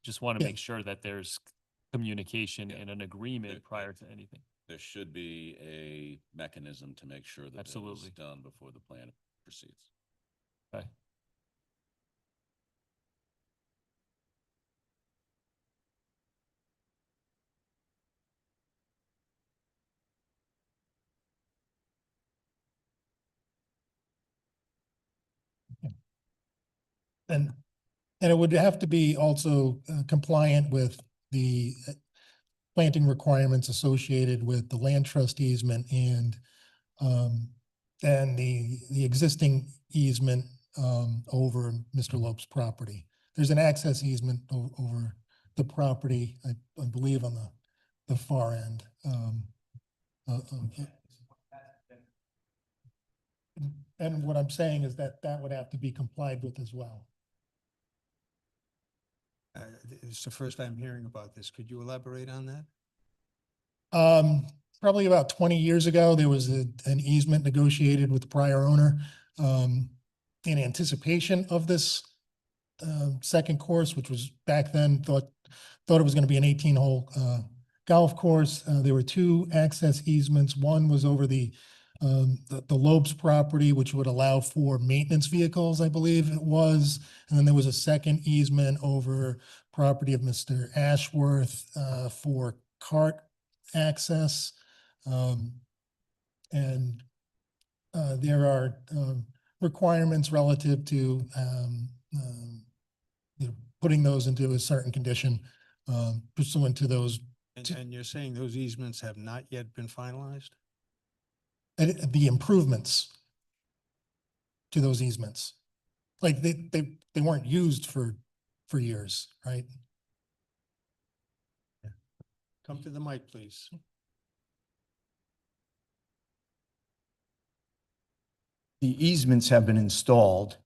Just want to Yeah. make sure that there's communication Yeah. and an agreement There- prior to anything. There should be a mechanism to make sure that that is Absolutely. done before the plan proceeds. Okay. And, and it would have to be also compliant with the planting requirements associated with the land trust easement um, and the existing easement, over Mr. Lope's property. There's an access easement over the property, I believe on the far end. And what I'm saying is that that would have to be complied with as well. It's the first I'm hearing about this. Could you elaborate on that? Probably about 20 years ago, there was an easement negotiated with the prior owner, in anticipation of this, second course, which was back then thought it was going to be an 18-hole, golf course. There were two access easements. One was over the Lopes property, which would allow for maintenance vehicles, I believe it was. And then there was a second easement over property of Mr. Ashworth, for cart access. And there are requirements relative to you know, putting those into a certain condition pursuant to those. And you're saying those easements have not yet been finalized? The improvements to those easements. Like they weren't used for years, right? Come to the mic, please. The easements have been installed,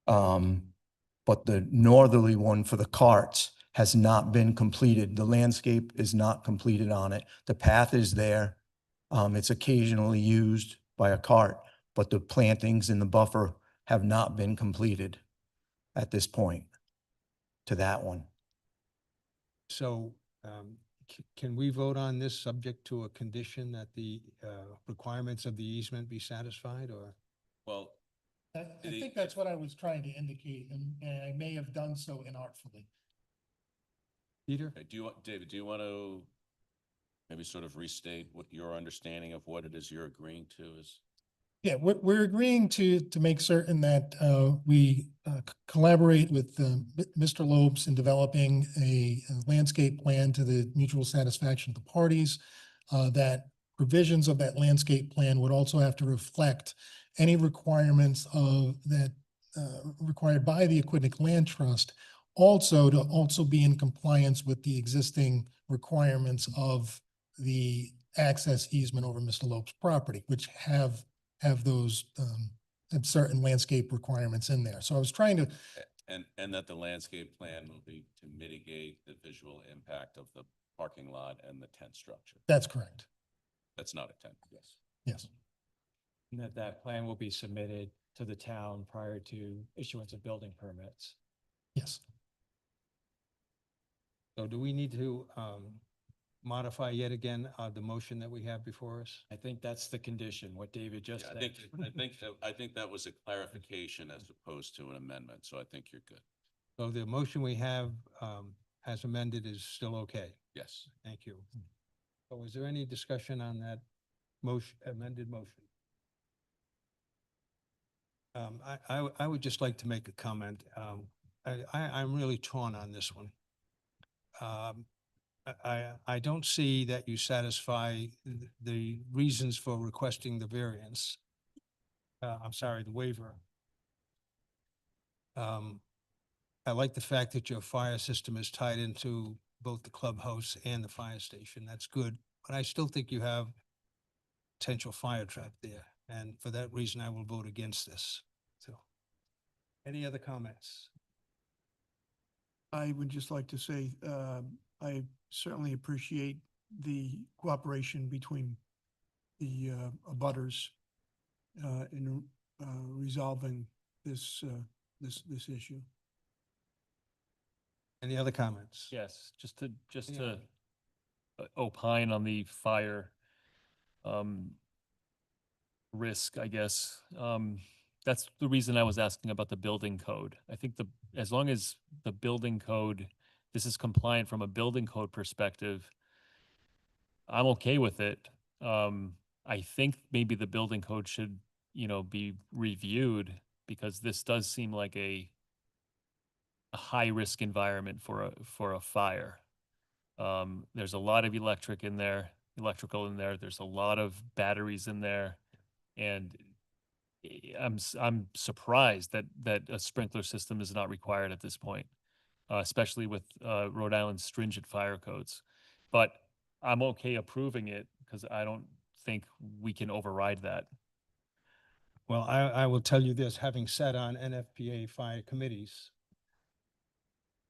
but the northerly one for the carts has not been completed. The landscape is not completed on it. The path is there. It's occasionally used by a cart, but the plantings in the buffer have not been completed at this point to that one. So can we vote on this subject to a condition that the requirements of the easement be satisfied, or? Well, I think that's what I was trying to indicate, and I may have done so inartfully. Peter? David, do you want to maybe sort of restate what your understanding of what it is you're agreeing to is? Yeah, we're agreeing to make certain that we collaborate with Mr. Lopes in developing a landscape plan to the mutual satisfaction of the parties. That provisions of that landscape plan would also have to reflect any requirements of that required by the Aquidneck Land Trust, also to also be in compliance with the existing requirements of the access easement over Mr. Lopes' property, which have those have certain landscape requirements in there. So I was trying to. And that the landscape plan will be to mitigate the visual impact of the parking lot and the tent structure. That's correct. That's not a tent, yes. Yes. And that plan will be submitted to the town prior to issuance of building permits. Yes. So do we need to modify yet again the motion that we have before us? I think that's the condition, what David just Yeah, said. I think that was a clarification as opposed to an amendment, so I think you're good. So the motion we have as amended is still okay? Yes. Thank you. So is there any discussion on that motion, amended motion? I would just like to make a comment. I'm really torn on this one. I don't see that you satisfy the reasons for requesting the variance. I'm sorry, the waiver. I like the fact that your fire system is tied into both the clubhouse and the fire station. That's good, but I still think you have potential fire trap there. And for that reason, I will vote against this. So, any other comments? I would just like to say, I certainly appreciate the cooperation between the abutters in resolving this issue. Any other comments? Yes, just Yeah. to opine on the fire risk, I guess. That's the reason I was asking about the building code. I think as long as the building code, this is compliant from a building code perspective, I'm okay with it. I think maybe the building code should, be reviewed because this does seem like a high risk environment for a fire. There's a lot of electrical in there. There's a lot of batteries in there. And I'm surprised that a sprinkler system is not required at this point, especially with Rhode Island's stringent fire codes. But I'm okay approving it because I don't think we can override that. Well, I will tell you this, having sat on NFPA fire committees,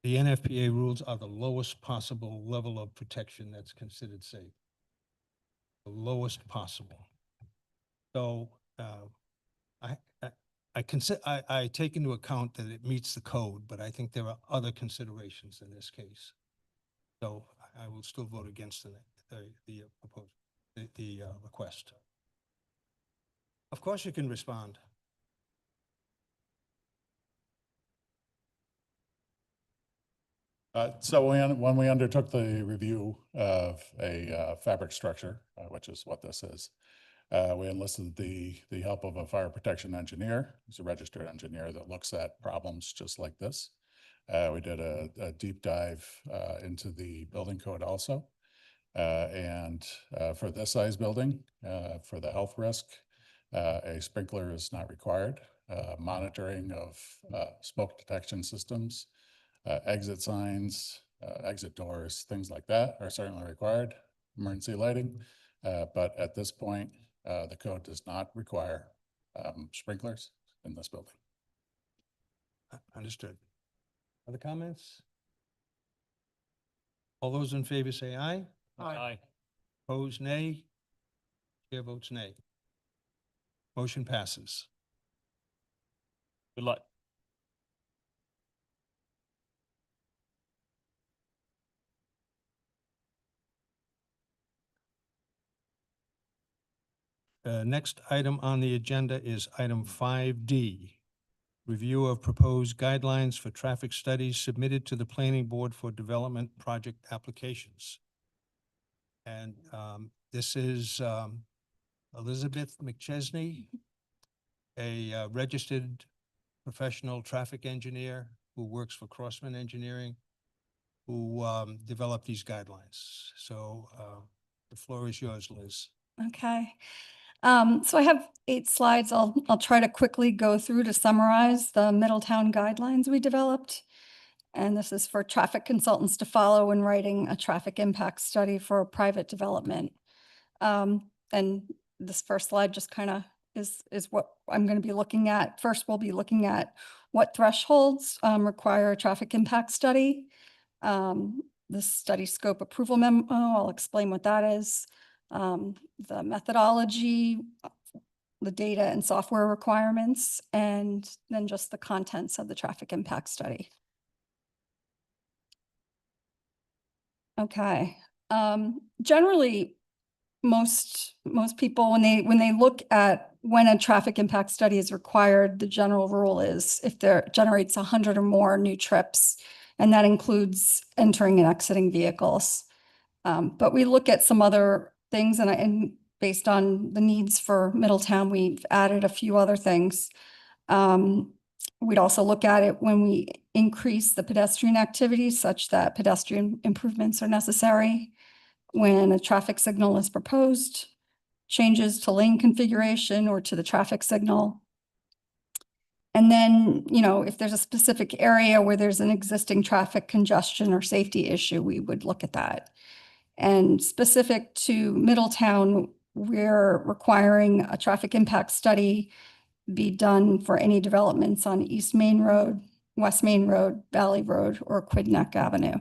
the NFPA rules are the lowest possible level of protection that's considered safe. The lowest possible. So, I take into account that it meets the code, but I think there are other considerations in this case. So I will still vote against the proposal, the request. Of course you can respond. So when we undertook the review of a fabric structure, which is what this is, we enlisted the help of a fire protection engineer. He's a registered engineer that looks at problems just like this. We did a deep dive into the building code also. And for this size building, for the health risk, a sprinkler is not required. Monitoring of smoke detection systems, exit signs, exit doors, things like that are certainly required. Emergency lighting, but at this point, the code does not require sprinklers in this building. Understood. Other comments? All those in favor say aye. Aye. Opposed, nay. Chair votes nay. Motion passes. Good luck. Next item on the agenda is item 5D. Review of proposed guidelines for traffic studies submitted to the planning board for development project applications. And this is Elizabeth McChesney, a registered professional traffic engineer who works for Crossman Engineering, who developed these guidelines. So the floor is yours, Liz. Okay. So I have 8 slides. I'll try to quickly go through to summarize the Middletown guidelines we developed. And this is for traffic consultants to follow when writing a traffic impact study for a private development. And this first slide just kind of is what I'm going to be looking at. First, we'll be looking at what thresholds require a traffic impact study. The study scope approval memo, I'll explain what that is. The methodology, the data and software requirements, and then just the contents of the traffic impact study. Okay. Generally, most people, when they look at when a traffic impact study is required, the general rule is if there generates 100 or more new trips, and that includes entering and exiting vehicles. But we look at some other things, and based on the needs for Middletown, we've added a few other things. We'd also look at it when we increase the pedestrian activity such that pedestrian improvements are necessary, when a traffic signal is proposed, changes to lane configuration or to the traffic signal. And then, if there's a specific area where there's an existing traffic congestion or safety issue, we would look at that. And specific to Middletown, we're requiring a traffic impact study be done for any developments on East Main Road, West Main Road, Valley Road, or Quidneck Avenue.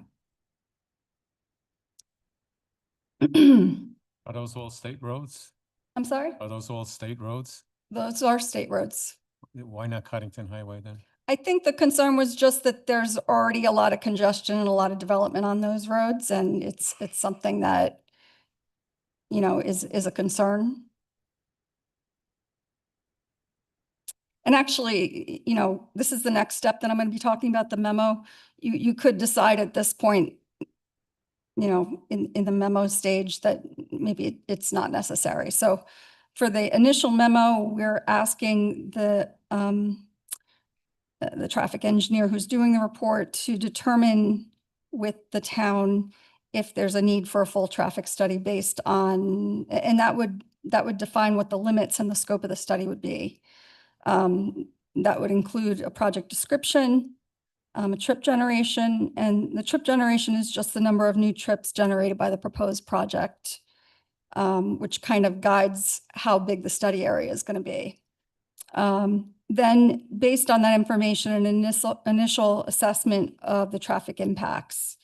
Are those all state roads? I'm sorry? Are those all state roads? Those are state roads. Why not Cottington Highway then? I think the concern was just that there's already a lot of congestion and a lot of development on those roads, and it's something that, you know, is a concern. And actually, you know, this is the next step that I'm going to be talking about, the memo. You could decide at this point, you know, in the memo stage that maybe it's not necessary. So for the initial memo, we're asking the traffic engineer who's doing the report to determine with the town if there's a need for a full traffic study based on, and that would define what the limits and the scope of the study would be. That would include a project description, a trip generation, and the trip generation is just the number of new trips generated by the proposed project, which kind of guides how big the study area is going to be. Then based on that information, an initial assessment of the traffic impacts.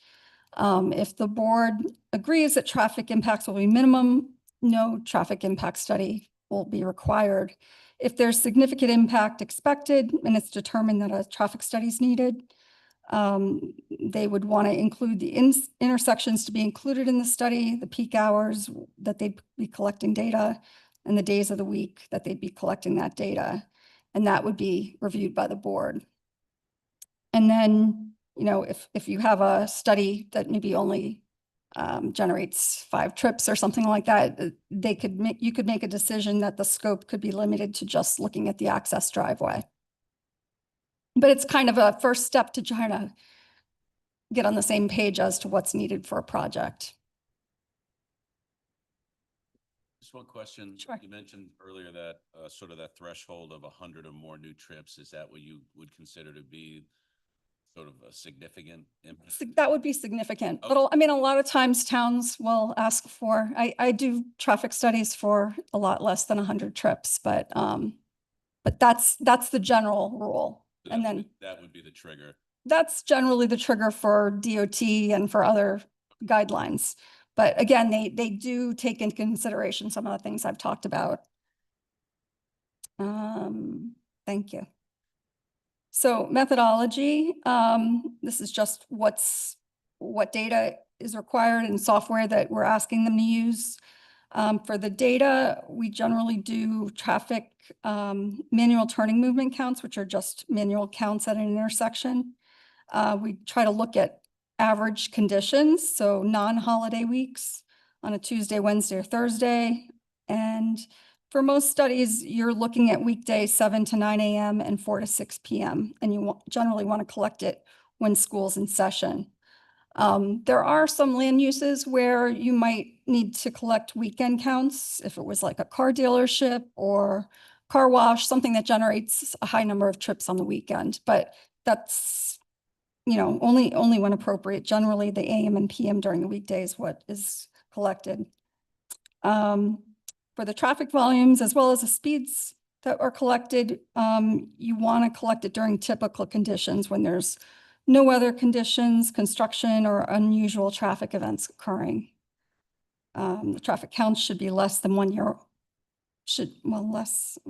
If the board agrees that traffic impacts will be minimum, no traffic impact study will be required. If there's significant impact expected and it's determined that a traffic study is needed, they would want to include the intersections to be included in the study, the peak hours that they'd be collecting data, and the days of the week that they'd be collecting that data. And that would be reviewed by the board. And then, you know, if you have a study that maybe only generates 5 trips or something like that, you could make a decision that the scope could be limited to just looking at the access driveway. But it's kind of a first step to try to get on the same page as to what's needed for a project. Just one question. Sure. You mentioned earlier that sort of that threshold of 100 or more new trips. Is that what you would consider to be sort of a significant impact? That would be significant. Okay. But I mean, a lot of times towns will ask for, I do traffic studies for a lot less than 100 trips, but that's the general rule. So And then that would be the trigger. that's generally the trigger for DOT and for other guidelines. But again, they do take into consideration some of the things I've talked about. Thank you. So methodology, this is just what data is required in software that we're asking them to use. For the data, we generally do traffic manual turning movement counts, which are just manual counts at an intersection. We try to look at average conditions, so non-holiday weeks on a Tuesday, Wednesday, or Thursday. And for most studies, you're looking at weekdays 7 to 9 a.m. and 4 to 6 p.m. And you generally want to collect it when school's in session. There are some land uses where you might need to collect weekend counts if it was like a car dealership or car wash, something that generates a high number of trips on the weekend. But that's, you know, only when appropriate. Generally, the AM and PM during the weekday is what is collected. For the traffic volumes, as well as the speeds that are collected, you want to collect it during typical conditions when there's no weather conditions, construction, or unusual traffic events occurring. The traffic counts should be less than 1 year,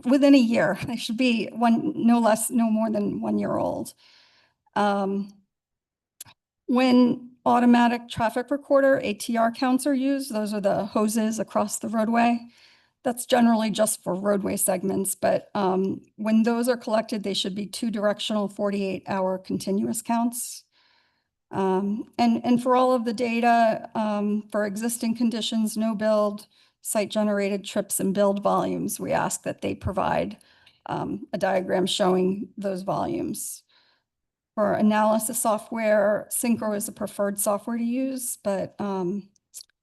within a year. They should be no more than 1 year old. When automatic traffic recorder, ATR counts are used, those are the hoses across the roadway. That's generally just for roadway segments, but when those are collected, they should be 2-directional 48-hour continuous counts. And for all of the data, for existing conditions, no build, site-generated trips and build volumes, we ask that they provide a diagram showing those volumes. For analysis software, Synchro is the preferred software to use, but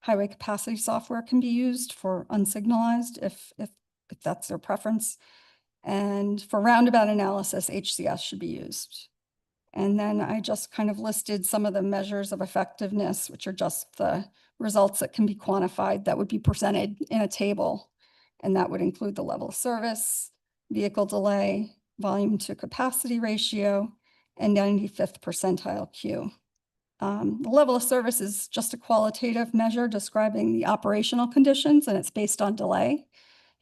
highway capacity software can be used for unsignalized if that's their preference. And for roundabout analysis, HCS should be used. And then I just kind of listed some of the measures of effectiveness, which are just the results that can be quantified that would be presented in a table. And that would include the level of service, vehicle delay, volume to capacity ratio, and 95th percentile Q. The level of service is just a qualitative measure describing the operational conditions, and it's based on delay.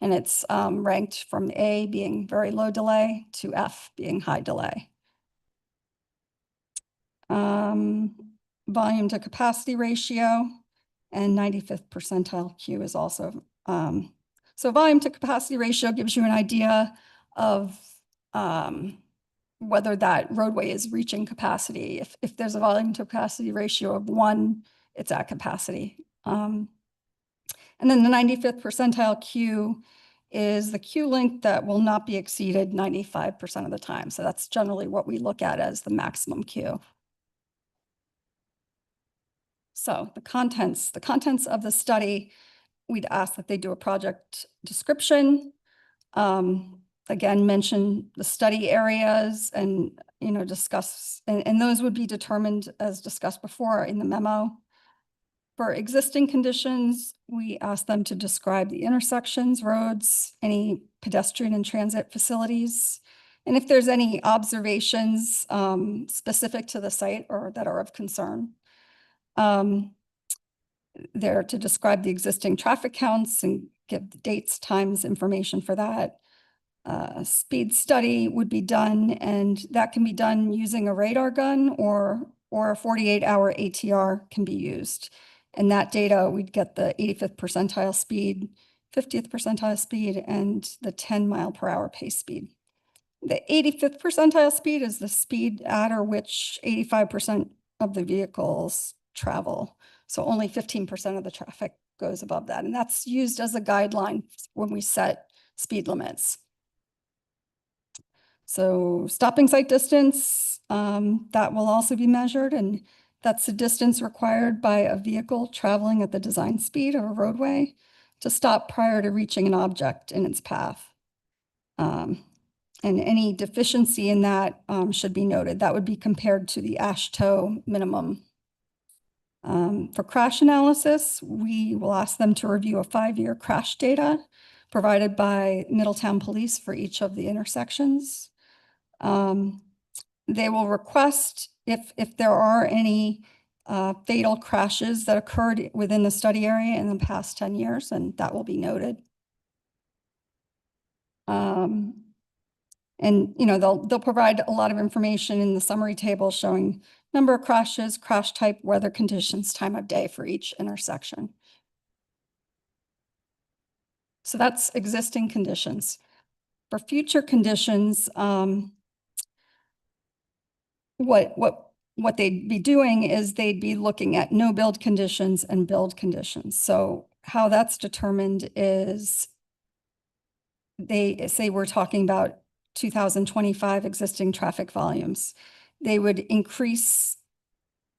And it's ranked from A being very low delay to F being high delay. Volume to capacity ratio, and 95th percentile Q is also, so volume to capacity ratio gives you an idea of whether that roadway is reaching capacity. If there's a volume to capacity ratio of 1, it's at capacity. And then the 95th percentile Q is the Q length that will not be exceeded 95% of the time. So that's generally what we look at as the maximum Q. So the contents of the study, we'd ask that they do a project description. Again, mention the study areas and, discuss, and those would be determined as discussed before in the memo. For existing conditions, we ask them to describe the intersections, roads, any pedestrian and transit facilities. And if there's any observations specific to the site or that are of concern. They're to describe the existing traffic counts and give the dates, times, information for that. Speed study would be done, and that can be done using a radar gun or a 48-hour ATR can be used. And that data, we'd get the 85th percentile speed, 50th percentile speed, and the 10-mile-per-hour pace speed. The 85th percentile speed is the speed at or which 85% of the vehicles travel. So only 15% of the traffic goes above that. And that's used as a guideline when we set speed limits. So stopping sight distance, that will also be measured, and that's the distance required by a vehicle traveling at the design speed of a roadway to stop prior to reaching an object in its path. And any deficiency in that should be noted. That would be compared to the AASHTO minimum. For crash analysis, we will ask them to review a 5-year crash data provided by Middletown Police for each of the intersections. They will request if there are any fatal crashes that occurred within the study area in the past 10 years, and that will be noted. And they'll provide a lot of information in the summary table showing number of crashes, crash type, weather conditions, time of day for each intersection. So that's existing conditions. For future conditions, what they'd be doing is they'd be looking at no build conditions and build conditions. So how that's determined is they say we're talking about 2025 existing traffic volumes. They would increase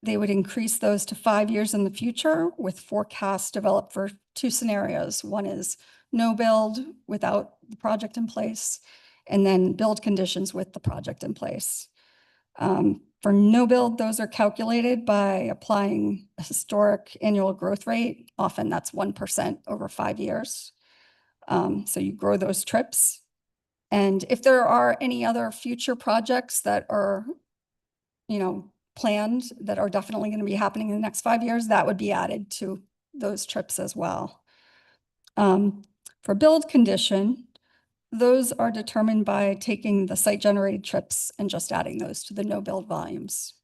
those to 5 years in the future with forecasts developed for 2 scenarios. One is no build without the project in place, and then build conditions with the project in place. For no build, those are calculated by applying a historic annual growth rate. Often that's 1% over 5 years. So you grow those trips. And if there are any other future projects that are, planned that are definitely going to be happening in the next 5 years, that would be added to those trips as well. For build condition, those are determined by taking the site-generated trips and just adding those to the no-build volumes.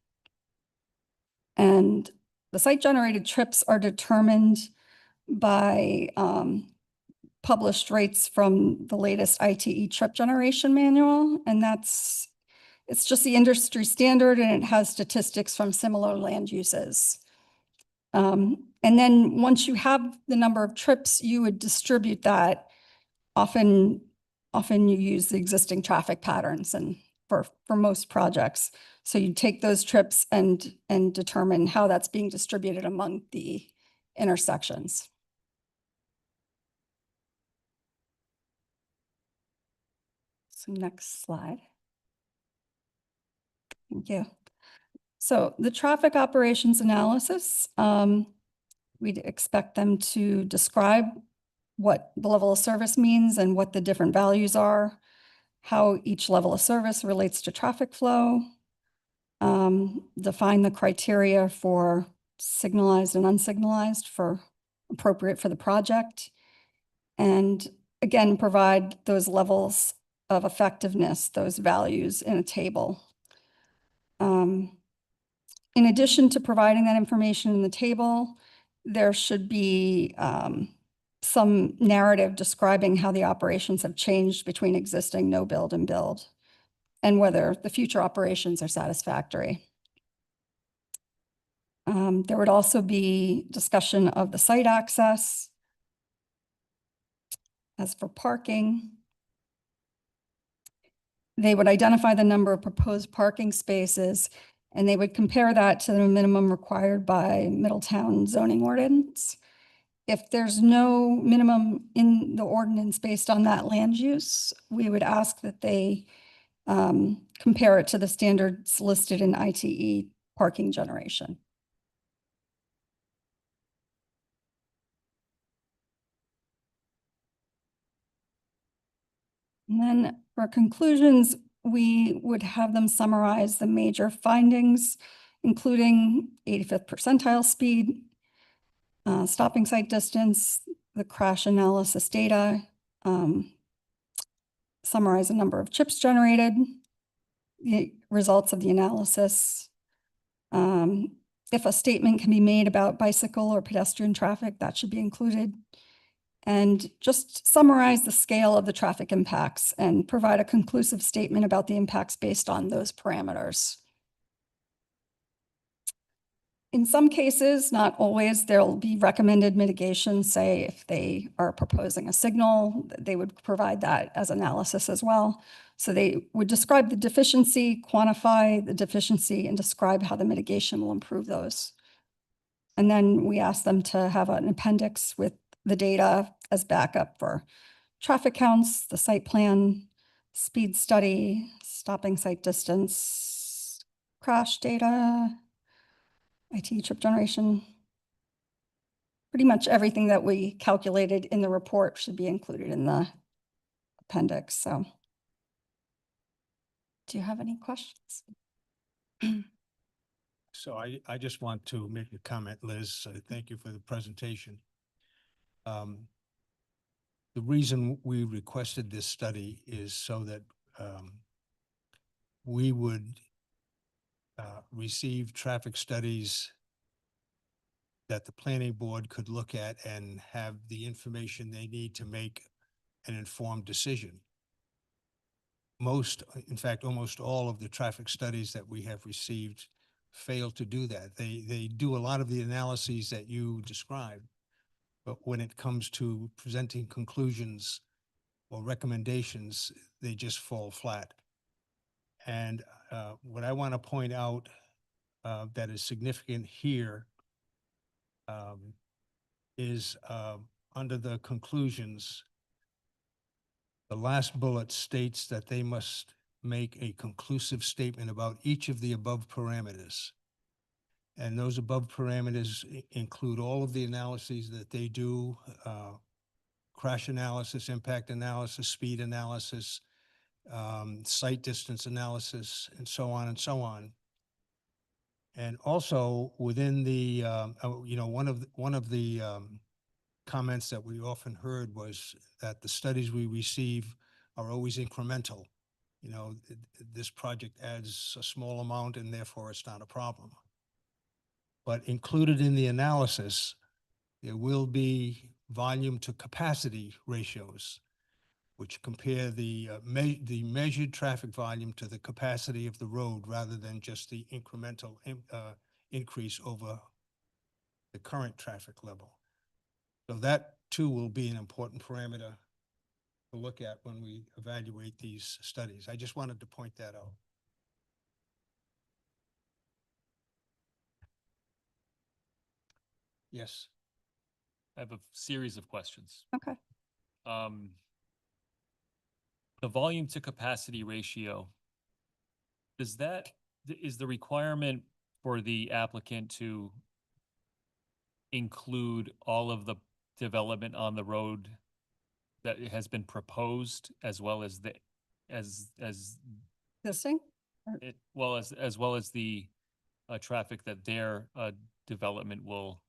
And the site-generated trips are determined by published rates from the latest ITE trip generation manual, and it's just the industry standard, and it has statistics from similar land uses. And then once you have the number of trips, you would distribute that. Often you use the existing traffic patterns and for most projects. So you take those trips and determine how that's being distributed among the intersections. So next slide. Thank you. So the traffic operations analysis, we'd expect them to describe what the level of service means and what the different values are, how each level of service relates to traffic flow, define the criteria for signalized and unsignalized for appropriate for the project, and again, provide those levels of effectiveness, those values in a table. In addition to providing that information in the table, there should be some narrative describing how the operations have changed between existing no build and build, and whether the future operations are satisfactory. There would also be discussion of the site access. As for parking, they would identify the number of proposed parking spaces, and they would compare that to the minimum required by Middletown zoning ordinance. If there's no minimum in the ordinance based on that land use, we would ask that they compare it to the standards listed in ITE parking generation. And then for conclusions, we would have them summarize the major findings, including 85th percentile speed, stopping site distance, the crash analysis data, summarize the number of chips generated, the results of the analysis. If a statement can be made about bicycle or pedestrian traffic, that should be included. And just summarize the scale of the traffic impacts and provide a conclusive statement about the impacts based on those parameters. In some cases, not always, there'll be recommended mitigation. Say if they are proposing a signal, they would provide that as analysis as well. So they would describe the deficiency, quantify the deficiency, and describe how the mitigation will improve those. And then we ask them to have an appendix with the data as backup for traffic counts, the site plan, speed study, stopping site distance, crash data, IT trip generation. Pretty much everything that we calculated in the report should be included in the appendix. So do you have any questions? So I just want to make a comment, Liz. Thank you for the presentation. The reason we requested this study is so that we would receive traffic studies that the planning board could look at and have the information they need to make an informed decision. In fact, almost all of the traffic studies that we have received fail to do that. They do a lot of the analyses that you described, but when it comes to presenting conclusions or recommendations, they just fall flat. And what I want to point out that is significant here is under the conclusions, the last bullet states that they must make a conclusive statement about each of the above parameters. And those above parameters include all of the analyses that they do, crash analysis, impact analysis, speed analysis, site distance analysis, and so on and so on. And also within the, one of the comments that we often heard was that the studies we receive are always incremental. You know, this project adds a small amount and therefore it's not a problem. But included in the analysis, there will be volume to capacity ratios, which compare the measured traffic volume to the capacity of the road rather than just the incremental increase over the current traffic level. So that too will be an important parameter to look at when we evaluate these studies. I just wanted to point that out. Yes. I have a series of questions. Okay. The volume to capacity ratio, is the requirement for the applicant to include all of the development on the road that has been proposed as well as the Existing? as well as the traffic that their development will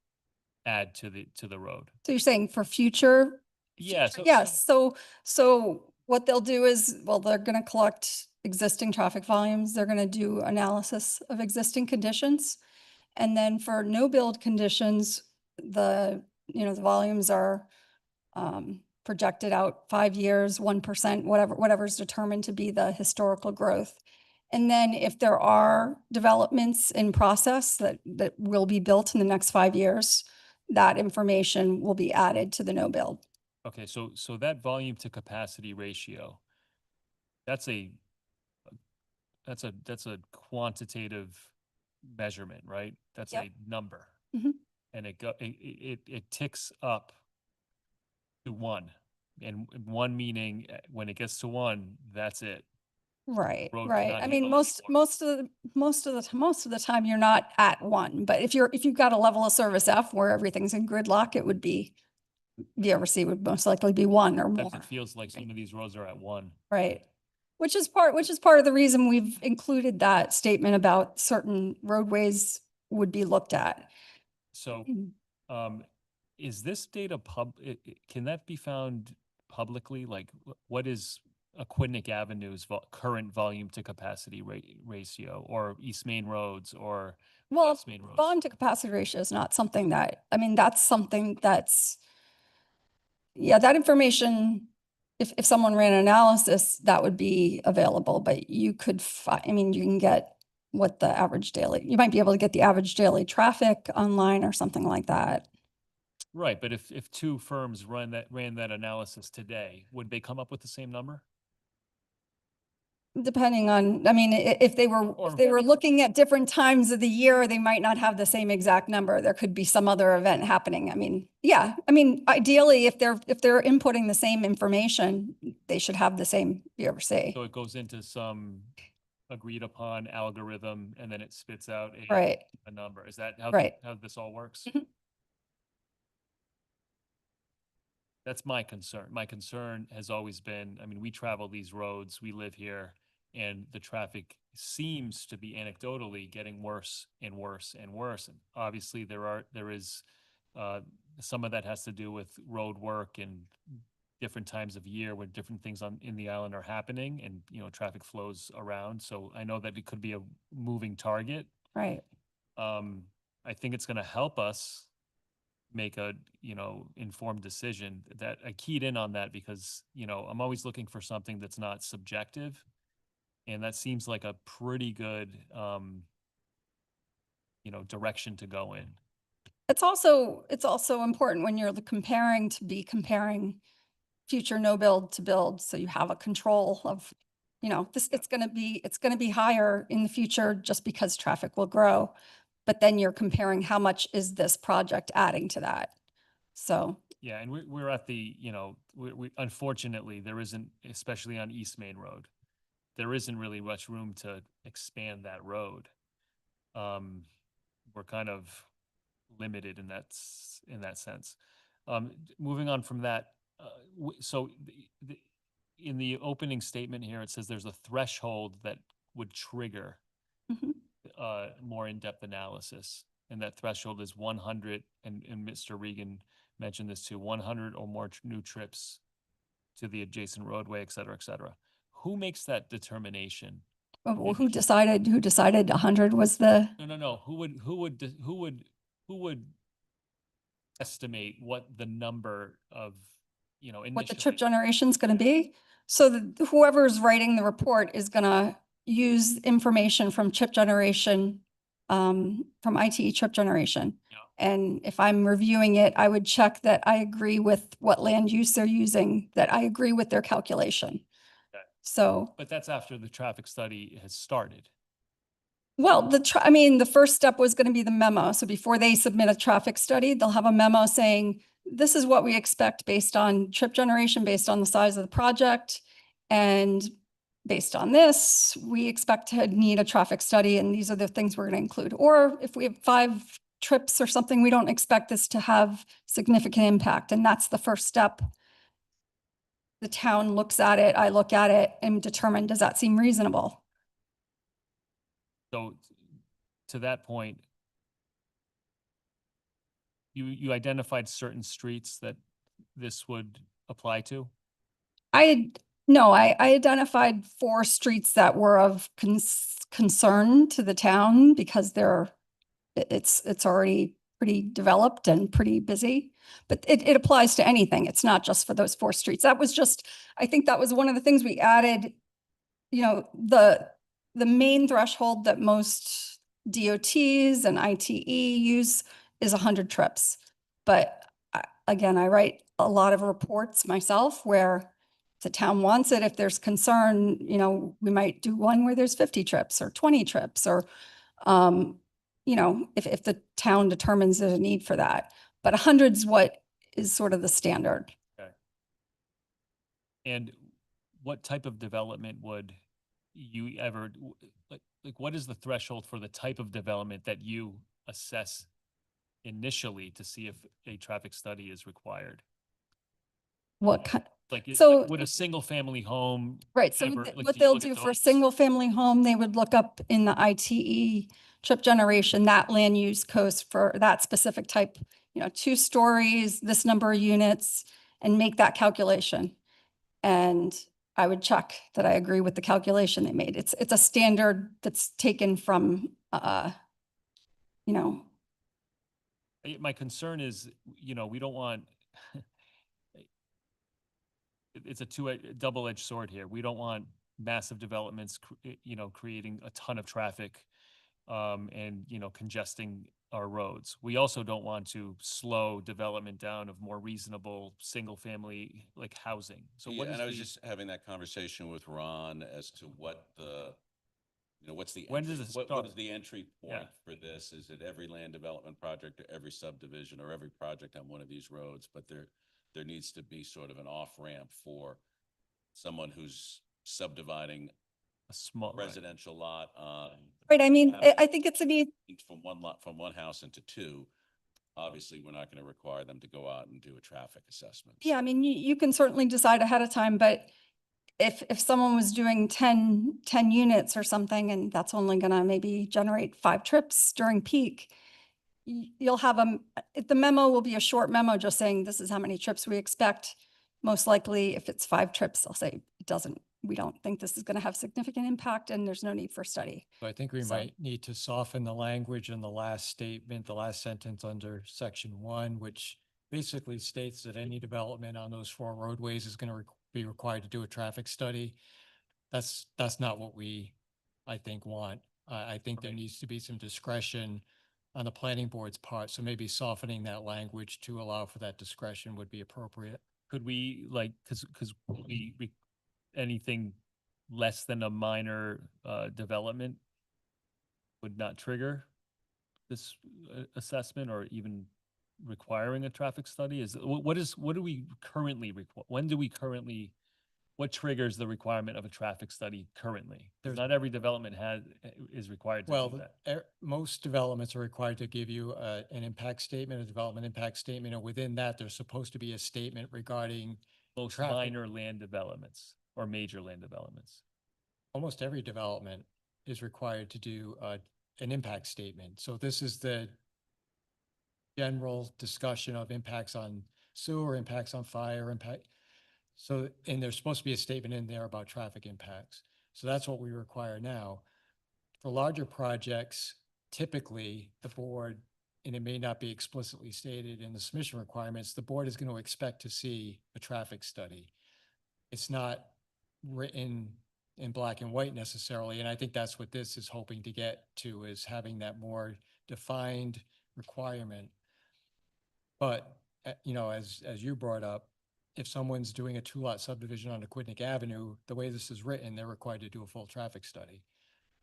add to the road? So you're saying for future? Yeah. Yes. So what they'll do is, well, they're going to collect existing traffic volumes. They're going to do analysis of existing conditions. And then for no build conditions, the volumes are projected out 5 years, 1%, whatever's determined to be the historical growth. And then if there are developments in process that will be built in the next 5 years, that information will be added to the no build. Okay, so that volume to capacity ratio, that's a quantitative measurement, right? That's Yep. a number. Mhm. And it ticks up to 1. And 1 meaning when it gets to 1, that's it. Right, Road right. cannot I get mean, built most of the time you're not at 1, but if you've got a level of service F where everything's in gridlock, it would be, VRC would most likely be 1 or more. Sometimes it feels like some of these roads are at 1. Right. Which is part of the reason we've included that statement about certain roadways would be looked at. So, is this data can that be found publicly? Like, what is Aquidneck Avenue's current volume to capacity ratio, or East Main Roads, or Well, West Main Roads? volume to capacity ratio is not something that, I mean, that's something that's, yeah, that information, if someone ran an analysis, that would be available, but you could I mean, you can get what the average daily, you might be able to get the average daily traffic online or something like that. Right, but if 2 firms ran that analysis today, would they come up with the same number? Depending on, I mean, if they were looking at different times of the year, they might not have the same exact number. There could be some other event happening. I mean, yeah, I mean, ideally, if they're inputting the same information, they should have the same VRC. So it goes into some agreed upon algorithm, and then it spits out Right. a number. Is that how Right. how this all works? Mhm. That's my concern. My concern has always been, I mean, we travel these roads, we live here, and the traffic seems to be anecdotally getting worse and worse and worse. And obviously there is some of that has to do with road work and different times of year when different things in the island are happening, and, traffic flows around. So I know that it could be a moving target. Right. I think it's going to help us make a, informed decision. That I keyed in on that because, I'm always looking for something that's not subjective. And that seems like a pretty good, direction to go in. It's also important when you're comparing future no build to build, so you have a control of, this, it's gonna be higher in the future just because traffic will grow. But then you're comparing how much is this project adding to that? So, Yeah, and we're at the, we unfortunately, there isn't, especially on East Main Road, there isn't really much room to expand that road. We're kind of limited in that sense. Moving on from that, so in the opening statement here, it says there's a threshold that would trigger mhm. more in-depth analysis, and that threshold is 100, and Mr. Regan mentioned this too, 100 or more new trips to the adjacent roadway, et cetera, et cetera. Who makes that determination? Well, who decided 100 was the, No. Who would estimate what the number of, what the trip initially? generation's gonna be? So whoever's writing the report is gonna use information from chip generation, from ITE trip generation. Yeah. And if I'm reviewing it, I would check that I agree with what land use they're using, that I agree with their calculation. Okay. So, But that's after the traffic study has started. well, the first step was gonna be the memo. So before they submit a traffic study, they'll have a memo saying, this is what we expect based on trip generation, based on the size of the project. And based on this, we expect to need a traffic study, and these are the things we're gonna include. Or if we have 5 trips or something, we don't expect this to have significant impact, and that's the first step. The town looks at it, I look at it, and determine, does that seem reasonable? So to that point, you identified certain streets that this would apply to? No, I identified 4 streets that were of concern to the town because they're it's already pretty developed and pretty busy. But it applies to anything. It's not just for those 4 streets. That was just, I think that was one of the things we added, you know, the main threshold that most DOTs and ITE use is 100 trips. But again, I write a lot of reports myself where the town wants it. If there's concern, you know, we might do one where there's 50 trips or 20 trips or, you know, if the town determines there's a need for that. But 100's what is sort of the standard. And what type of development would you ever, like what is the threshold for the type of development that you assess initially to see if a traffic study is required? What kind? Like, So- would a single family home? Right, so ever- th- like, what do you they'll look at do for a those? single family home, they would look up in the ITE trip generation, that land use coast for that specific type, you know, 2 stories, this number of units, and make that calculation. And I would check that I agree with the calculation they made. It's a standard that's taken from, you know, My concern is, you know, we don't want, it's a double-edged sword here. We don't want massive developments, you know, creating a ton of traffic, and, you know, congesting our roads. We also don't want to slow development down of more reasonable, single-family, like, housing. So what Yeah, is and I was the, just having that conversation with Ron as to what the, you know, what's the When entry- does it what start? is the entry Yeah. point for this? Is it every land development project or every subdivision or every project on one of these roads? But there needs to be sort of an off-ramp for someone who's subdividing a small, right. residential lot on. right, I mean, house I think it's a need, From one lot, from one house into 2. Obviously, we're not going to require them to go out and do a traffic assessment. yeah, I mean, you can certainly decide ahead of time, but if someone was doing 10 units or something, and that's only gonna maybe generate 5 trips during peak, you'll have the memo will be a short memo just saying, this is how many trips we expect. Most likely, if it's 5 trips, I'll say, we don't think this is gonna have significant impact and there's no need for study. So I think we So- might need to soften the language in the last statement, the last sentence under section 1, which basically states that any development on those 4 roadways is going to be required to do a traffic study. That's not what we, I think, want. I think there needs to be some discretion on the planning board's part. So maybe softening that language to allow for that discretion would be appropriate. Could we, like, cause anything less than a minor, development would not trigger this assessment or even requiring a traffic study? What do we currently what triggers the requirement of a traffic study currently? 'Cause There's- not every development is required to do Well, that. most developments are required to give you an impact statement, a development impact statement, and within that, there's supposed to be a statement regarding Most traffic. minor land developments or major land developments. Almost every development is required to do an impact statement. So this is the general discussion of impacts on sewer, impacts on fire, impact. So, and there's supposed to be a statement in there about traffic impacts. So that's what we require now. For larger projects, typically the board, and it may not be explicitly stated in the submission requirements, the board is going to expect to see a traffic study. It's not written in black and white necessarily, and I think that's what this is hoping to get to, is having that more defined requirement. But, you know, as you brought up, if someone's doing a 2-lot subdivision on Aquidneck Avenue, the way this is written, they're required to do a full traffic study.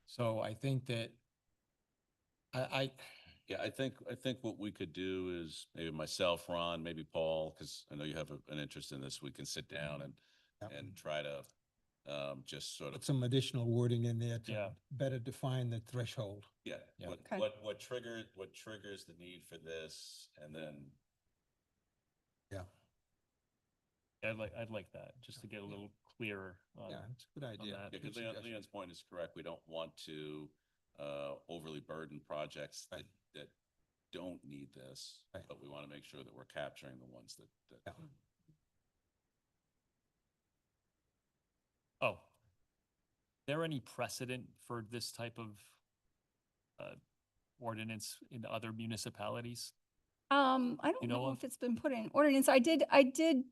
So I think that Yeah, I think what we could do is maybe myself, Ron, maybe Paul, because I know you have an interest in this, we can sit down and try to just sort of, Put some additional wording in there Yeah. to better define the threshold. yeah, Yeah. Okay. what triggers the need for this, and then. I'd like that, just to get a little clearer on, Yeah, it's a good on idea. that. Yeah, because Leon's point is correct. We don't want to overly burden projects that don't need this, Right. but we want to make sure that we're capturing the ones that. Yeah. Oh. Is there any precedent for this type of ordinance in other municipalities? I don't You know know of? if it's been put in ordinance. I did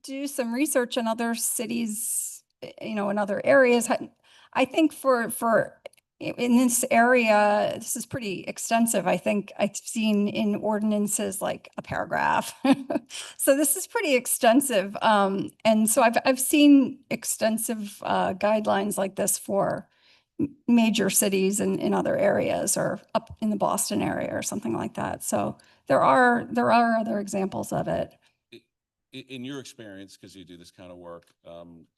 do some research in other cities, in other areas. I think in this area, this is pretty extensive. I think I've seen in ordinances like a paragraph. So this is pretty extensive. And so I've seen extensive guidelines like this for major cities in other areas or up in the Boston area or something like that. So there are other examples of it. In your experience, because you do this kind of work,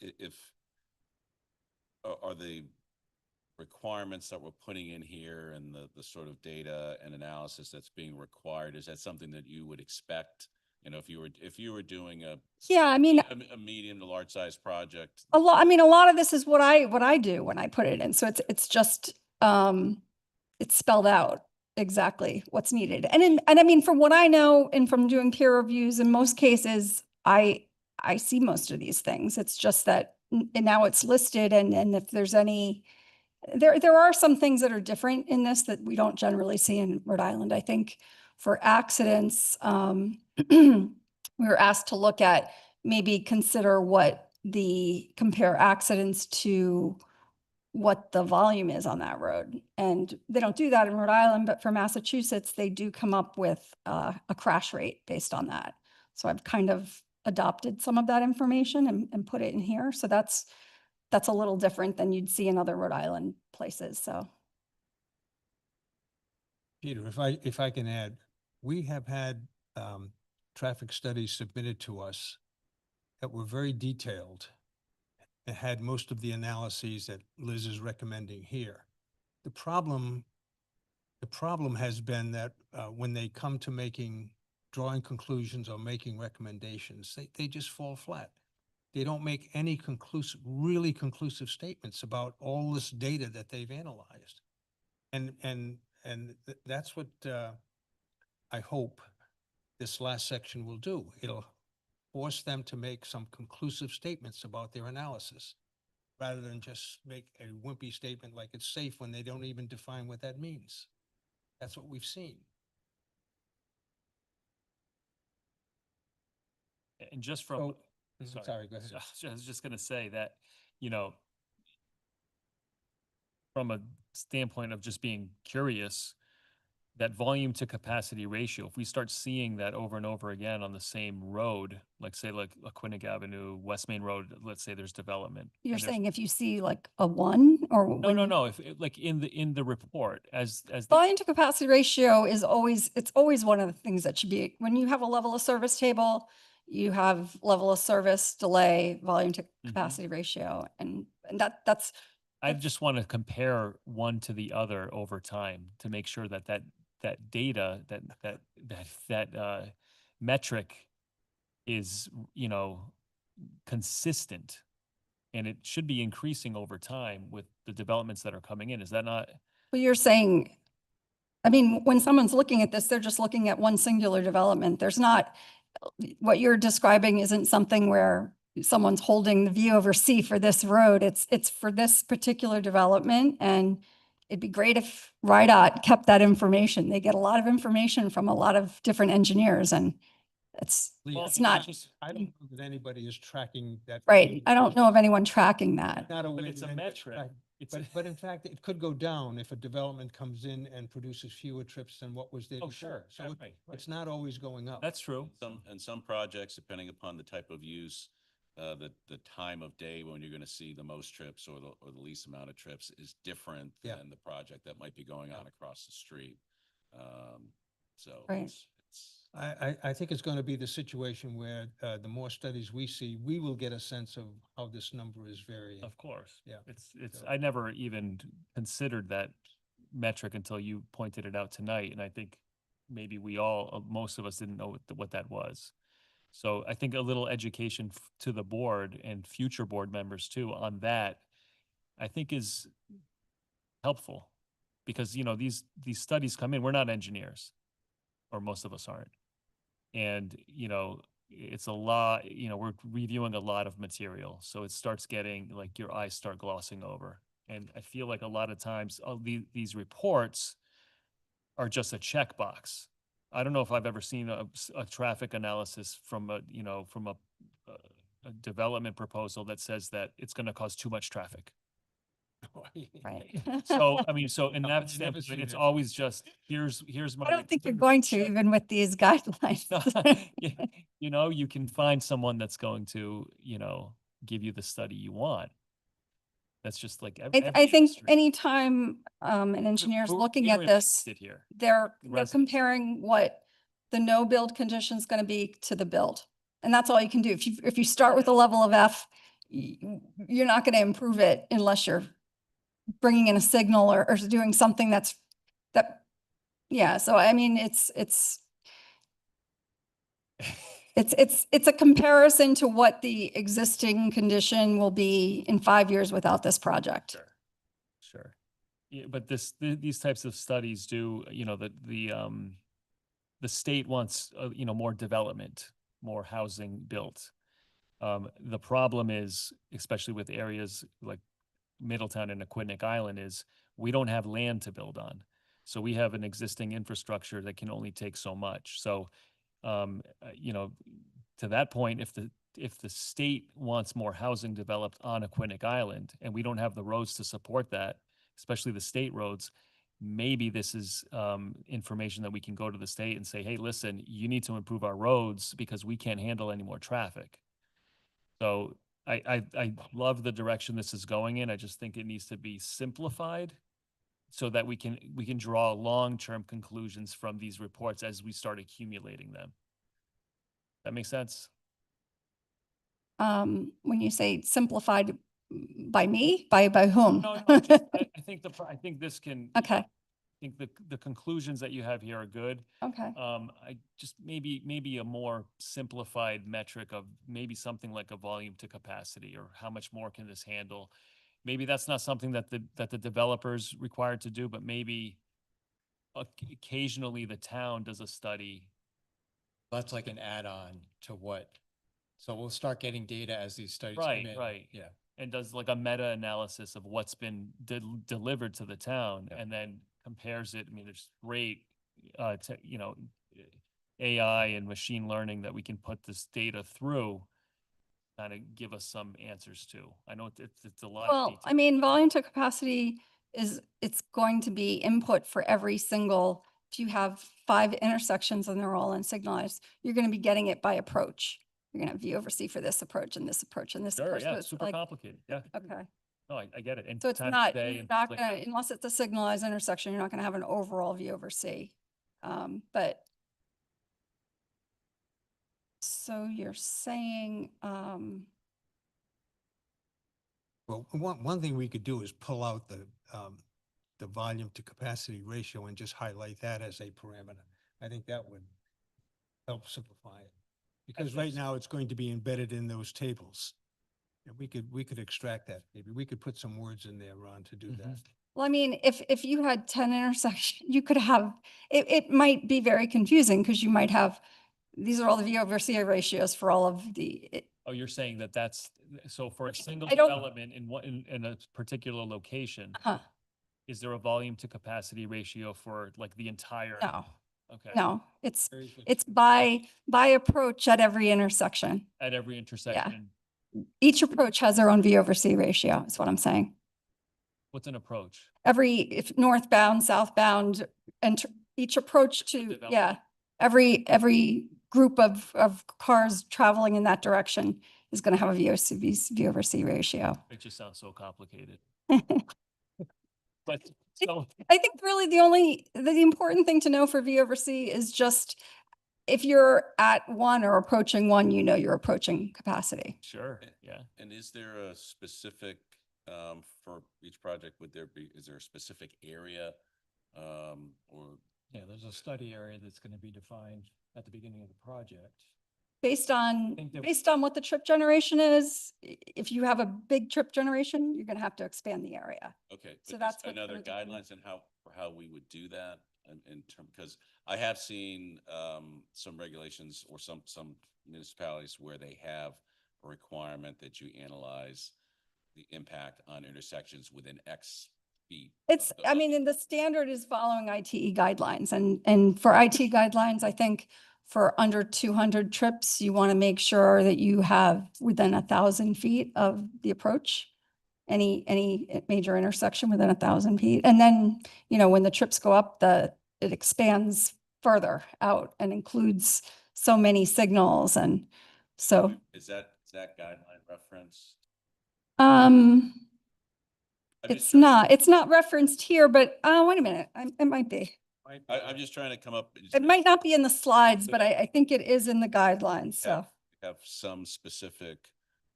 if, are the requirements that we're putting in here and the sort of data and analysis that's being required, is that something that you would expect? You know, if you were doing Yeah, I mean, a medium to large size project, a lot of this is what I do when I put it in. So it's just, it's spelled out exactly what's needed. And I mean, from what I know and from doing peer reviews, in most cases, I see most of these things. It's just that and now it's listed and if there's any, there are some things that are different in this that we don't generally see in Rhode Island. I think for accidents, we were asked to look at, maybe consider compare accidents to what the volume is on that road. And they don't do that in Rhode Island, but for Massachusetts, they do come up with a crash rate based on that. So I've kind of adopted some of that information and put it in here. So that's a little different than you'd see in other Rhode Island places, so. Peter, if I can add, we have had traffic studies submitted to us that were very detailed and had most of the analyses that Liz is recommending here. The problem has been that when they come to drawing conclusions or making recommendations, they just fall flat. They don't make any really conclusive statements about all this data that they've analyzed. And that's what I hope this last section will do. It'll force them to make some conclusive statements about their analysis, rather than just make a wimpy statement like it's safe when they don't even define what that means. That's what we've seen. And just from, Sorry, go ahead. I was just gonna say that, you know, from a standpoint of just being curious, that volume to capacity ratio, if we start seeing that over and over again on the same road, like say like Aquinic Avenue, West Main Road, let's say there's development. You're and there's- saying if you see like a 1 or No. If like in the report as the, volume to capacity ratio is always one of the things that should be, when you have a level of service table, you have level of service, delay, volume to capacity ratio. And that's, I just want to compare one to the other over time to make sure that data, that metric is, you know, consistent, and it should be increasing over time with the developments that are coming in. Is that not? well, you're saying, I mean, when someone's looking at this, they're just looking at one singular development. There's not, what you're describing isn't something where someone's holding the view over C for this road. It's for this particular development. And it'd be great if RIDOT kept that information. They get a lot of information from a lot of different engineers, and it's not I don't know that anybody is tracking that. right. I don't know of anyone tracking that. Not a But way it's that a anybody's metric. tracking. It's But in fact, it could go down if a development comes in and produces fewer trips than what was there. Oh, before. sure. So Right. it's not always going up. That's true. some projects, depending upon the type of use, the time of day when you're going to see the most trips or the least amount of trips is different Yeah. than the project that might be going on across the street. So Right. it's I think it's going to be the situation where the more studies we see, we will get a sense of how this number is varying. Of course. Yeah. It's, So- I never even considered that metric until you pointed it out tonight. And I think maybe most of us didn't know what that was. So I think a little education to the board and future board members too on that, I think is helpful. Because, you know, these studies come in, we're not engineers, or most of us aren't. And, you know, it's a lot, you know, we're reviewing a lot of material. So it starts getting like your eyes start glossing over. And I feel like a lot of times these reports are just a checkbox. I don't know if I've ever seen a traffic analysis from a, you know, from a development proposal that says that it's going to cause too much traffic. Right. So, I mean, so in No, that I never standpoint, seen it's it. always just, here's my. I don't think you're report. going to, even with these guidelines. Yeah, you know, you can find someone that's going to, you know, give you the study you want. That's just like. I think anytime an engineer's We're looking at this, interested here. they're Residents. comparing what the no build condition is going to be to the build. And that's all you can do. If you start with a level of F, you're not going to improve it unless you're bringing in a signal or doing something yeah. So I mean, it's a comparison to what the existing condition will be in 5 years without this project. Sure. Sure. Yeah, but these types of studies do, you know, the state wants, you know, more development, more housing built. The problem is, especially with areas like Middletown and Aquidneck Island, is we don't have land to build on. So we have an existing infrastructure that can only take so much. So, you know, to that point, if the state wants more housing developed on Aquidneck Island and we don't have the roads to support that, especially the state roads, maybe this is information that we can go to the state and say, hey, listen, you need to improve our roads because we can't handle any more traffic. So I love the direction this is going in. I just think it needs to be simplified so that we can draw long-term conclusions from these reports as we start accumulating them. That makes sense? When you say simplified by me, by whom? No, I think this can. Okay. I think the conclusions that you have here are good. Okay. I just maybe a more simplified metric of maybe something like a volume to capacity, or how much more can this handle? Maybe that's not something that the developer's required to do, but maybe occasionally the town does a study. That's like an add-on to what, so we'll start getting data as these studies come Right, in. right. Yeah. And does like a meta-analysis of what's been delivered to the town, and then compares it. I mean, there's great, you know, AI and machine learning that we can put this data through, kind of give us some answers to. I know it's a lot of Well, detail. I mean, volume to capacity it's going to be input for every single, if you have 5 intersections and they're all unsignalized, you're going to be getting it by approach. You're going to have view over C for this approach and this approach and this Sure, approach. yeah, So it's it's super like, complicated. Yeah. okay. No, I get it. And So it's time of not, day you're and not like gonna, that. unless it's a signalized intersection, you're not gonna have an overall view over C. But so you're saying, Well, one thing we could do is pull out the volume to capacity ratio and just highlight that as a parameter. I think that would help simplify it. Because right now it's going to be embedded in those tables. And we could extract that. Maybe we could put some words in there, Ron, to do that. well, I mean, if you had 10 intersections, you could have, it might be very confusing because you might have, these are all the view over C ratios for all of Oh, you're saying that's, so for a single I don't- development in a particular location, huh, is there a volume to capacity ratio for like the entire? no, Okay. no, it's by approach at every intersection. At every intersection, Each approach has their own view over C ratio, is what I'm saying. what's an approach? If northbound, southbound, and each approach to, Development. yeah, every group of cars traveling in that direction is going to have a view over C ratio. It just sounds so complicated. But so, I think really the important thing to know for V over C is just if you're at 1 or approaching 1, you know you're approaching capacity. sure, yeah. And is there a specific, for each project, is there a specific area, or? Yeah, there's a study area that's going to be defined at the beginning of the project. Based on think that- what the trip generation is, if you have a big trip generation, you're going to have to expand the area. Okay, So but that's just what's another gonna determine- guidelines in how we would do that in term, because I have seen some regulations or some municipalities where they have a requirement that you analyze the impact on intersections within X feet. It's, I mean, and the standard is following ITE guidelines and for IT guidelines, I think for under 200 trips, you want to make sure that you have within 1,000 feet of the approach. Any major intersection within 1,000 feet. And then, you know, when the trips go up, it expands further out and includes so many signals. And so, Is that guideline reference? it's not referenced here, but, wait a minute, it might be. I'm just trying to come up. It might not be in the slides, but I think it is in the guidelines, so. Have some specific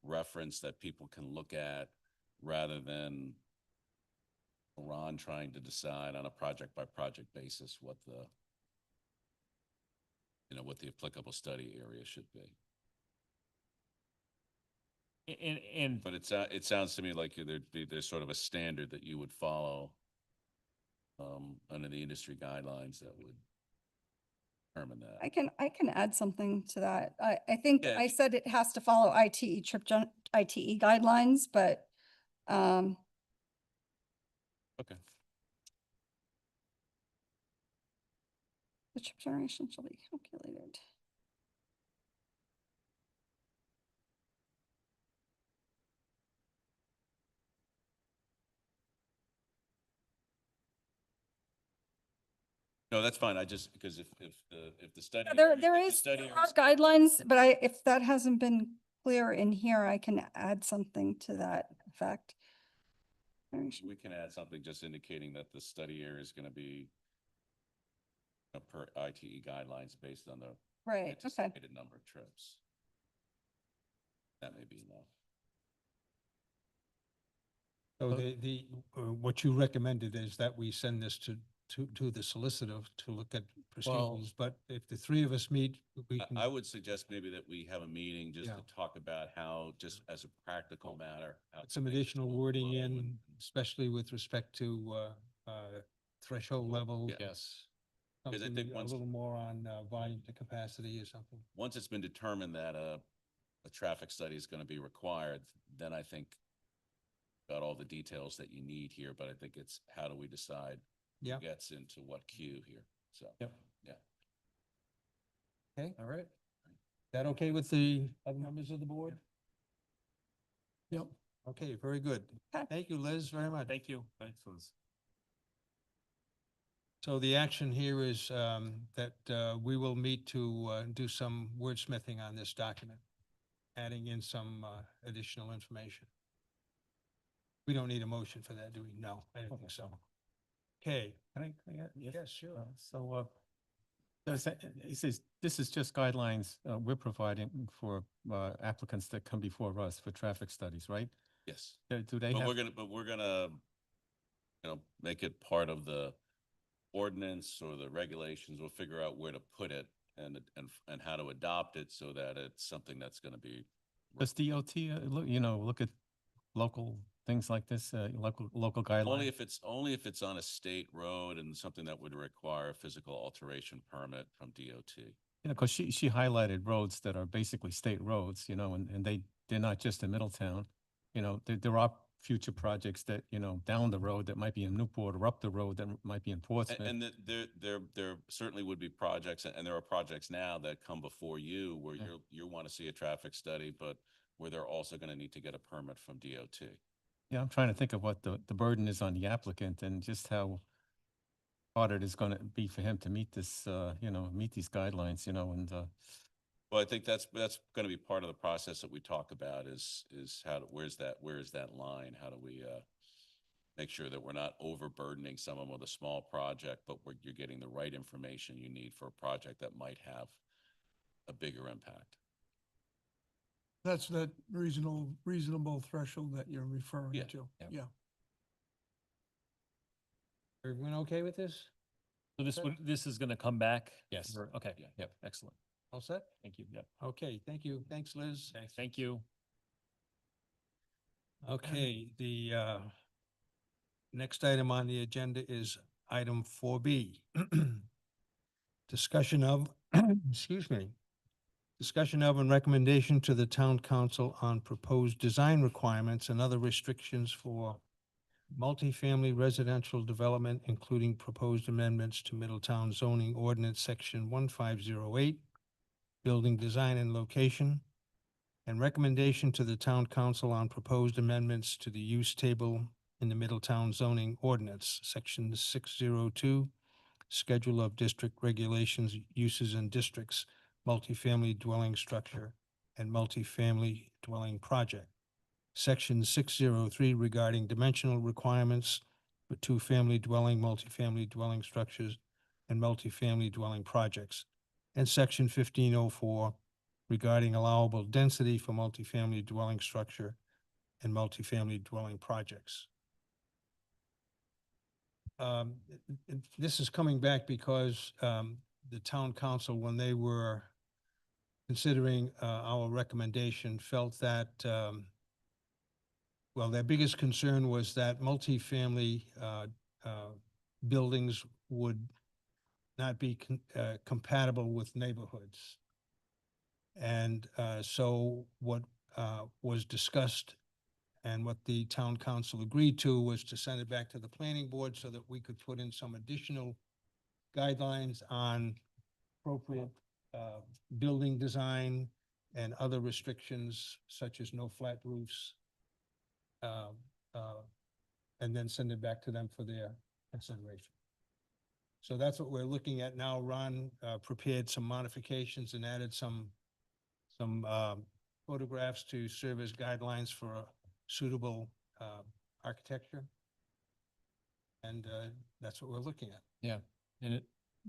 reference that people can look at rather than Ron trying to decide on a project by project basis what the, you know, what the applicable study area should be. And But it sounds to me like there's sort of a standard that you would follow under the industry guidelines that would determine that. I can add something to that. I think Yeah. I said it has to follow ITE ITE guidelines, but, Okay. the trip generation shall be calculated. No, that's fine. I just, because if the study. There if the are study guidelines, but if that hasn't been clear in here, I can add something to that effect. We can add something just indicating that the study area is going to be per ITE guidelines based on the Right, okay. anticipated number of trips. That may be enough. So what you recommended is that we send this to the solicitor to look at procedures, but if the three of us meet, we can. I would suggest maybe that we have a meeting just Yeah. to talk about how, just as a practical matter. how Put some to make this additional more wording flow in, and- especially with respect to threshold level. Yeah. Yes. Because I Something think a once- little more on volume to capacity or something. Once it's been determined that a traffic study is going to be required, then I think got all the details that you need here, but I think it's how do we decide Yeah. who gets into what queue here? So. Yep. Yeah. Okay, All right. is that okay with the other members of the board? Yep. Okay, very good. Okay. Thank you, Liz, very much. thank you. Thanks, Liz. So the action here is that we will meet to do some wordsmithing on this document, adding in some additional information. We don't need a motion for that, do we? No, I don't think so. Okay. Yes, sure. So, it says, this is just guidelines we're providing for applicants that come before us for traffic studies, right? Yes. Do they But have? we're gonna, make it part of the ordinance or the regulations. We'll figure out where to put it and how to adopt it so that it's something that's gonna be. Does DOT, look at local things like this, local guidelines? Only if it's on a state road and something that would require a physical alteration permit from DOT. Because she highlighted roads that are basically state roads, and they're not just in Middletown. There are future projects that, down the road that might be in Newport or up the road that might be in Portsmouth. And there certainly would be projects, and there are projects now that come before you where you want to see a traffic study, but where they're also going to need to get a permit from DOT. Yeah, I'm trying to think of what the burden is on the applicant and just how hard it is going to be for him to meet this, meet these guidelines, and, Well, I think that's going to be part of the process that we talk about is where is that line? How do we make sure that we're not overburdening someone with a small project, but you're getting the right information you need for a project that might have a bigger impact. That's that reasonable threshold that you're referring Yeah. to. Yep. Yeah. Everyone okay with this? So this is gonna come back? Yes. Okay, Yeah. yep, excellent. All set? Thank you, yep. Okay, thank you. Thanks, Liz. Thank you. Okay, the next item on the agenda is item 4B. Discussion of, excuse me, discussion of and recommendation to the town council on proposed design requirements and other restrictions for multifamily residential development, including proposed amendments to Middletown zoning ordinance, section 1508, building design and location, and recommendation to the town council on proposed amendments to the use table in the Middletown zoning ordinance, section 602, schedule of district regulations, uses and districts, multifamily dwelling structure, and multifamily dwelling project. Section 603 regarding dimensional requirements for two-family dwelling, multifamily dwelling structures, and multifamily dwelling projects. And section 1504 regarding allowable density for multifamily dwelling structure and multifamily dwelling projects. This is coming back because the town council, when they were considering our recommendation, felt that well, their biggest concern was that multifamily buildings would not be compatible with neighborhoods. And so what was discussed and what the town council agreed to was to send it back to the planning board so that we could put in some additional guidelines on appropriate building design and other restrictions such as no flat roofs. And then send it back to them for their consideration. So that's what we're looking at now. Ron prepared some modifications and added some photographs to serve as guidelines for a suitable architecture. And that's what we're looking at. Yeah, and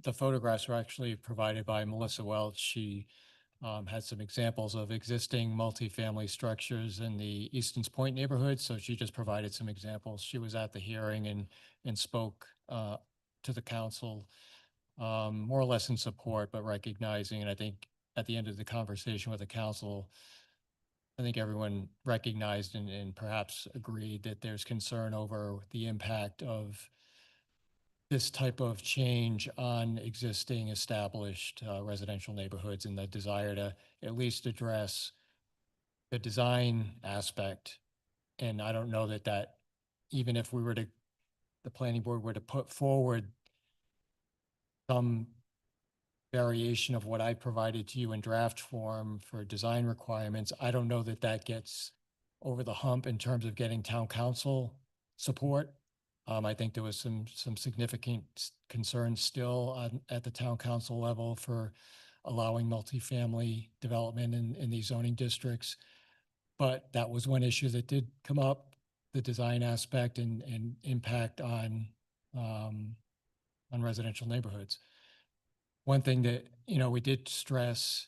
the photographs were actually provided by Melissa Welch. She had some examples of existing multifamily structures in the Easton's Point neighborhood. So she just provided some examples. She was at the hearing and spoke to the council, more or less in support, but recognizing, and I think at the end of the conversation with the council, I think everyone recognized and perhaps agreed that there's concern over the impact of this type of change on existing established residential neighborhoods and the desire to at least address the design aspect. And I don't know that even if the planning board were to put forward some variation of what I provided to you in draft form for design requirements, I don't know that gets over the hump in terms of getting town council support. I think there was some significant concerns still at the town council level for allowing multifamily development in these zoning districts. But that was one issue that did come up, the design aspect and impact on residential neighborhoods. One thing that, we did stress,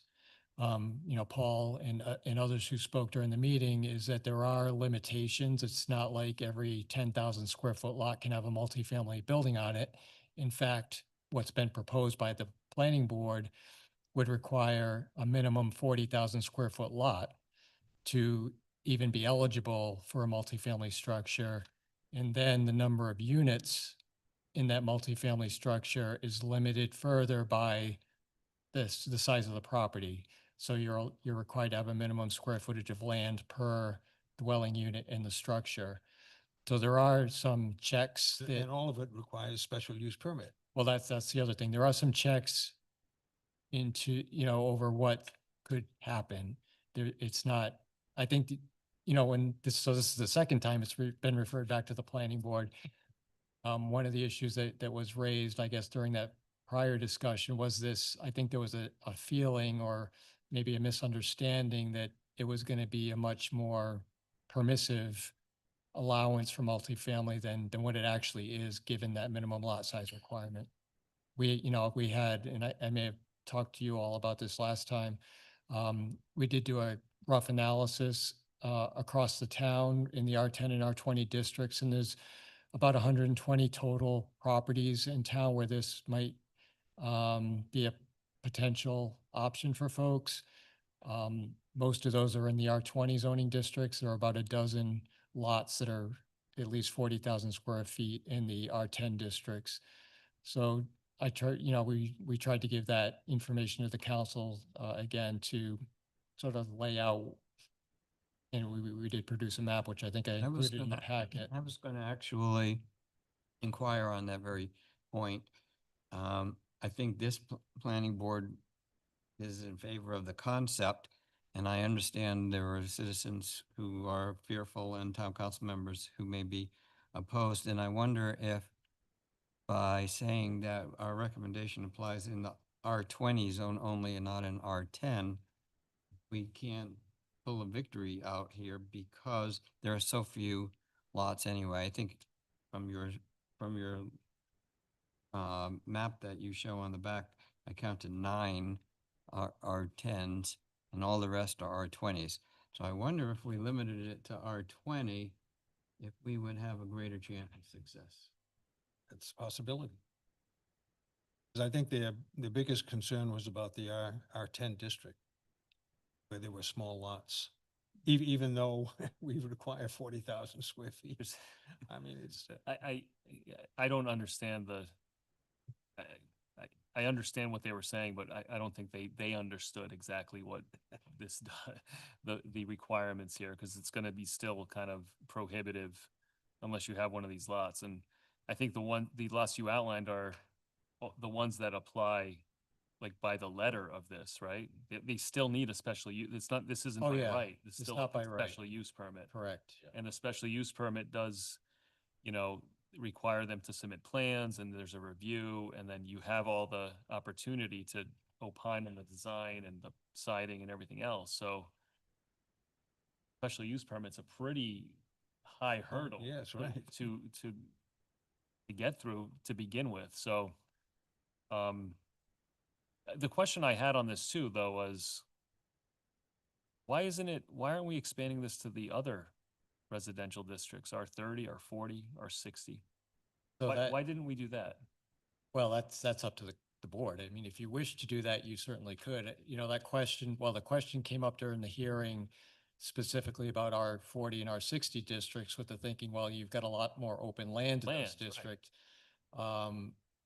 Paul and others who spoke during the meeting, is that there are limitations. It's not like every 10,000 square foot lot can have a multifamily building on it. In fact, what's been proposed by the planning board would require a minimum 40,000 square foot lot to even be eligible for a multifamily structure. And then the number of units in that multifamily structure is limited further by the size of the property. So you're required to have a minimum square footage of land per dwelling unit in the structure. So there are some checks that, And all of it requires special use permit. well, that's the other thing. There are some checks into, over what could happen. It's not, I think, this is the second time it's been referred back to the planning board. One of the issues that was raised, I guess, during that prior discussion was this, I think there was a feeling or maybe a misunderstanding that it was going to be a much more permissive allowance for multifamily than what it actually is, given that minimum lot size requirement. We had, and I may have talked to you all about this last time, we did do a rough analysis across the town in the R10 and R20 districts, and there's about 120 total properties in town where this might be a potential option for folks. Most of those are in the R20 zoning districts. There are about a dozen lots that are at least 40,000 square feet in the R10 districts. So I tried, we tried to give that information to the council again to sort of lay out And we did produce a map, which I think I I was included in the packet. I was gonna actually inquire on that very point. I think this planning board is in favor of the concept, and I understand there are citizens who are fearful and town council members who may be opposed, and I wonder if by saying that our recommendation applies in the R20 zone only and not in R10, we can't pull a victory out here because there are so few lots anyway. I think from your map that you show on the back, I counted 9 R10s and all the rest are R20s. So I wonder if we limited it to R20, if we would have a greater chance of success. It's a possibility. 'Cause I think the biggest concern was about the R10 district, where there were small lots. Even though we require 40,000 square feet. I mean, it's, I don't understand I understand what they were saying, but I don't think they understood exactly what this, the requirements here, because it's gonna be still kind of prohibitive unless you have one of these lots. And I think the lots you outlined are the ones that apply like by the letter of this, right? They still need a special use. This isn't Oh, by yeah. right. It's It's still not a by right. special use permit. Correct. And the special use permit does, require them to submit plans, and there's a review, and then you have all the opportunity to opine on the design and the siding and everything else. So special use permit's a pretty high hurdle. yeah, that's right. To get through to begin with. So, the question I had on this too, though, was why aren't we expanding this to the other residential districts, R30, R40, R60? So Why didn't we do that? Well, that's up to the board. I mean, if you wish to do that, you certainly could. That question, the question came up during the hearing specifically about R40 and R60 districts with the thinking, well, you've got a lot more open land in Land, those right. districts.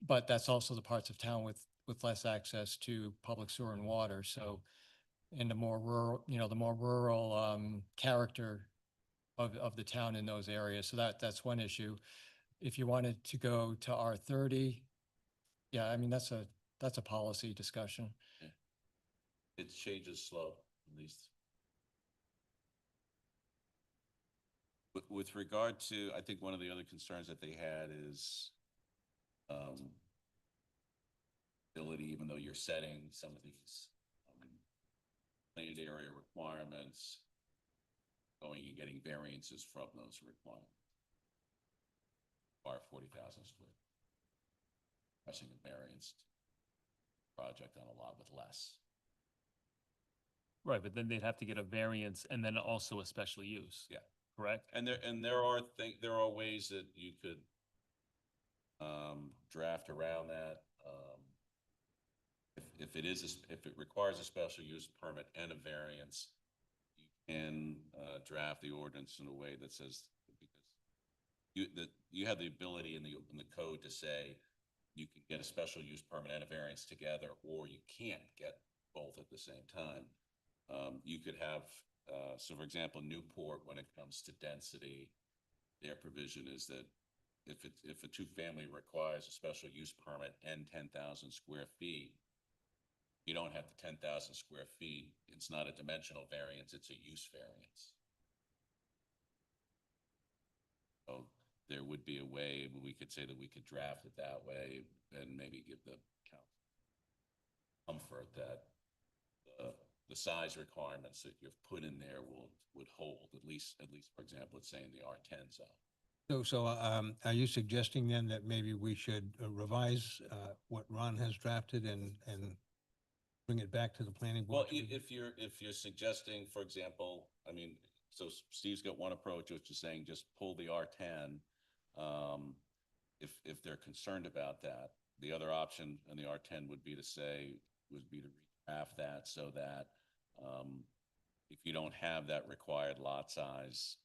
But that's also the parts of town with less access to public sewer and water. So in the more rural, character of the town in those areas. So that's one issue. If you wanted to go to R30, yeah, I mean, that's a policy discussion. It changes slow, at least. With regard to, I think one of the other concerns that they had is ability, even though you're setting some of these land area requirements, going and getting variances from those requirements. Are 40,000 square. Pressing a variance project on a lot with less. Right, but then they'd have to get a variance and then also a special use. Yeah. Correct? And there are ways that you could draft around that. If it requires a special use permit and a variance, you can draft the ordinance in a way that says, because you have the ability in the code to say you can get a special use permit and a variance together, or you can't get both at the same time. You could have, so for example, Newport, when it comes to density, their provision is that if a two-family requires a special use permit and 10,000 square feet, you don't have the 10,000 square feet. It's not a dimensional variance, it's a use variance. So there would be a way, we could say that we could draft it that way and maybe give the council comfort that the size requirements that you've put in there would hold, at least, for example, let's say in the R10 zone. So, are you suggesting then that maybe we should revise what Ron has drafted and bring it back to the planning board? Well, if you're suggesting, for example, I mean, so Steve's got one approach, which is saying just pull the R10. If they're concerned about that, the other option in the R10 would be to redraft that so that if you don't have that required lot size,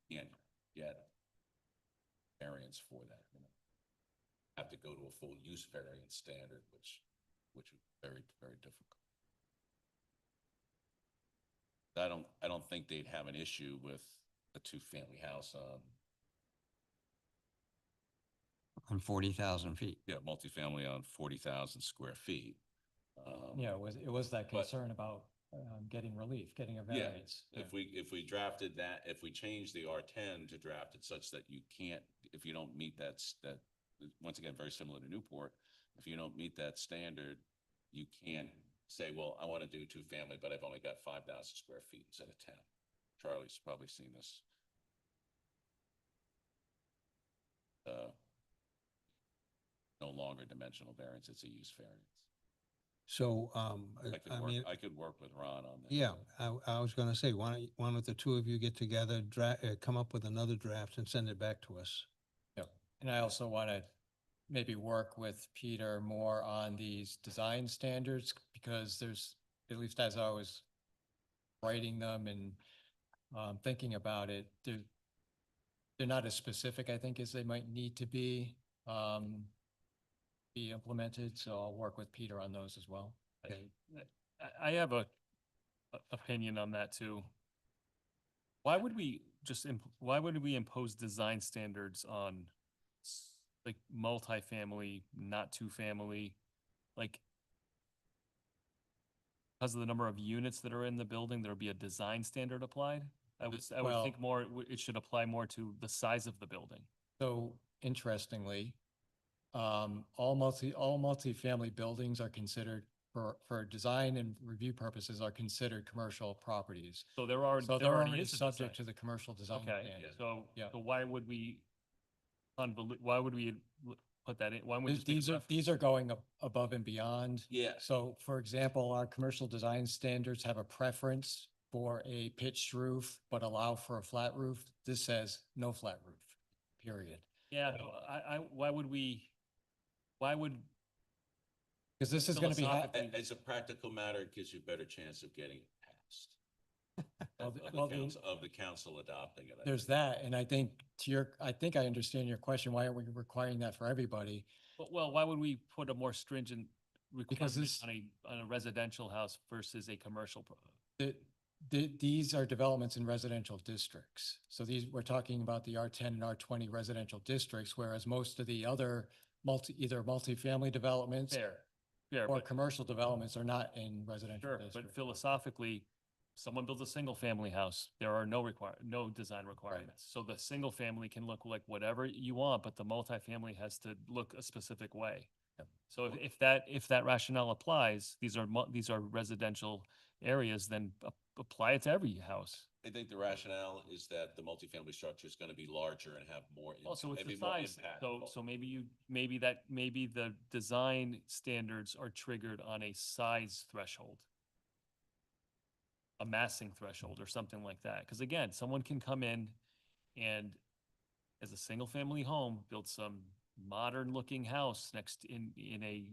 you can't get variance for that. Have to go to a full use variance standard, which would be very, very difficult. I don't think they'd have an issue with a two-family house On 40,000 feet. yeah, multifamily on 40,000 square feet. Yeah, it was that but- concern about getting relief, getting a Yeah, variance. if we drafted that, if we changed the R10 to draft it such that you can't, if you don't meet that, once again, very similar to Newport, if you don't meet that standard, you can't say, well, I want to do two-family, but I've only got 5,000 square feet instead of 10. Charlie's probably seen this. No longer dimensional variance, it's a use variance. So, I could work with Ron on that. yeah, I was gonna say, why don't the two of you get together, come up with another draft and send it back to us? Yep. And I also want to maybe work with Peter more on these design standards, because there's, at least as I was writing them and thinking about it, they're not as specific, I think, as they might need to be implemented. So I'll work with Peter on those as well. I have a opinion on that too. Why would we why would we impose design standards on like multifamily, not two-family? Like, because of the number of units that are in the building, there'll be a design standard applied? I would Well- think more, it should apply more to the size of the building. So interestingly, all multifamily buildings are considered for design and review purposes are considered commercial properties. So there are, So there they're already already is a subject design. to the commercial design. Okay, standard. so, Yeah. so why would we put that in? Why would we just make These are, reference these to are it? going above and beyond. Yeah. So for example, our commercial design standards have a preference for a pitched roof, but allow for a flat roof. This says no flat roof, period. Yeah, no, why would Because this is gonna be, Philosophically- As a practical matter, it gives you a better chance of getting it passed. Of the council adopting it. I there's think. that, and I think I think I understand your question. Why aren't we requiring that for everybody? well, why would we put a more stringent Because requirement on a residential house versus a commercial? These are developments in residential districts. So we're talking about the R10 and R20 residential districts, whereas most of the other either multifamily developments Fair, or but commercial developments are not in residential sure, districts. but philosophically, someone builds a single family house, there are no design requirements. So the single family can look like whatever you want, but the multifamily has to look a specific way. Yep. So if that rationale applies, these are residential areas, then apply it to every house. I think the rationale is that the multifamily structure is going to be larger and have more. Also, it's the maybe more size, impact. so maybe the design standards are triggered on a size threshold. A massing threshold or something like that. Because again, someone can come in and as a single family home, build some modern looking house in a,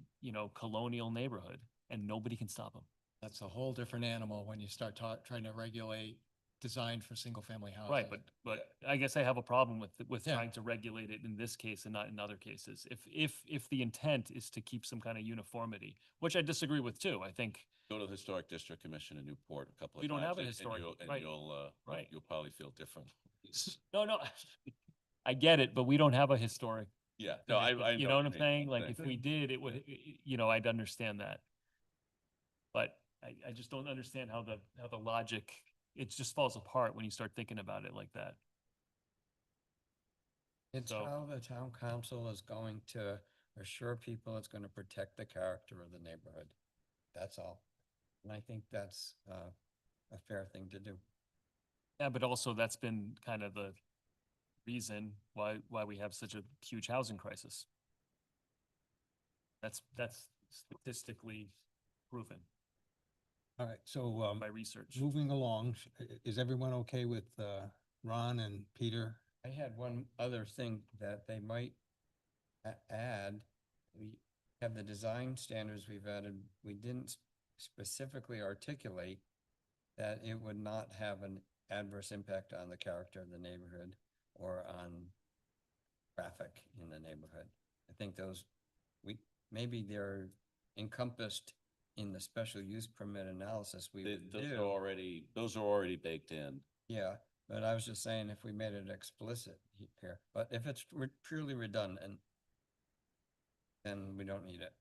colonial neighborhood, and nobody can stop them. That's a whole different animal when you start trying to regulate design for single family houses. Right, but I guess I have a problem with Yeah. trying to regulate it in this case and not in other cases. If the intent is to keep some kind of uniformity, which I disagree with too, I think. Go to the Historic District Commission in Newport a couple of times. We don't have a and historic- you'll- and right, You'll, you'll probably feel different. No, I get it, but we don't have a historic. Yeah, no, I. You know what I'm saying? Like, if we did, it would, I'd understand that. But I just don't understand how the logic, it just falls apart when you start thinking about it like that. It's So- how the town council is going to assure people it's going to protect the character of the neighborhood. That's all. And I think that's a fair thing to do. Yeah, but also that's been kind of the reason why we have such a huge housing crisis. That's statistically proven All right, so, by research. moving along, is everyone okay with, Ron and Peter? I had one other thing that they might add. We have the design standards we've added. We didn't specifically articulate that it would not have an adverse impact on the character of the neighborhood or on traffic in the neighborhood. I think those, maybe they're encompassed in the special use permit analysis we would Those are do. already baked in. Yeah, but I was just saying if we made it explicit here, but if it's purely redundant, then we don't need it.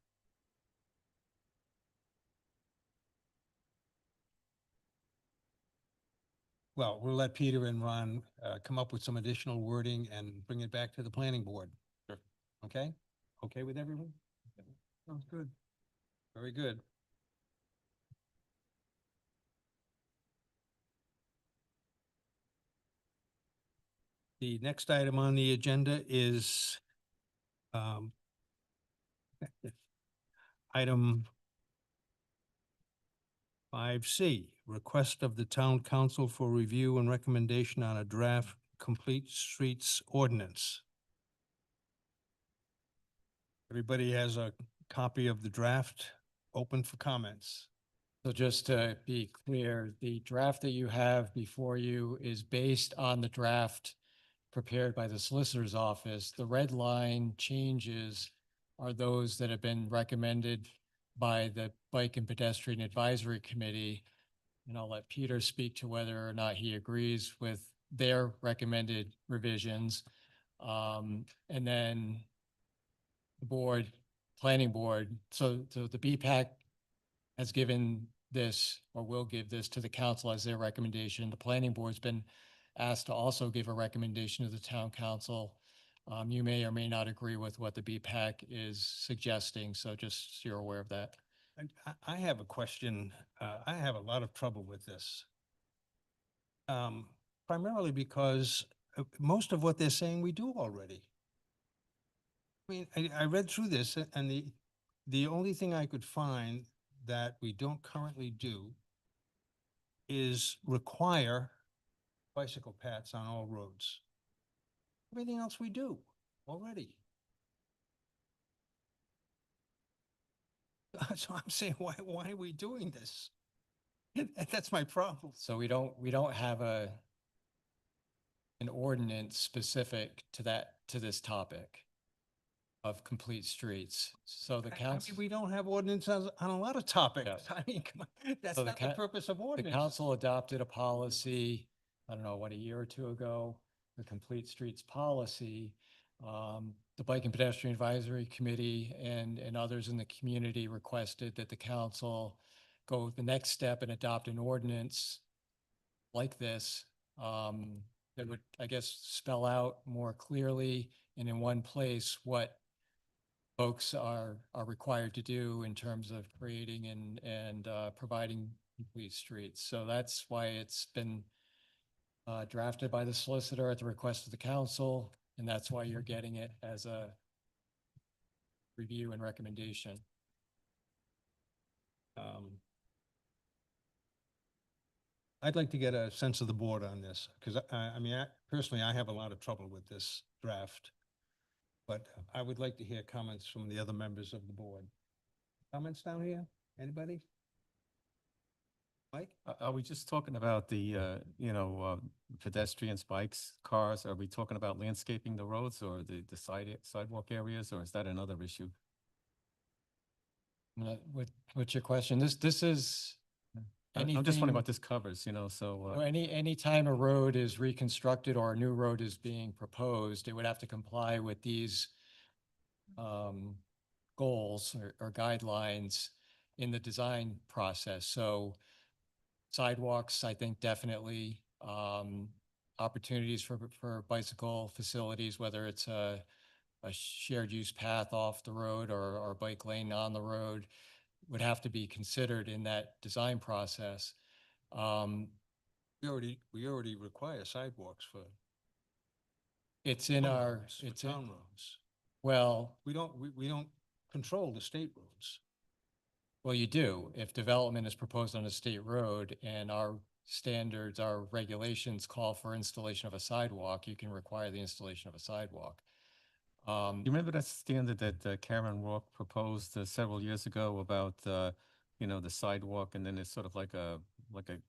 Well, we'll let Peter and Ron come up with some additional wording and bring it back to the planning board. Sure. Okay? Okay with everyone? Sounds good. Very good. The next item on the agenda is item 5C, request of the town council for review and recommendation on a draft complete streets ordinance. Everybody has a copy of the draft open for comments. So just to be clear, the draft that you have before you is based on the draft prepared by the solicitor's office. The red line changes are those that have been recommended by the Bike and Pedestrian Advisory Committee. And I'll let Peter speak to whether or not he agrees with their recommended revisions. And then the board, planning board, so the BPAC has given this or will give this to the council as their recommendation. The planning board's been asked to also give a recommendation to the town council. You may or may not agree with what the BPAC is suggesting, so just so you're aware of that. I have a question. I have a lot of trouble with this. Primarily because most of what they're saying we do already. I mean, I read through this and the only thing I could find that we don't currently do is require bicycle paths on all roads. Everything else we do already. So I'm saying, why are we doing this? That's my problem. So we don't have an ordinance specific to this topic of complete streets. So the I council. mean, we don't have ordinances on a lot of topics. Yeah. I mean, come on, that's So the not the ca- purpose of The ordinance. council adopted a policy, I don't know, what, a year or two ago, the Complete Streets Policy. The Bike and Pedestrian Advisory Committee and others in the community requested that the council go the next step and adopt an ordinance like this, that would, I guess, spell out more clearly and in one place what folks are required to do in terms of creating and providing complete streets. So that's why it's been drafted by the solicitor at the request of the council, and that's why you're getting it as a review and recommendation. I'd like to get a sense of the board on this, because I mean, personally, I have a lot of trouble with this draft. But I would like to hear comments from the other members of the board. Comments down here? Anybody? Mike? Are we just talking about the, pedestrians, bikes, cars? Are we talking about landscaping the roads or the sidewalk areas, or is that another issue? What's your question? This is I'm just anything- wondering what this covers, so. Any time a road is reconstructed or a new road is being proposed, it would have to comply with these goals or guidelines in the design process. So sidewalks, I think definitely, opportunities for bicycle facilities, whether it's a shared use path off the road or a bike lane on the road, would have to be considered in that design process. We already require sidewalks for It's in town our, roads, for it's in, town roads. well, We don't control the state roads. well, you do. If development is proposed on a state road and our standards, our regulations call for installation of a sidewalk, you can require the installation of a sidewalk. You remember that standard that Karen Rourke proposed several years ago about, the sidewalk, and then it's sort of like a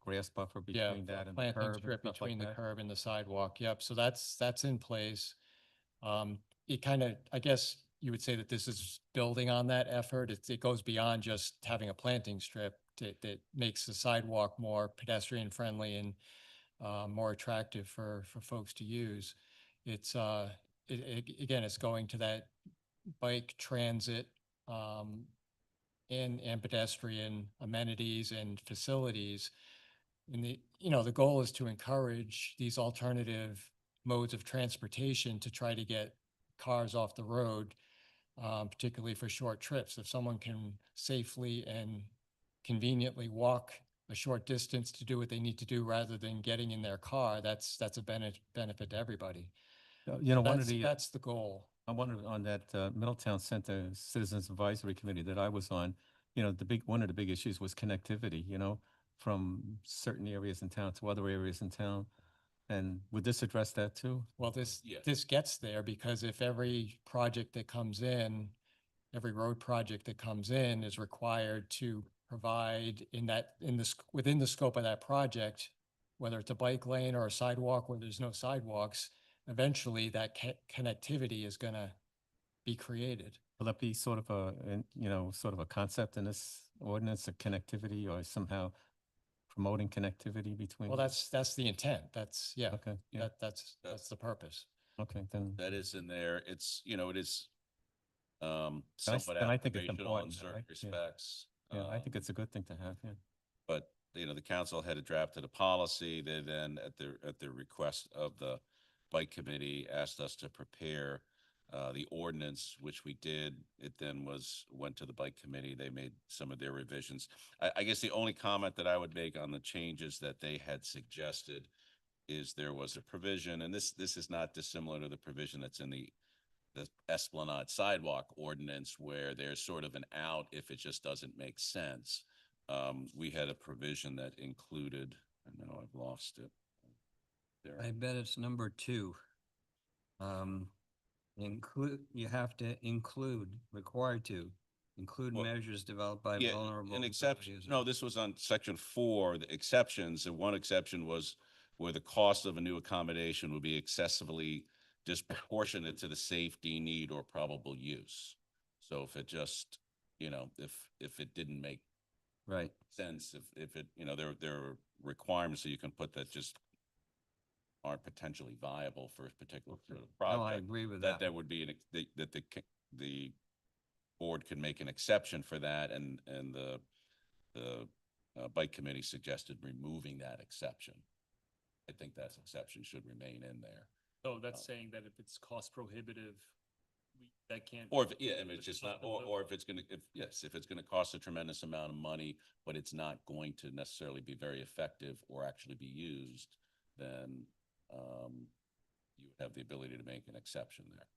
grass buffer Yeah, between that and the planting curb and strip stuff between like the that? curb and the sidewalk. Yep, so that's in place. It kind of, I guess, you would say that this is building on that effort. It goes beyond just having a planting strip that makes the sidewalk more pedestrian friendly and more attractive for folks to use. It's again, it's going to that bike transit and pedestrian amenities and facilities. And the goal is to encourage these alternative modes of transportation to try to get cars off the road, particularly for short trips. If someone can safely and conveniently walk a short distance to do what they need to do rather than getting in their car, that's a benefit to everybody. You know, one of That's the goal. I wonder on that Middletown Center Citizens Advisory Committee that I was on, one of the big issues was connectivity, from certain areas in town to other areas in town. And would this address that too? Well, this Yeah. gets there because if every project that comes in, every road project that comes in is required to provide within the scope of that project, whether it's a bike lane or a sidewalk where there's no sidewalks, eventually that connectivity is gonna be created. Will that be sort of sort of a concept in this ordinance of connectivity or somehow promoting connectivity between? Well, that's the intent. Yeah, Okay, yeah, that's the purpose. okay, then. That is in there. It's, it is somewhat then I think it's aspirational in important, certain right? Yeah. respects. Yeah, I think it's a good thing to have, yeah. But, the council had drafted a policy. They then, at the request of the bike committee, asked us to prepare the ordinance, which we did. It then went to the bike committee. They made some of their revisions. I guess the only comment that I would make on the changes that they had suggested is there was a provision, and this is not dissimilar to the provision that's in the Esplanade sidewalk ordinance, where there's sort of an out if it just doesn't make sense. We had a provision that included, I know I've lost it. There. I bet it's number 2. You have to required to include Well, measures developed by Yeah, vulnerable. an exception. users. No, this was on section 4, the exceptions, and one exception was where the cost of a new accommodation would be excessively disproportionate to the safety need or probable use. So if it just, if it didn't make Right. sense, if it, there are requirements that you can put that just aren't potentially viable for a particular sort of project. No, I agree with that. That would be that the board can make an exception for that, and the bike committee suggested removing that exception. I think that exception should remain in there. So that's saying that if it's cost prohibitive, that can't. Or if it's just not, or if it's gonna cost a tremendous amount of money, but it's not going to necessarily be very effective or actually be used, then you would have the ability to make an exception there.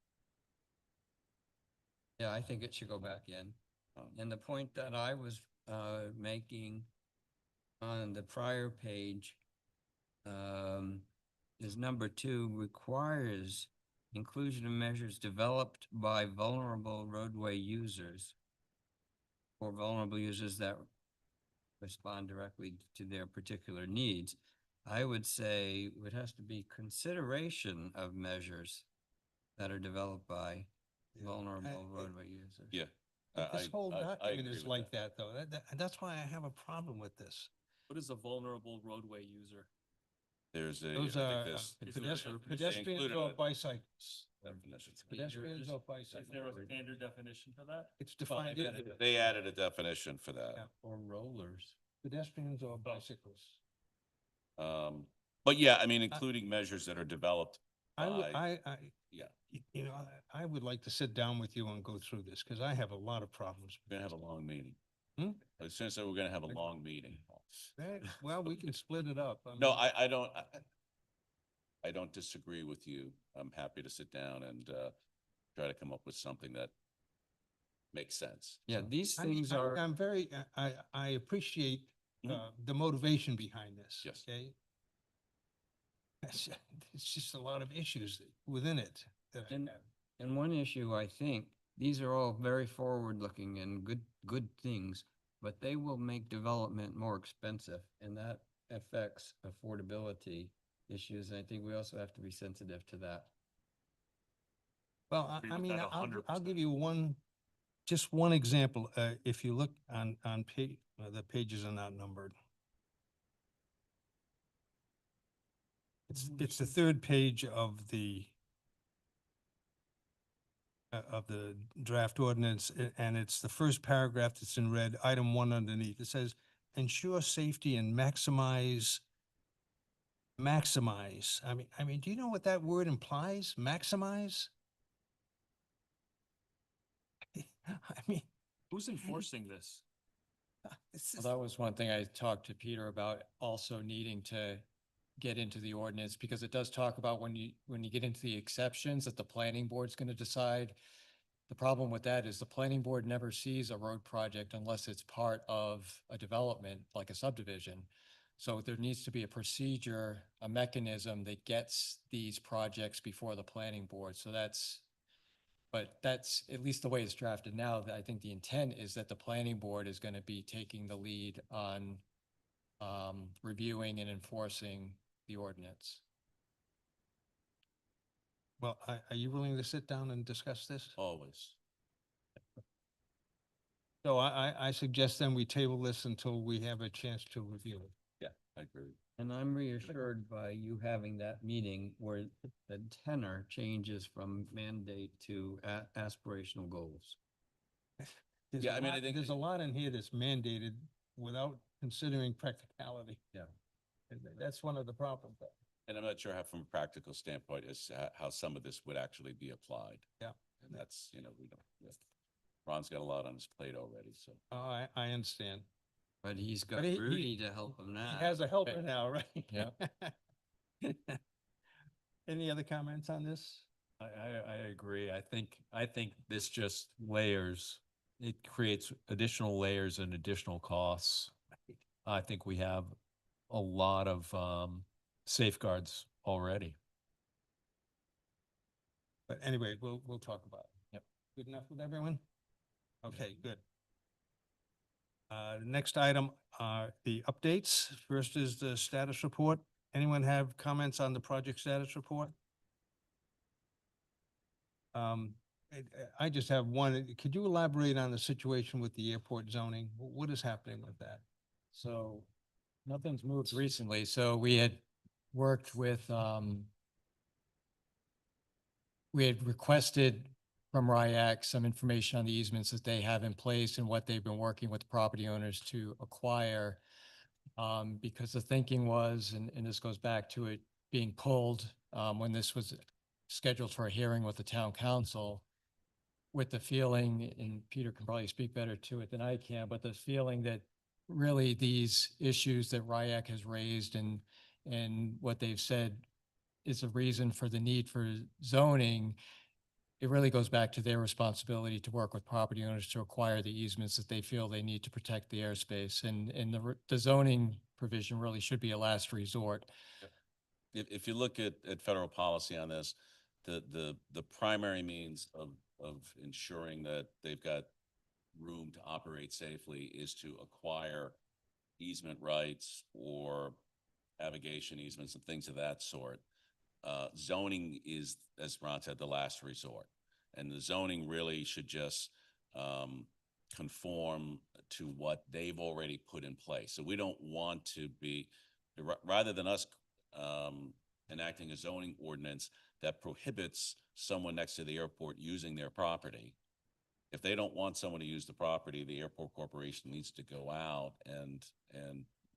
Yeah, I think it should go back in. And the point that I was making on the prior page is number 2 requires inclusion of measures developed by vulnerable roadway users or vulnerable users that respond directly to their particular needs. I would say it has to be consideration of measures that are developed by vulnerable roadway users. Yeah. This whole I document agree is with like that, though. That's why I have a problem with this. What is a vulnerable roadway user? There's a. Those I are think this- pedestrians included or a bicyclists. definition. Pedestrians or Is there bicyclists. a standard definition for that? It's defined. They added a definition for that. Yeah. Or rollers. Pedestrians or bicyclists. But yeah, I mean, including measures that are developed I would, by, yeah, I would like to sit down with you and go through this because I have a lot of problems. we're gonna have a long meeting. Hmm? As soon as we're gonna have a long meeting. Well, we can split it up. No, mean, I don't disagree with you. I'm happy to sit down and try to come up with something that makes sense. Yeah, these I'm- things are. I'm very, I appreciate the motivation behind this. Yes. Okay. It's just a lot of issues within it. that I And, have. and one issue, I think, these are all very forward-looking and good things, but they will make development more expensive, and that affects affordability issues. And I think we also have to be sensitive to that. Well, agree I with mean, that I'll 100%. give you just one example. If you look on page, the pages are not numbered. It's the third page of the draft ordinance, and it's the first paragraph that's in red, item 1 underneath. It says, ensure safety and maximize. I mean, do you know what that word implies? Maximize? I mean, Who's enforcing this? It's Well, just- that was one thing I talked to Peter about, also needing to get into the ordinance, because it does talk about when you get into the exceptions that the planning board's going to decide. The problem with that is the planning board never sees a road project unless it's part of a development, like a subdivision. So there needs to be a procedure, a mechanism that gets these projects before the planning board. So but that's at least the way it's drafted now. That I think the intent is that the planning board is going to be taking the lead on reviewing and enforcing the ordinance. well, are you willing to sit down and discuss this? Always. So I suggest then we table this until we have a chance to review it. Yeah, I agree. And I'm reassured by you having that meeting where the tenor changes from mandate to aspirational goals. There's Yeah, a I mean, I lot- think there's a lot in here that's mandated without considering practicality. Yeah. And that's one of the problems. And I'm not sure how, from a practical standpoint, is how some of this would actually be applied. Yeah. And that's, we don't, yeah. Ron's got a lot on his plate already, so. Oh, I understand. But he's got But he- Rudy to help him now. He has a helper now, right? Yeah. Any other comments on this? I agree. I think this just layers, it creates additional layers and additional costs. I think we have a lot of safeguards already. But anyway, we'll talk about it. Yep. Good enough with everyone? Okay, good. The next item are the updates. First is the status report. Anyone have comments on the project status report? I just have one. Could you elaborate on the situation with the airport zoning? What is happening with that? So nothing's moved recently. So we had worked with, we had requested from RIAC some information on the easements that they have in place and what they've been working with property owners to acquire. Because the thinking was, and this goes back to it being pulled, when this was scheduled for a hearing with the town council, with the feeling, and Peter can probably speak better to it than I can, but the feeling that really these issues that RIAC has raised and what they've said is a reason for the need for zoning, it really goes back to their responsibility to work with property owners to acquire the easements that they feel they need to protect the airspace. And the zoning provision really should be a last resort. If you look at federal policy on this, the primary means of ensuring that they've got room to operate safely is to acquire easement rights or navigation easements and things of that sort. Zoning is, as Ron said, the last resort. And the zoning really should just conform to what they've already put in place. So we don't want to be, rather than us enacting a zoning ordinance that prohibits someone next to the airport using their property. If they don't want someone to use the property, the airport corporation needs to go out and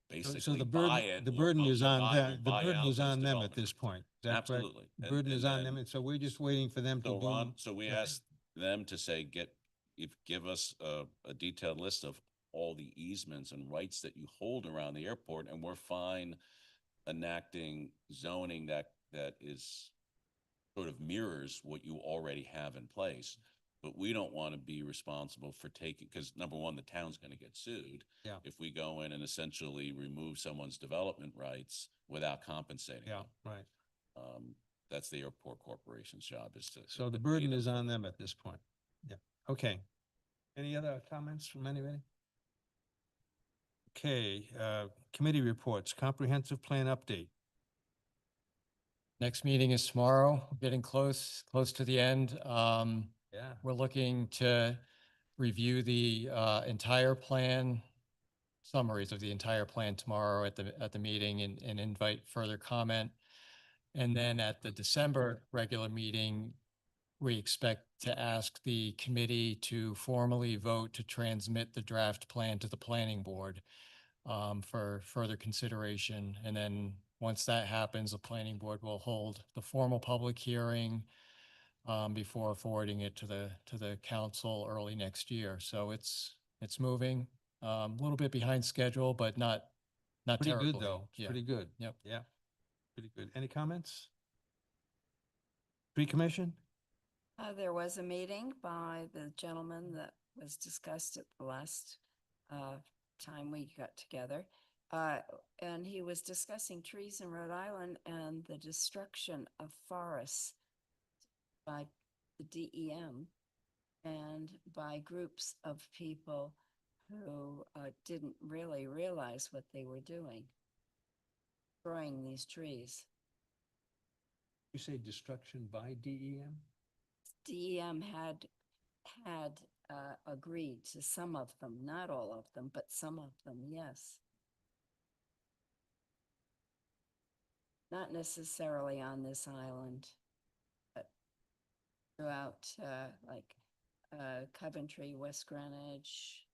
basically So the buy it. the or burden is on buy them, the buy burden out is those on them at development this rights. point. Is that correct? Absolutely. The burden is on them, then- and so we're just waiting for them to So do. Ron, so we Okay. asked them to say, give us a detailed list of all the easements and rights that you hold around the airport, and we're fine enacting zoning that is sort of mirrors what you already have in place. But we don't want to be responsible for taking, because number one, the town's going to get sued. Yeah. If we go in and essentially remove someone's development rights without compensating. Yeah, them. right. That's the airport corporation's job is to. So the to burden pay is them. on them at this point. Yeah, okay. Any other comments from anybody? Okay, committee reports, comprehensive plan update. Next meeting is tomorrow, getting close to the end. Yeah. We're looking to review the entire plan, summaries of the entire plan tomorrow at the meeting and invite further comment. And then at the December regular meeting, we expect to ask the committee to formally vote to transmit the draft plan to the planning board for further consideration. And then once that happens, the planning board will hold the formal public hearing before forwarding it to the council early next year. So it's moving a little bit behind schedule, but not Pretty terribly. good, though. It's Yeah. pretty good. Yep. Yeah. Pretty good. Any comments? Tree Commission? There was a meeting by the gentleman that was discussed at the last time we got together. And he was discussing trees in Rhode Island and the destruction of forests by the DEM and by groups of people who didn't really realize what they were doing, destroying these trees. You say destruction by DEM? DEM had agreed to some of them, not all of them, but some of them, yes. Not necessarily on this island, but throughout Coventry, West Greenwich,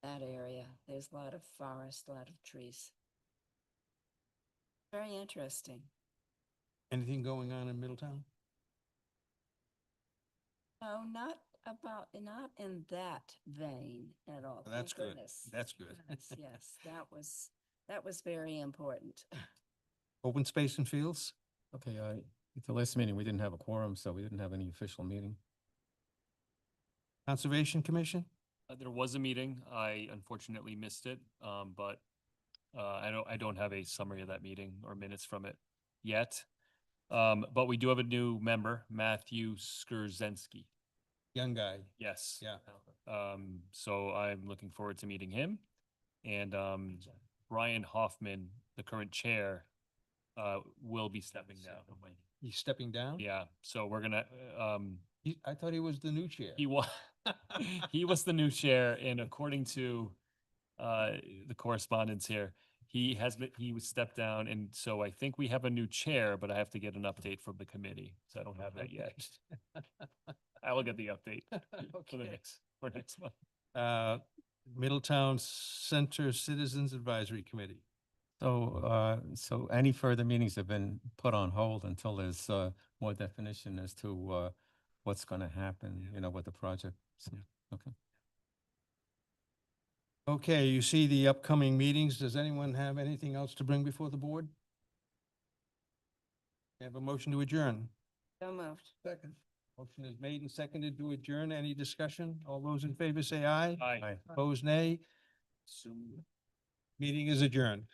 that area. There's a lot of forest, a lot of trees. Very interesting. Anything going on in Middletown? No, not in that vein at all. Well, that's Thank good. goodness. That's good. Yes, that was very important. Open Space and Fields? Okay, at the last meeting, we didn't have a quorum, so we didn't have any official meeting. Conservation Commission? There was a meeting. I unfortunately missed it, but I don't have a summary of that meeting or minutes from it yet. But we do have a new member, Matthew Skurzensky. Young guy. Yes. Yeah. So I'm looking forward to meeting him. And Brian Hoffman, the current chair, will be stepping down. He's stepping down? Yeah, so we're gonna, I thought he was the new chair. he was, he was the new chair, and according to the correspondence here, he was stepped down, and so I think we have a new chair, but I have to get an update from the committee, so I don't have that yet. I will get the update for next month. Middletown Center Citizens Advisory Committee. So any further meetings have been put on hold until there's more definition as to what's going to happen, with the project. So, okay. Okay, you see the upcoming meetings. Does anyone have anything else to bring before the board? Have a motion to adjourn. So moved. Second. Motion is made and seconded to adjourn. Any discussion? All those in favor say aye. Aye. Opposed, nay. Meeting is adjourned.